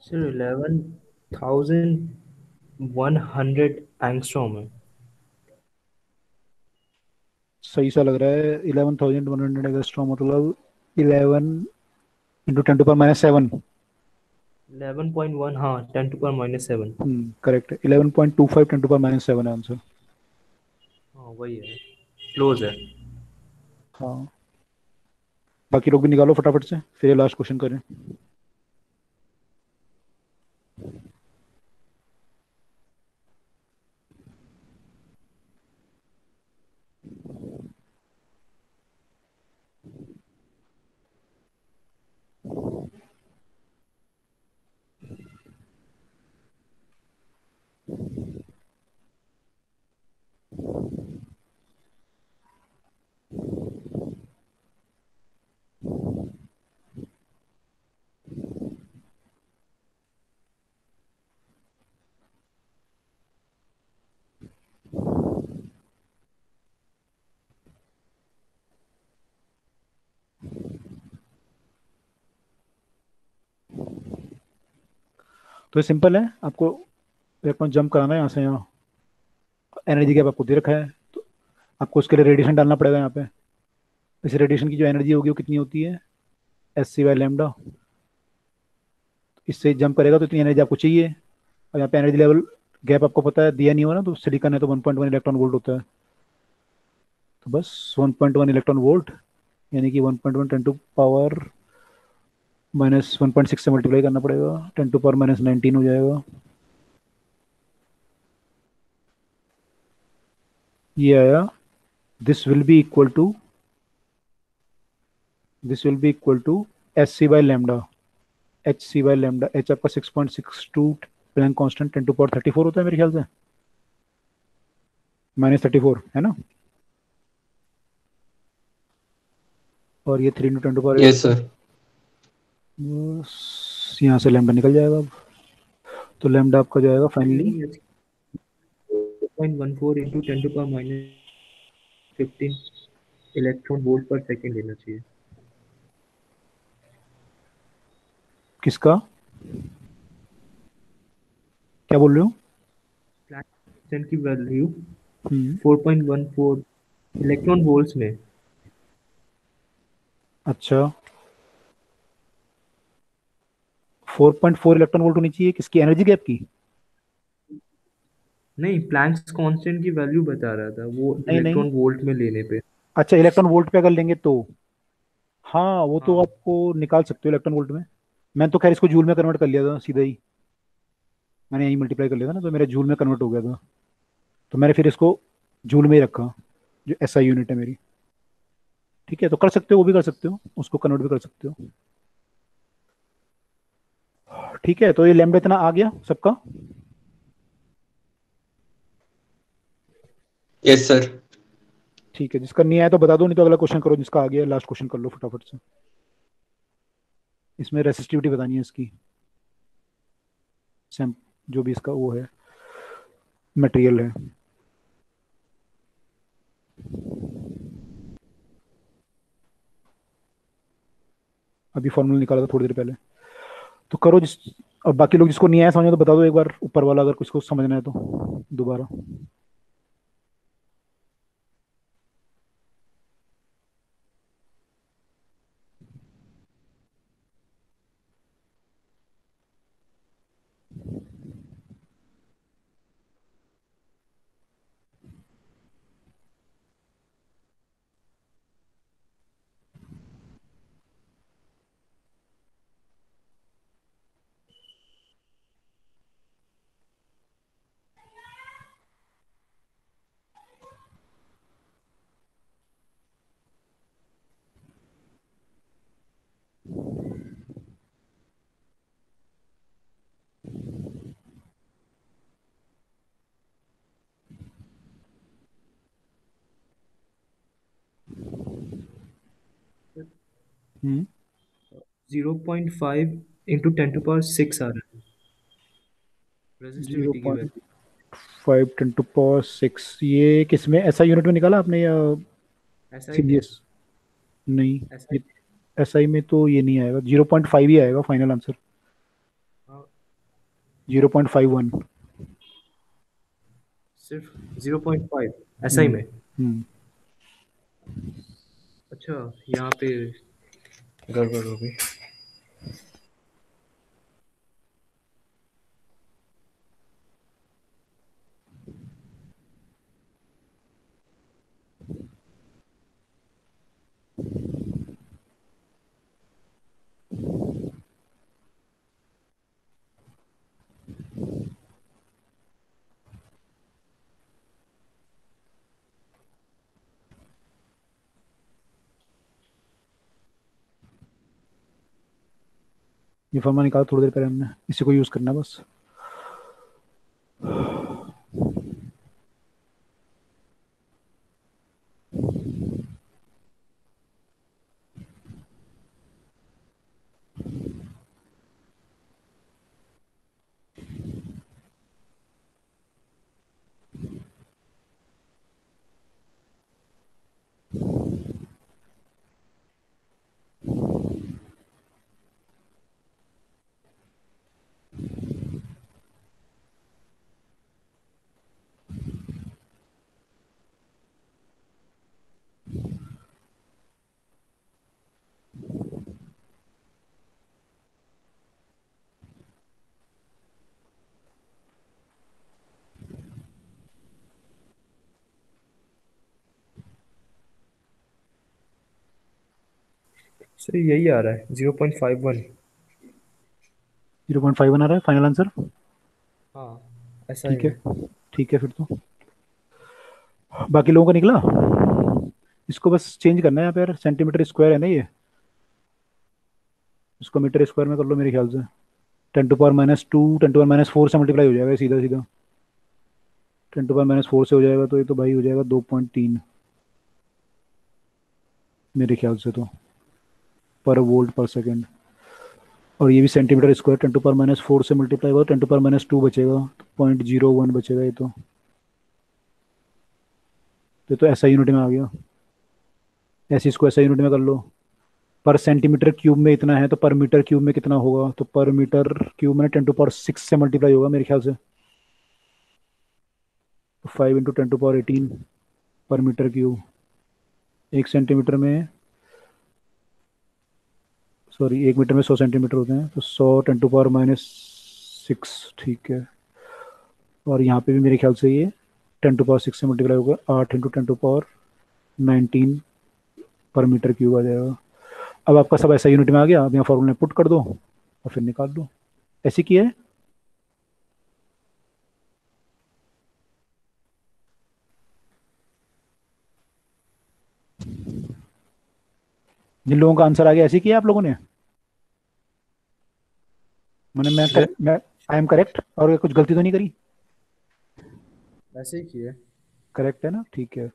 सर 11,100 एंगस्ट्रॉम है। सही सा लग रहा है। 11,100 एंगस्ट्रॉम मतलब 11 × 10⁻⁷। 11.1, हाँ, 10⁻⁷। करेक्ट है। 11.25 10⁻⁷ है आंसर। हाँ वही है, क्लोज है। हाँ, बाकी लोग भी निकालो फटाफट से, फिर ये लास्ट क्वेश्चन करें। तो ये सिंपल है, आपको इलेक्ट्रॉन जंप कराना है यहाँ से यहाँ। एनर्जी गैप आपको दे रखा है, तो आपको उसके लिए रेडिएशन डालना पड़ेगा यहाँ पे। इस रेडिएशन की जो एनर्जी होगी वो कितनी होती है, SC/λ। इससे जंप करेगा तो इतनी एनर्जी आपको चाहिए। और यहाँ पे एनर्जी लेवल गैप आपको पता है, दिया नहीं हुआ ना, तो सिलिकॉन है तो 1.1 इलेक्ट्रॉन वोल्ट होता है। तो बस 1.1 इलेक्ट्रॉन वोल्ट, यानी कि 1.1 10⁻⁻1.6 से मल्टीप्लाई करना पड़ेगा, 10⁻⁻19 हो जाएगा। ये आया। This will be equal to SC/λ। HC/λ, H आपका 6.62 प्लैंक कांस्टेंट 10⁻34 होता है मेरे ख्याल से, -34 है ना। और ये 3 × 10⁻8। Yes sir. बस यहाँ से लैम्डा निकल जाएगा अब। तो लैम्डा आपका जाएगा फाइनली 0.14 × 10⁻⁻15 इलेक्ट्रॉन वोल्ट पर सेकेंड लेना चाहिए। किसका, क्या बोल रहे हो? प्लैंक कांस्टेंट की वैल्यू हम्म, 4.14 इलेक्ट्रॉन वोल्ट्स में। अच्छा, 4.4 इलेक्ट्रॉन वोल्ट होनी चाहिए किसकी, एनर्जी गैप की? नहीं, प्लैंक्स कांस्टेंट की वैल्यू बता रहा था वो नहीं नहीं, इलेक्ट्रॉन वोल्ट में लेने पे। अच्छा इलेक्ट्रॉन वोल्ट पे अगर लेंगे तो, हाँ वो तो हाँ आपको निकाल सकते हो इलेक्ट्रॉन वोल्ट में। मैंने तो खैर इसको जूल में कन्वर्ट कर लिया था सीधा ही, मैंने यही मल्टीप्लाई कर लिया था ना, तो मेरा जूल में कन्वर्ट हो गया था। तो मैंने फिर इसको जूल में ही रखा, जो SI यूनिट है मेरी। ठीक है, तो कर सकते हो, वो भी कर सकते हो, उसको कन्वर्ट भी कर सकते हो। ठीक है, तो ये लैम्डा इतना आ गया सबका। Yes sir. ठीक है, जिसका नहीं आया तो बता दो, नहीं तो अगला क्वेश्चन करो, जिसका आ गया लास्ट क्वेश्चन कर लो फटाफट से। इसमें रेसिस्टिविटी बतानी है इसकी, सैम जो भी इसका वो है मटेरियल है। अभी फॉर्मूला निकाला था थोड़ी देर पहले। तो करो जिस, और बाकी लोग जिसको नहीं आया समझ तो बता दो एक बार, ऊपर वाला अगर कुछ को समझना है तो दोबारा। हम्म 0.5 इंटू 10⁶ आ रहा है जीरो रेजिस्टिविटी की point value. Five ten to power six ये किस में ऐसा यूनिट में निकाला आपने या SI में। सीबीएस? नहीं, SI। ये एसआई में तो ये नहीं आएगा, 0.5 ही आएगा फाइनल आंसर। हाँ, 0.51। सिर्फ 0.5 SI हम्म में। हम्म अच्छा, यहाँ पे गड़बड़ हो गई। ये फॉर्मूला निकाला थोड़ी देर पहले हमने, इसी को यूज करना है बस। सर यही आ रहा है 0.51। 0.51 आ रहा है फाइनल आंसर। हाँ, SI ठीक है, में। ठीक है फिर तो बाकी लोगों का निकला। इसको बस चेंज करना है यहाँ पे यार, सेंटीमीटर स्क्वायर है ना ये, इसको मीटर स्क्वायर में कर लो मेरे ख्याल से। 10⁻², 10⁻⁴ से मल्टीप्लाई हो जाएगा सीधा सीधा। 10⁻⁴ से हो जाएगा तो ये तो भाई हो जाएगा 2.3 मेरे ख्याल से तो, पर वोल्ट पर सेकेंड। और ये भी सेंटीमीटर स्क्वायर, 10⁻⁴ से मल्टीप्लाई होगा, 10⁻² बचेगा, तो 0.01 बचेगा ये तो। तो ऐसा यूनिट में आ गया, ऐसे इसको ऐसा यूनिट में कर लो। पर सेंटीमीटर क्यूब में इतना है तो पर मीटर क्यूब में कितना होगा, तो पर मीटर क्यूब में 10⁶ से मल्टीप्लाई होगा मेरे ख्याल से। तो 5 × 10⁻18 पर मीटर क्यूब। 1 सेंटीमीटर में, सॉरी 1 मीटर में 100 सेंटीमीटर होते हैं, तो 100 × 10⁻⁶, ठीक है। और यहाँ पे भी मेरे ख्याल से ये 10⁶ से मल्टीप्लाई होगा, 8 × 10⁻19 पर मीटर क्यूब आ जाएगा। अब आपका सब ऐसा यूनिट में आ गया, अब यहाँ फॉर्मूले में पुट कर दो और फिर निकाल दो। ऐसे किया है। जिन लोगों का आंसर आ गया ऐसे किया आप लोगों ने, मैंने मैं आई एम करेक्ट और कुछ गलती तो नहीं करी? ऐसे ही किया है। करेक्ट है ना, ठीक है।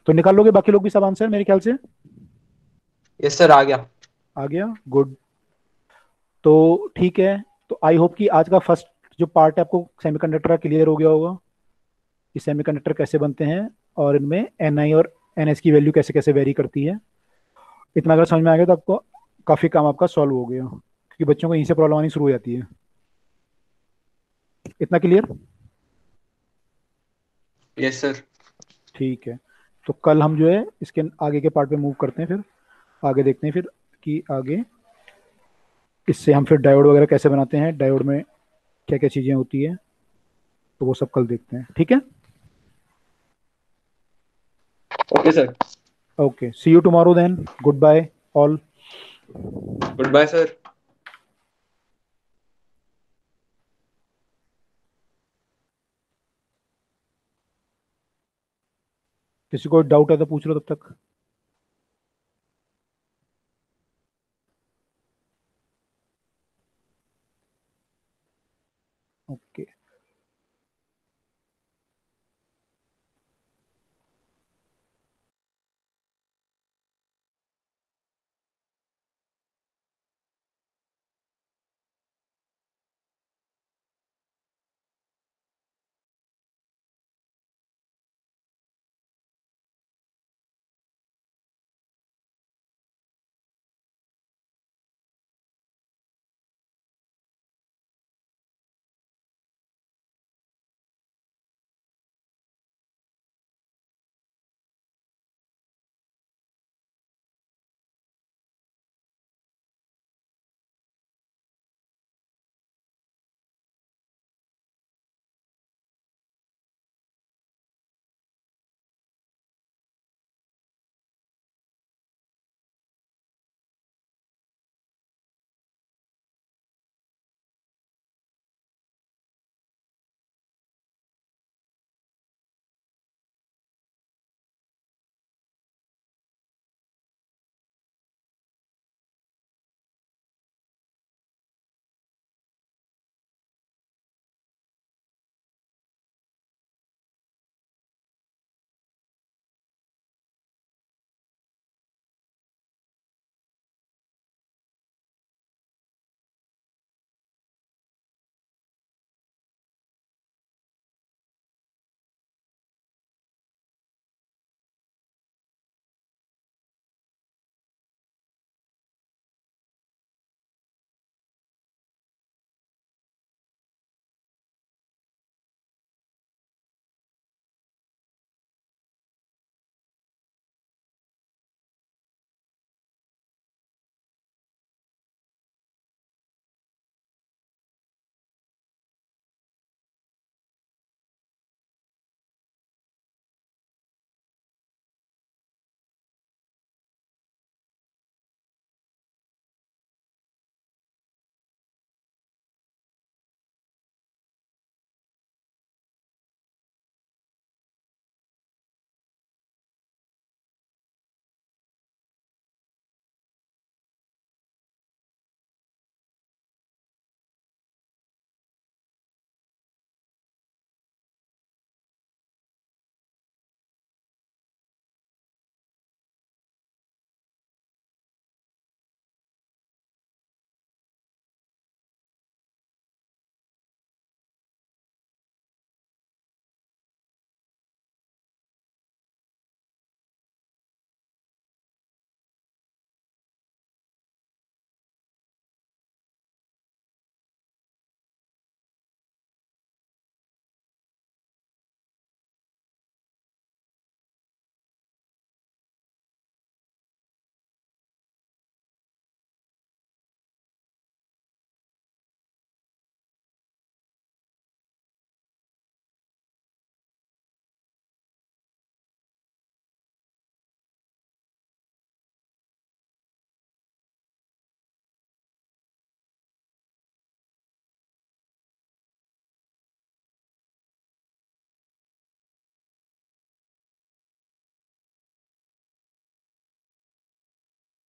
तो निकाल लोगे बाकी लोग भी सब आंसर मेरे ख्याल से? यस सर, आ गया। आ गया, गुड। तो ठीक है, तो आई होप कि आज का फर्स्ट जो पार्ट है आपको सेमीकंडक्टर का क्लियर हो गया होगा कि सेमीकंडक्टर कैसे बनते हैं और इनमें एन और एन की वैल्यू कैसे कैसे वेरी करती है। इतना अगर समझ में आ गया तो आपको काफी काम आपका सॉल्व हो गया, क्योंकि बच्चों को यहीं से प्रॉब्लम आनी शुरू हो जाती है। इतना क्लियर? Yes sir. ठीक है, तो कल हम जो है इसके आगे के पार्ट पे मूव करते हैं, फिर आगे देखते हैं फिर कि आगे इससे हम फिर डायोड वगैरह कैसे बनाते हैं, डायोड में क्या क्या चीज़ें होती है, तो वो सब कल देखते हैं, ठीक है। Okay sir. Okay, see you tomorrow then, goodbye all. Goodbye sir. किसी को डाउट है तो पूछ लो तब तक।